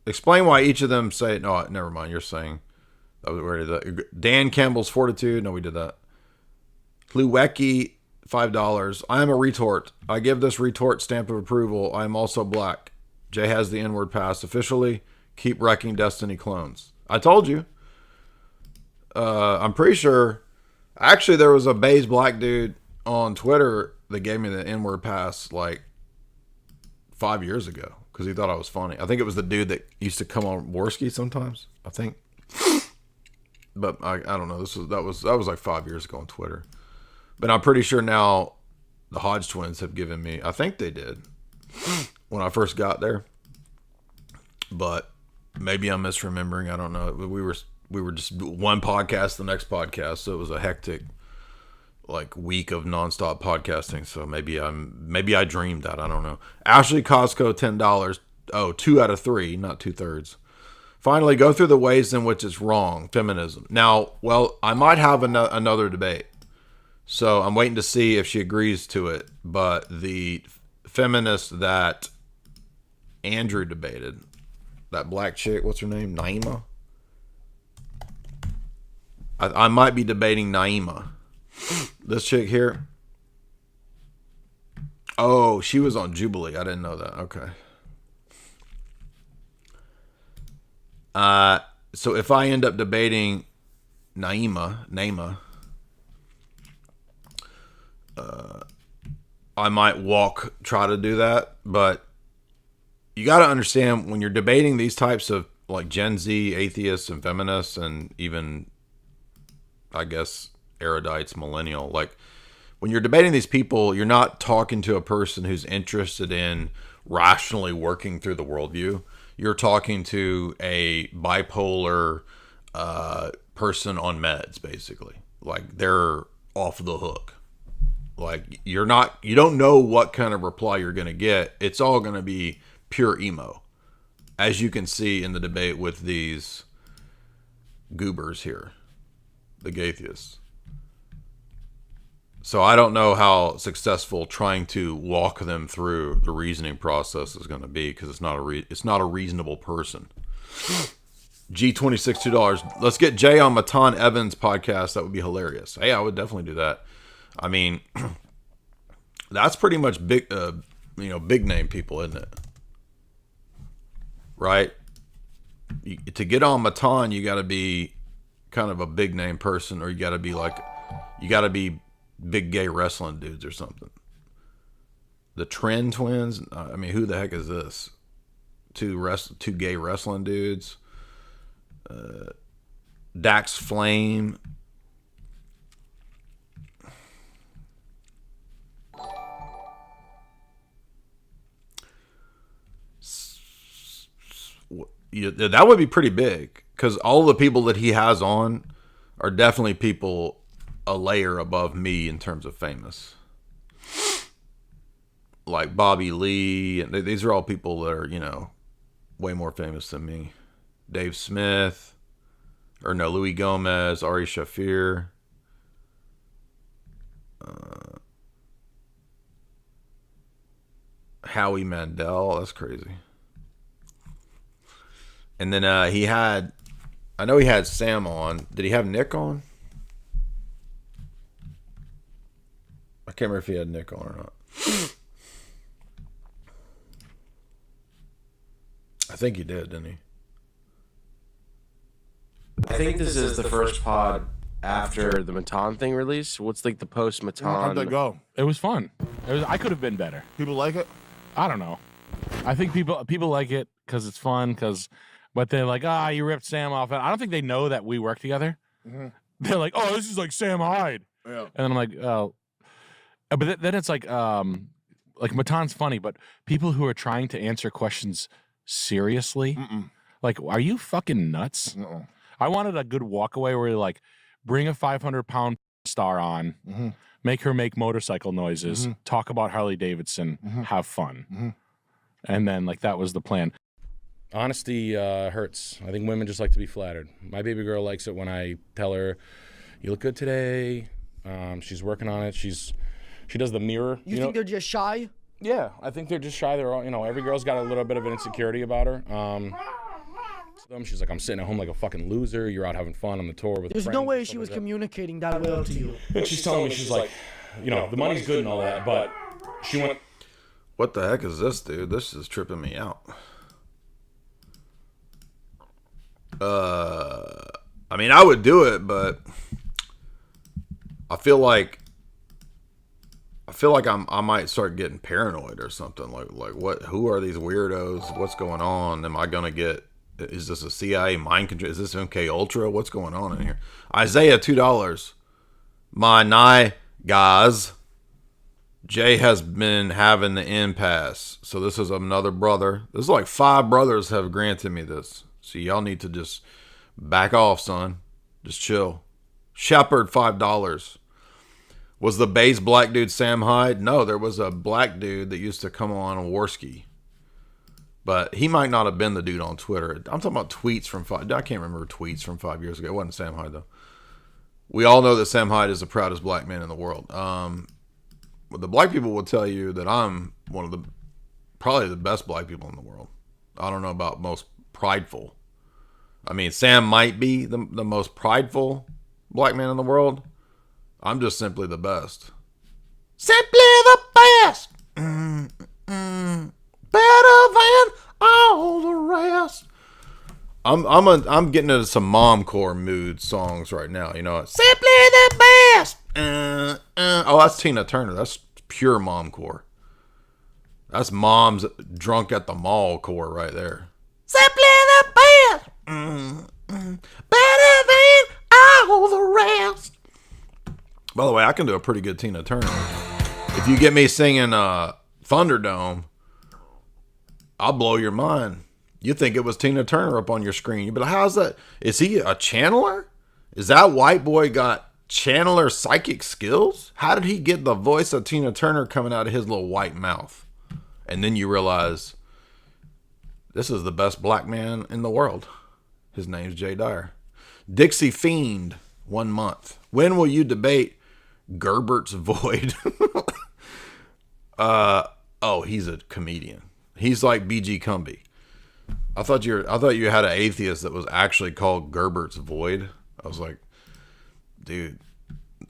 Explain why each of them say, no, never mind. You're saying that was already that. Dan Campbell's Fortitude. No, we did that. Kluwecki, $5. I am a retort. I give this retort stamp of approval. I am also black. Jay has the N-word passed officially. Keep wrecking Destiny clones. I told you. I'm pretty sure. Actually, there was a beige black dude on Twitter that gave me the N-word pass like 5 years ago because he thought I was funny. I think it was the dude that used to come on Worski sometimes, I think. But I don't know. That was like 5 years ago on Twitter. But I'm pretty sure now the Hodge twins have given me, I think they did when I first got there. But maybe I'm misremembering. I don't know. We were just one podcast, the next podcast, so it was a hectic like week of nonstop podcasting. So maybe I dreamed that. I don't know. Ashley Costco, $10. Oh, 2 out of 3, not 2/3. Finally, go through the ways in which it's wrong. Feminism. Now, well, I might have another debate, so I'm waiting to see if she agrees to it. But the feminist that Andrew debated, that black chick, what's her name? Naima. I might be debating Naima. This chick here. Oh, she was on Jubilee. I didn't know that. Okay. So if I end up debating Naima, I might try to do that. But you got to understand when you're debating these types of like Gen Z atheists and feminists and even, I guess, erudites, millennial, like when you're debating these people, you're not talking to a person who's interested in rationally working through the worldview. You're talking to a bipolar person on meds, basically. Like they're off the hook. Like you don't know what kind of reply you're going to get. It's all going to be pure emo, as you can see in the debate with these goobers here, the Atheists. So I don't know how successful trying to walk them through the reasoning process is going to be, because it's not a reasonable person. G26 $2. Let's get Jay on Matan Evans' podcast. That would be hilarious. Hey, I would definitely do that. I mean, that's pretty much big, big name people, isn't it? Right? To get on Matan, you got to be kind of a big name person, or you got to be big gay wrestling dudes or something. The Trend Twins. I mean, who the heck is this? Two gay wrestling dudes. Dax Flame. That would be pretty big, because all the people that he has on are definitely people a layer above me in terms of famous. Like Bobby Lee, and these are all people that are, way more famous than me. Dave Smith, Louis Gomez, Ari Shafir. Howie Mandel, that's crazy. And then I know he had Sam on. Did he have Nick on? I can't remember if he had Nick on or not. I think he did, didn't he? I think this is the first pod after the Matan thing release. What's like the post Matan? How'd that go? It was fun. I could have been better. People like it? I don't know. I think people like it because it's fun. But they're like, you ripped Sam off. And I don't think they know that we work together. Mm-hmm. They're like, oh, this is like Sam Hyde. Yeah. And then I'm like, oh. But then it's like Matan's funny, but people who are trying to answer questions seriously, like, are you fucking nuts? Uh-uh. I wanted a good walkaway where you're like, bring a 500-pound star on, make her make motorcycle noises, talk about Harley Davidson, have fun. And then, like, that was the plan. Honesty hurts. I think women just like to be flattered. My baby girl likes it when I tell her, you look good today. She's working on it. She does the mirror. You think they're just shy? Yeah, I think they're just shy. They're all, every girl's got a little bit of an insecurity about her. She's like, I'm sitting at home like a fucking loser. You're out having fun on the tour with There's friends. no way she was communicating that well to you. And she's telling me, she's like, the money's good and all that, but she went. What the heck is this, dude? This is tripping me out. I mean, I would do it, but I feel like I might start getting paranoid or something. Like what? Who are these weirdos? What's going on? Am I gonna get? Is this a CIA mind control? Is this MK Ultra? What's going on in here? Isaiah $2. My nigh guys. Jay has been having the impasse. So this is another brother. This is like 5 brothers have granted me this. So y'all need to just back off, son. Just chill. Shepherd $5. Was the base black dude Sam Hyde? No, there was a black dude that used to come on Warski. But he might not have been the dude on Twitter. I'm talking about tweets from I can't remember tweets from 5 years ago. It wasn't Sam Hyde, though. We all know that Sam Hyde is the proudest black man in the world. But the black people will tell you that I'm probably the best black people in the world. I don't know about most prideful. I mean, Sam might be the most prideful black man in the world. I'm just simply the best. Simply the best. Better than all the rest. I'm getting into some momcore mood songs right now. Simply the best. Oh, that's Tina Turner. That's pure momcore. That's mom's drunk at the mall core right there. Simply the best. Better than all the rest. By the way, I can do a pretty good Tina Turner. If you get me singing Thunderdome, I'll blow your mind. You think it was Tina Turner up on your screen. You'd be like, how's that? Is he a channeler? Is that white boy got channeler psychic skills? How did he get the voice of Tina Turner coming out of his little white mouth? And then you realize This is the best black man in the world. His name's Jay Dyer. Dixie Fiend, 1 month. When will you debate Gerbert's Void? Oh, he's a comedian. He's like BG Cumbie. I thought you had an atheist that was actually called Gerbert's Void. I was like, dude,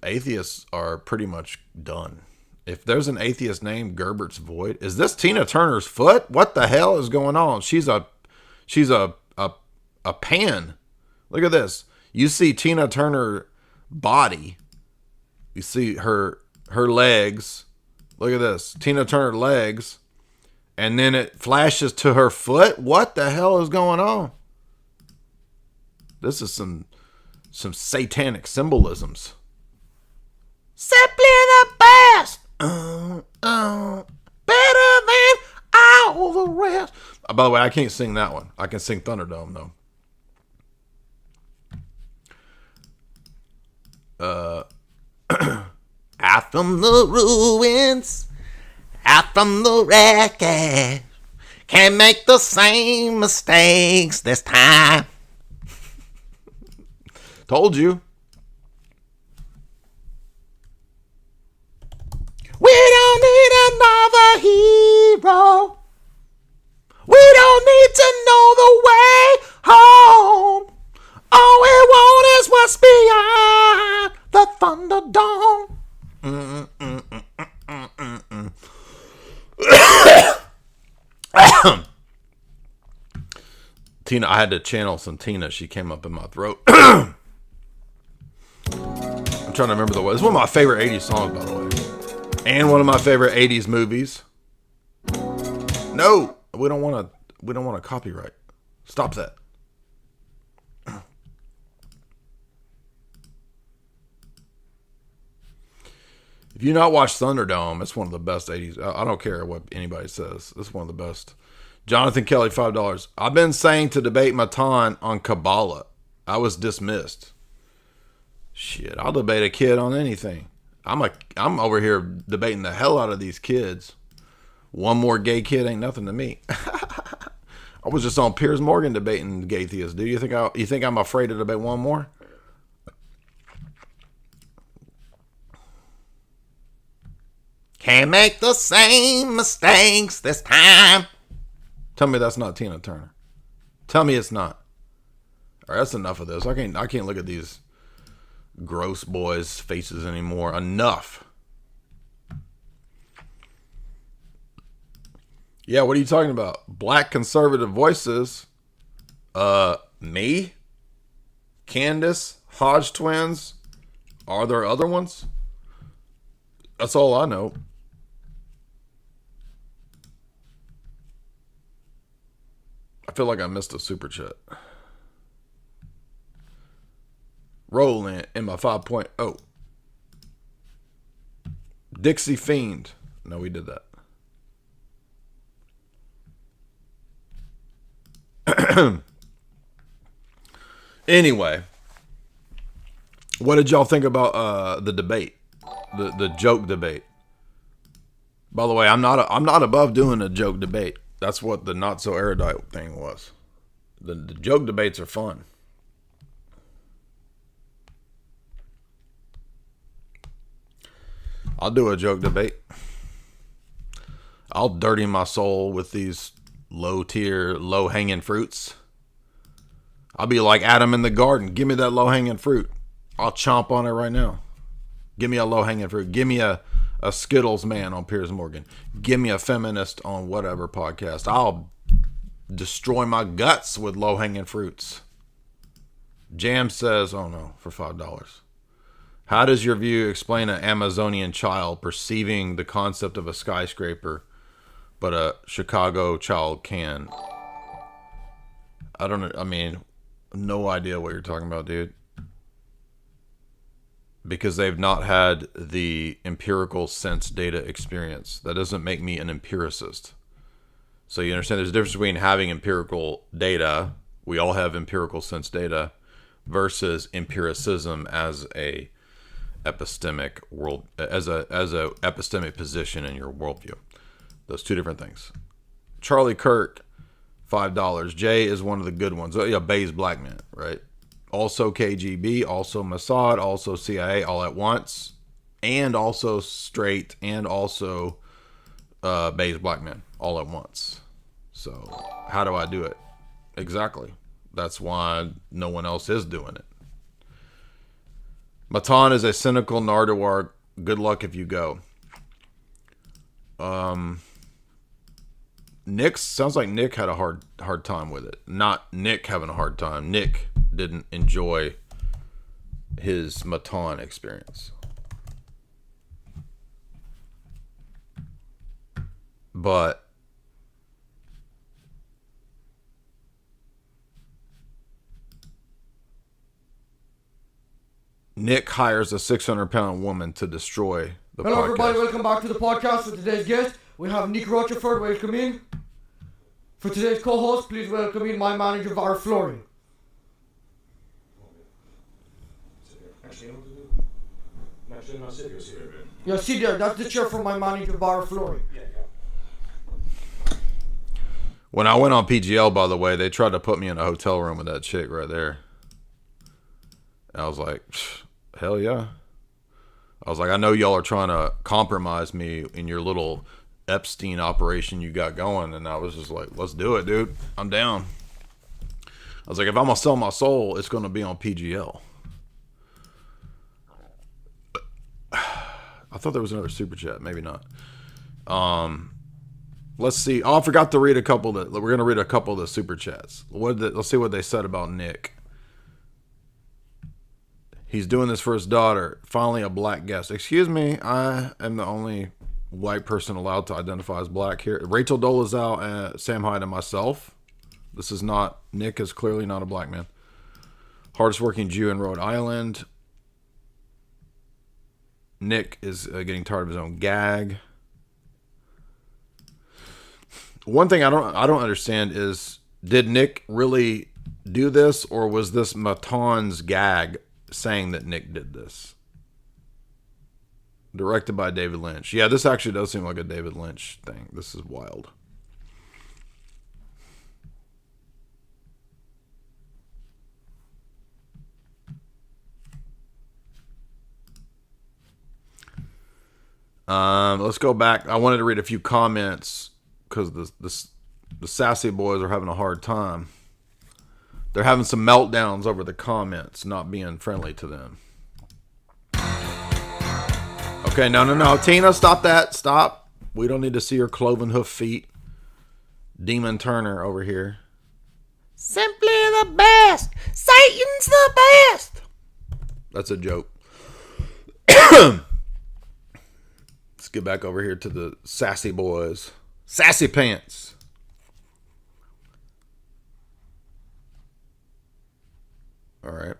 atheists are pretty much done. If there's an atheist named Gerbert's Void, is this Tina Turner's foot? What the hell is going on? She's a pan. Look at this. You see Tina Turner body. You see her legs. Look at this. Tina Turner legs. And then it flashes to her foot. What the hell is going on? This is some satanic symbolisms. Simply the best. Better than all the rest. By the way, I can't sing that one. I can sing Thunderdome though. Out from the ruins, out from the wreckage, can't make the same mistakes this time. Told you. We don't need another hero. We don't need to know the way home. All we want is what's beyond the Thunderdome. Tina, I had to channel some Tina. She came up in my throat. I'm trying to remember the way. It's one of my favorite 80s songs, by the way. And one of my favorite 80s movies. No, we don't want to copyright. Stop that. If you not watch Thunderdome, it's one of the best 80s. I don't care what anybody says. It's one of the best. Jonathan Kelly, $5. I've been saying to debate Matan on Kabbalah. I was dismissed. Shit, I'll debate a kid on anything. I'm over here debating the hell out of these kids. One more gay kid ain't nothing to me. I was just on Piers Morgan debating gay theists. Do you think I'm afraid to debate one more? Can't make the same mistakes this time. Tell me that's not Tina Turner. Tell me it's not. All right, that's enough of this. I can't look at these gross boys' faces anymore. Enough. Yeah, what are you talking about? Black conservative voices. Me? Candace? Hodge twins? Are there other ones? That's all I know. I feel like I missed a super chat. Rolling in my 5.0. Dixie Fiend. No, we did that. Anyway, what did y'all think about the debate, the joke debate? By the way, I'm not above doing a joke debate. That's what the not so erudite thing was. The joke debates are fun. I'll do a joke debate. I'll dirty my soul with these low tier, low hanging fruits. I'll be like Adam in the garden. Give me that low hanging fruit. I'll chomp on it right now. Give me a low hanging fruit. Give me a Skittles man on Piers Morgan. Give me a feminist on whatever podcast. I'll destroy my guts with low hanging fruits. Jam says, oh no, for $5. How does your view explain an Amazonian child perceiving the concept of a skyscraper, but a Chicago child can? I don't know. I mean, no idea what you're talking about, dude. Because they've not had the empirical sense data experience. That doesn't make me an empiricist. So you understand there's a difference between having empirical data, we all have empirical sense data, versus empiricism as a epistemic world, as a epistemic position in your worldview. Those two different things. Charlie Kirk, $5. Jay is one of the good ones. Oh, yeah, BOYZ black man, right? Also KGB, also Mossad, also CIA all at once, and also straight, and also BOYZ black men all at once. So how do I do it? Exactly. That's why no one else is doing it. Matan is a cynical Nardwuar. Good luck if you go. Nick sounds like Nick had a hard time with it. Not Nick having a hard time. Nick didn't enjoy his Matan experience. But Nick hires a 600-pound woman to destroy the Hello, podcast. everybody. Welcome back to the podcast with today's guest. We have Nick Rochefort. Welcome in. For today's co-host, please welcome in my manager, Var Flooring. Yeah, sit there. That's the chair for my manager, Var Flooring. When I went on PGL, by the way, they tried to put me in a hotel room with that chick right there. And I was like, hell yeah. I was like, I know y'all are trying to compromise me in your little Epstein operation you got going. And I was just like, let's do it, dude. I'm down. I was like, if I'm going to sell my soul, it's going to be on PGL. I thought there was another super chat. Maybe not. Let's see. Oh, I forgot to read a couple. We're going to read a couple of the super chats. Let's see what they said about Nick. He's doing this for his daughter. Finally, a black guest. Excuse me, I am the only white person allowed to identify as black here. Rachel Dolezal, Sam Hyde, and myself. This is not, Nick is clearly not a black man. Hardest working Jew in Rhode Island. Nick is getting tired of his own gag. One thing I don't understand is, did Nick really do this, or was this Matan's gag saying that Nick did this? Directed by David Lynch. Yeah, this actually does seem like a David Lynch thing. This is wild. Let's go back. I wanted to read a few comments because the sassy boys are having a hard time. They're having some meltdowns over the comments, not being friendly to them. Okay, no. Tina, stop that. Stop. We don't need to see your cloven hoof feet. Demon Turner over here. Simply the best. Satan's the best. That's a joke. Let's get back over here to the sassy boys. Sassy pants. All right.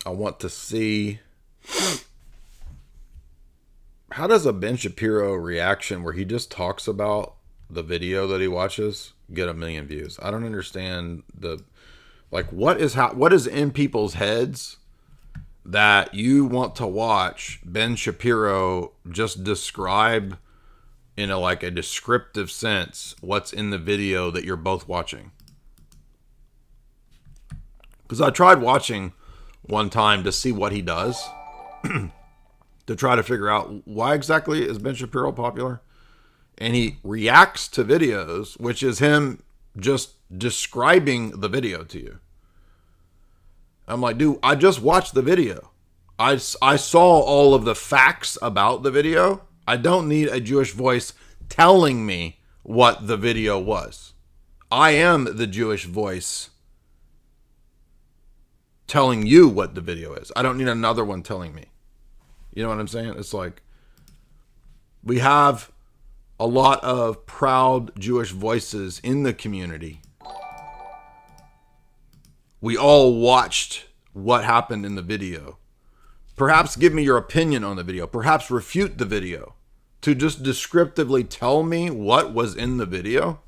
I want to see, how does a Ben Shapiro reaction where he just talks about the video that he watches get 1 million views? I don't understand what is in people's heads that you want to watch Ben Shapiro just describe in a descriptive sense what's in the video that you're both watching. Because I tried watching one time to see what he does to try to figure out why exactly is Ben Shapiro popular. And he reacts to videos, which is him just describing the video to you. I'm like, dude, I just watched the video. I saw all of the facts about the video. I don't need a Jewish voice telling me what the video was. I am the Jewish voice telling you what the video is. I don't need another one telling me. You know what I'm saying? It's like, we have a lot of proud Jewish voices in the community. We all watched what happened in the video. Perhaps give me your opinion on the video. Perhaps refute the video. To just descriptively tell me what was in the video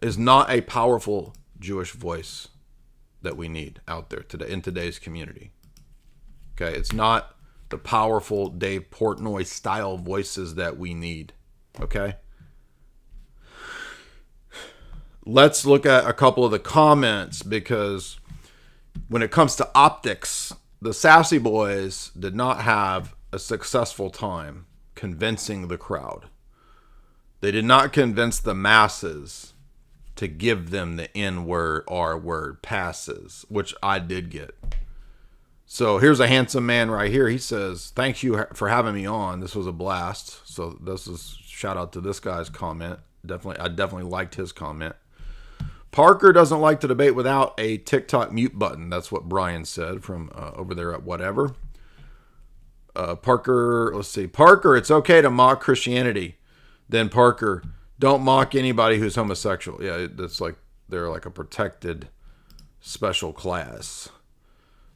is not a powerful Jewish voice that we need out there today in today's community. Okay, it's not the powerful Dave Portnoy style voices that we need. Okay, Let's look at a couple of the comments, because when it comes to optics, the Sassy Boys did not have a successful time convincing the crowd. They did not convince the masses to give them the N-word, R-word passes, which I did get. So here's a handsome man right here. He says, "Thank you for having me on. This was a blast." So this is shout out to this guy's comment. I definitely liked his comment. Parker doesn't like to debate without a TikTok mute button. That's what Brian said from over there at whatever. Parker, let's see. Parker, it's okay to mock Christianity. Then Parker, don't mock anybody who's homosexual. Yeah, that's like they're like a protected special class.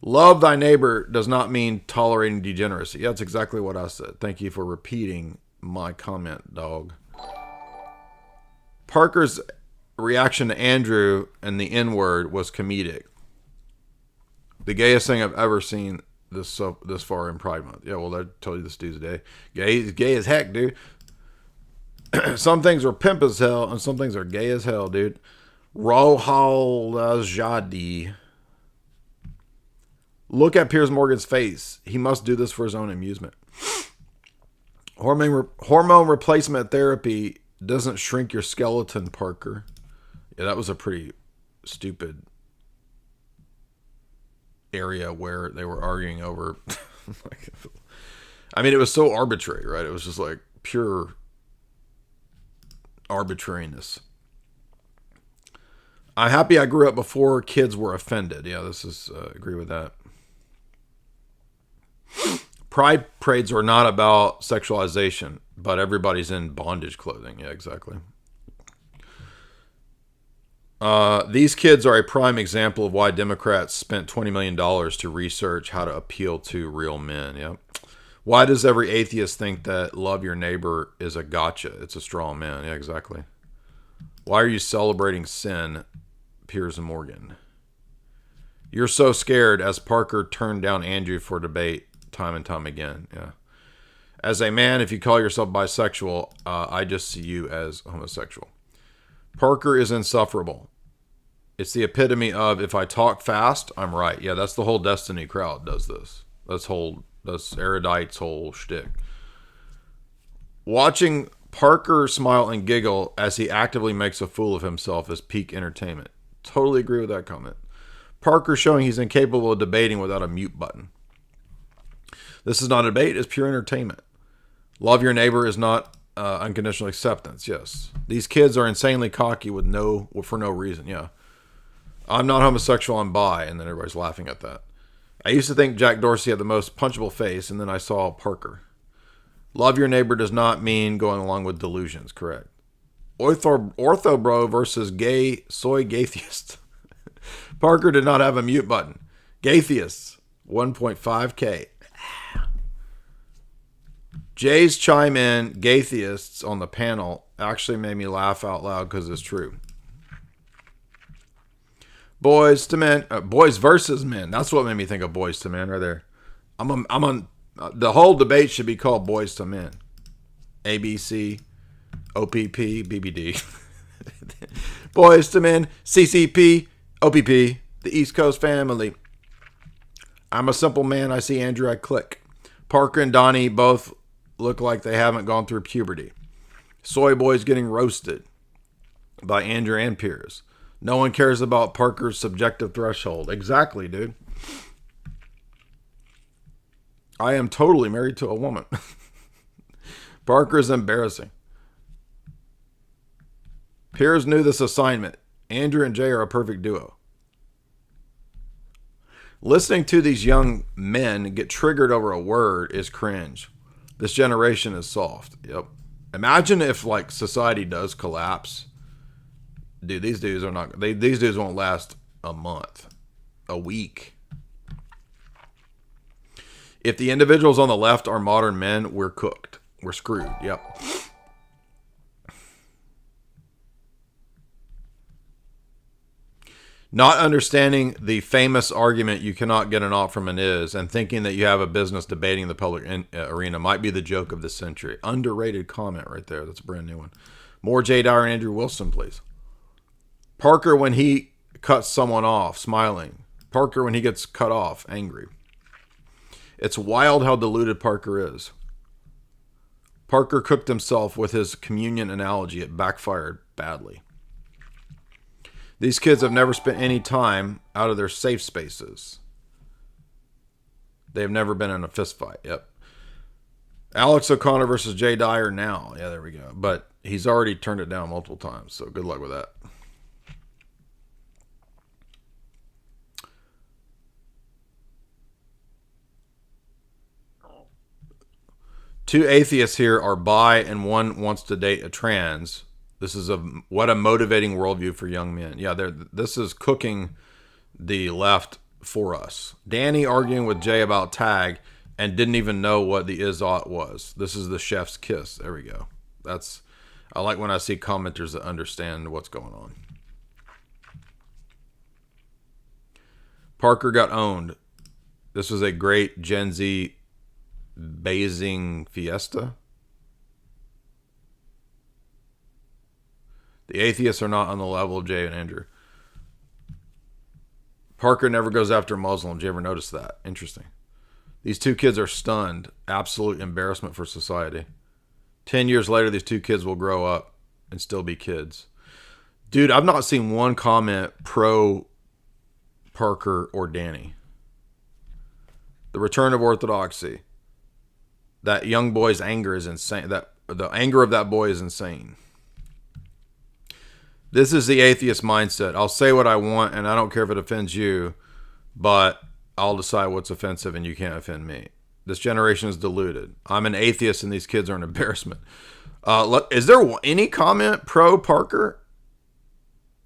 Love thy neighbor does not mean tolerating degeneracy. Yeah, that's exactly what I said. Thank you for repeating my comment, dog. Parker's reaction to Andrew and the N-word was comedic. The gayest thing I've ever seen this far in Pride Month. Yeah, well, I told you this dude's today. Gay as heck, dude. Some things are pimp as hell, and some things are gay as hell, dude. Rohal Jadi. Look at Piers Morgan's face. He must do this for his own amusement. Hormone replacement therapy doesn't shrink your skeleton, Parker. Yeah, that was a pretty stupid area where they were arguing over. I mean, it was so arbitrary, right? It was just like pure arbitrariness. I'm happy I grew up before kids were offended. Yeah, this is agree with that. Pride parades are not about sexualization, but everybody's in bondage clothing. Yeah, exactly. These kids are a prime example of why Democrats spent $20 million to research how to appeal to real men. Yeah. Why does every atheist think that love your neighbor is a gotcha? It's a straw man. Yeah, exactly. Why are you celebrating sin, Piers Morgan? You're so scared as Parker turned down Andrew for debate time and time again. Yeah. As a man, if you call yourself bisexual, I just see you as homosexual. Parker is insufferable. It's the epitome of, if I talk fast, I'm right. Yeah, that's the whole Destiny crowd does this. That's Erudite's whole shtick. Watching Parker smile and giggle as he actively makes a fool of himself is peak entertainment. Totally agree with that comment. Parker showing he's incapable of debating without a mute button. This is not a debate, it's pure entertainment. Love your neighbor is not unconditional acceptance. Yes. These kids are insanely cocky for no reason. Yeah. I'm not homosexual, I'm bi. And then everybody's laughing at that. I used to think Jack Dorsey had the most punchable face, and then I saw Parker. Love your neighbor does not mean going along with delusions. Correct. Ortho bro versus gay soy gaytheist. Parker did not have a mute button. Gaytheists, 1.5K. Jay's chime in, gaytheists on the panel actually made me laugh out loud because it's true. Boys to men, boys versus men. That's what made me think of Boys to Men right there. I'm on. The whole debate should be called Boys to Men. ABC, OPP, BBD. Boys to Men, CCP, OPP, the East Coast family. I'm a simple man. I see Andrew, I click. Parker and Donnie both look like they haven't gone through puberty. Soy boys getting roasted by Andrew and Piers. No one cares about Parker's subjective threshold. Exactly, dude. I am totally married to a woman. Parker's embarrassing. Piers knew this assignment. Andrew and Jay are a perfect duo. Listening to these young men get triggered over a word is cringe. This generation is soft. Yep. Imagine if like society does collapse. Dude, these dudes are not. These dudes won't last a month, a week. If the individuals on the left are modern men, we're cooked. We're screwed. Yep. Not understanding the famous argument you cannot get an ought from an is, and thinking that you have a business debating the public arena might be the joke of the century. Underrated comment right there. That's a brand new one. More J. Dyer and Andrew Wilson, please. Parker when he cuts someone off, smiling. Parker when he gets cut off, angry. It's wild how deluded Parker is. Parker cooked himself with his communion analogy. It backfired badly. These kids have never spent any time out of their safe spaces. They have never been in a fist fight. Yep. Alex O'Connor versus Jay Dyer now. Yeah, there we go. But he's already turned it down multiple times, so good luck with that. Two atheists here are bi and one wants to date a trans. This is what a motivating worldview for young men. Yeah, this is cooking the left for us. Danny arguing with Jay about tag and didn't even know what the is-ought was. This is the chef's kiss. There we go. I like when I see commenters that understand what's going on. Parker got owned. This was a great Gen Z Basing fiesta. The atheists are not on the level of Jay and Andrew. Parker never goes after Muslims. You ever notice that? Interesting. These two kids are stunned. Absolute embarrassment for society. 10 years later, these two kids will grow up and still be kids. Dude, I've not seen one comment pro Parker or Danny. The return of orthodoxy. That young boy's anger is insane. The anger of that boy is insane. This is the atheist mindset. I'll say what I want, and I don't care if it offends you, but I'll decide what's offensive, and you can't offend me. This generation is deluded. I'm an atheist, and these kids are an embarrassment. Is there any comment pro Parker?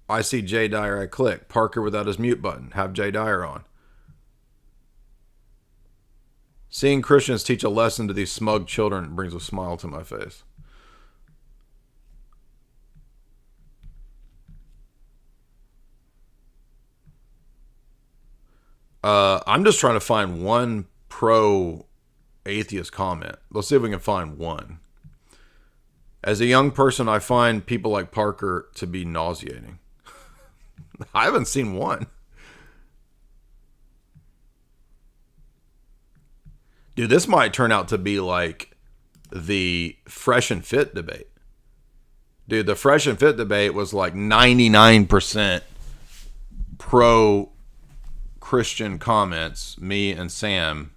I see Jay Dyer. I click. Parker without his mute button. Have Jay Dyer on. Seeing Christians teach a lesson to these smug children brings a smile to my face. I'm just trying to find one pro-atheist comment. Let's see if we can find one. As a young person, I find people like Parker to be nauseating. I haven't seen one. Dude, this might turn out to be like the Fresh and Fit debate. Dude, the Fresh and Fit debate was like 99% pro-Christian comments, me and Sam,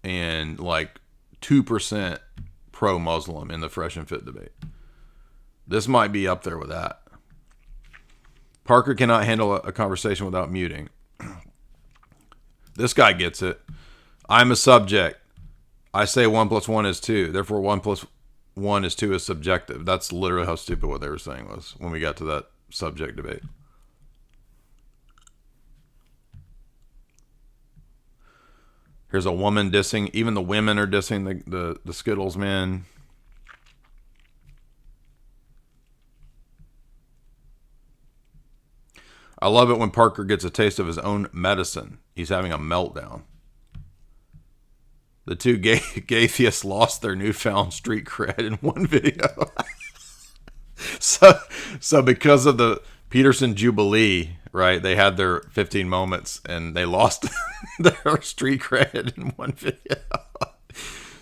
and like 2% pro-Muslim in the Fresh and Fit debate. This might be up there with that. Parker cannot handle a conversation without muting. This guy gets it. I'm a subject. I say 1 + 1 is 2. Therefore, 1 + 1 is 2 is subjective. That's literally how stupid what they were saying was when we got to that subject debate. Here's a woman dissing. Even the women are dissing the Skittles man. I love it when Parker gets a taste of his own medicine. He's having a meltdown. The two gaytheists lost their newfound street cred in one video. So because of the Peterson Jubilee, right, they had their 15 moments and they lost their street cred in one video.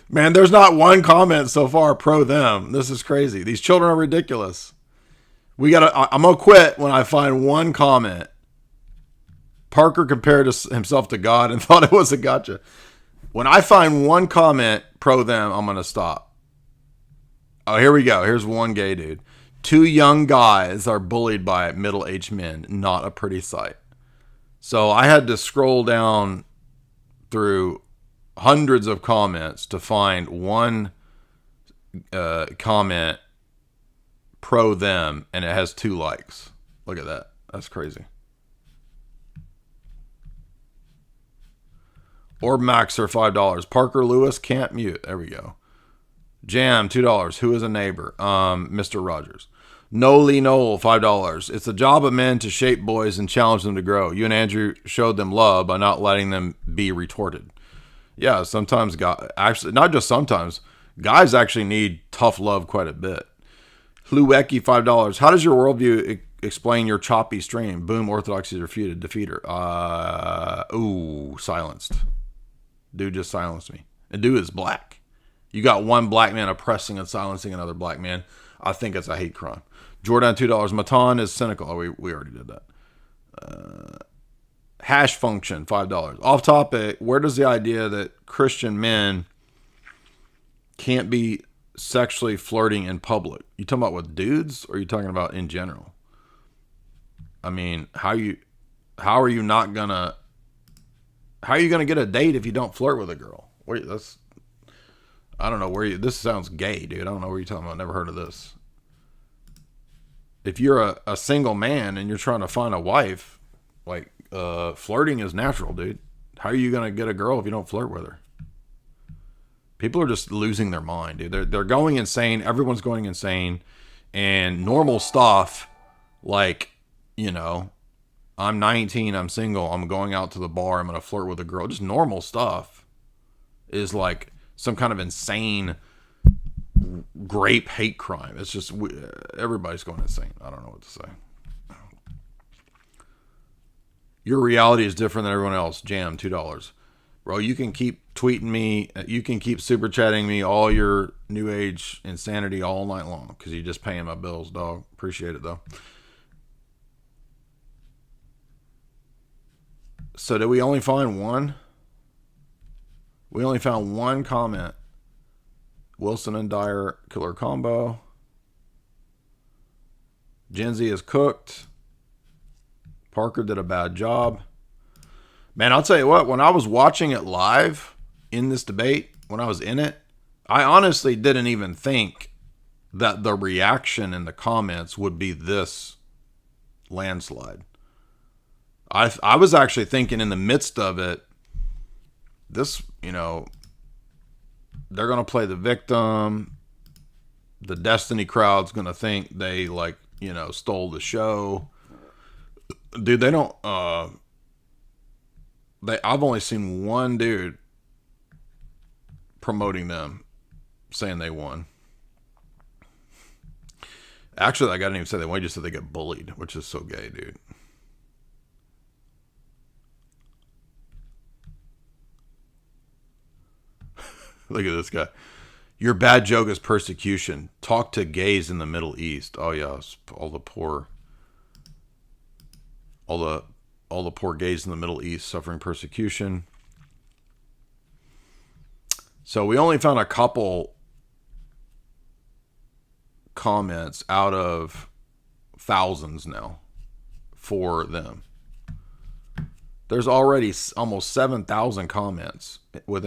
Man, there's not one comment so far pro them. This is crazy. These children are ridiculous. I'm going to quit when I find one comment. Parker compared himself to God and thought it was a gotcha. When I find one comment pro them, I'm going to stop. Oh, here we go. Here's one gay dude. 2 young guys are bullied by middle-aged men. Not a pretty sight. So I had to scroll down through hundreds of comments to find one comment pro them, and it has 2 likes. Look at that. That's crazy. Orb Max are $5. Parker Lewis can't mute. There we go. Jam $2. Who is a neighbor? Mr. Rogers. Noli Noel $5. It's the job of men to shape boys and challenge them to grow. You and Andrew showed them love by not letting them be retorted. Yeah, sometimes actually, not just sometimes, guys actually need tough love quite a bit. Hluecki $5. How does your worldview explain your choppy stream. Boom, orthodoxy is refuted. Defeater. Silenced. Dude just silenced me. And dude is black. You got one black man oppressing and silencing another black man. I think it's a hate crime. Jordan, $2. Matan is cynical. Oh, we already did that. Hash function, $5. Off topic, where does the idea that Christian men can't be sexually flirting in public? You talking about with dudes, or are you talking about in general? I mean, how are you gonna get a date if you don't flirt with a girl? I don't know where you. This sounds gay, dude. I don't know where you're talking about. Never heard of this. If you're a single man and you're trying to find a wife, like flirting is natural, dude. How are you gonna get a girl if you don't flirt with her? People are just losing their mind, dude. They're going insane. Everyone's going insane, and normal stuff like, you know, I'm 19, I'm single, I'm going out to the bar, I'm gonna flirt with a girl. Just normal stuff is like some kind of insane grape hate crime. It's just everybody's going insane. I don't know what to say. Your reality is different than everyone else. Jam, $2. Bro, you can keep tweeting me. You can keep super chatting me all your new age insanity all night long because you're just paying my bills, dog. Appreciate it, though. So did we only find one? We only found one comment. Wilson and Dyer, killer combo. Gen Z is cooked. Parker did a bad job. Man, I'll tell you what, when I was watching it live in this debate, when I was in it, I honestly didn't even think that the reaction in the comments would be this landslide. I was actually thinking in the midst of it, this, you know, they're going to play the victim. The Destiny crowd's going to think they, like, you know, stole the show. Dude, they don't, I've only seen one dude promoting them saying they won. Actually, I didn't even say they won. He just said they get bullied, which is so gay, dude. Look at this guy. Your bad joke is persecution. Talk to gays in the Middle East. Oh yeah, all the poor gays in the Middle East suffering persecution. So we only found a couple comments out of thousands now for them. There's already almost 7,000 comments within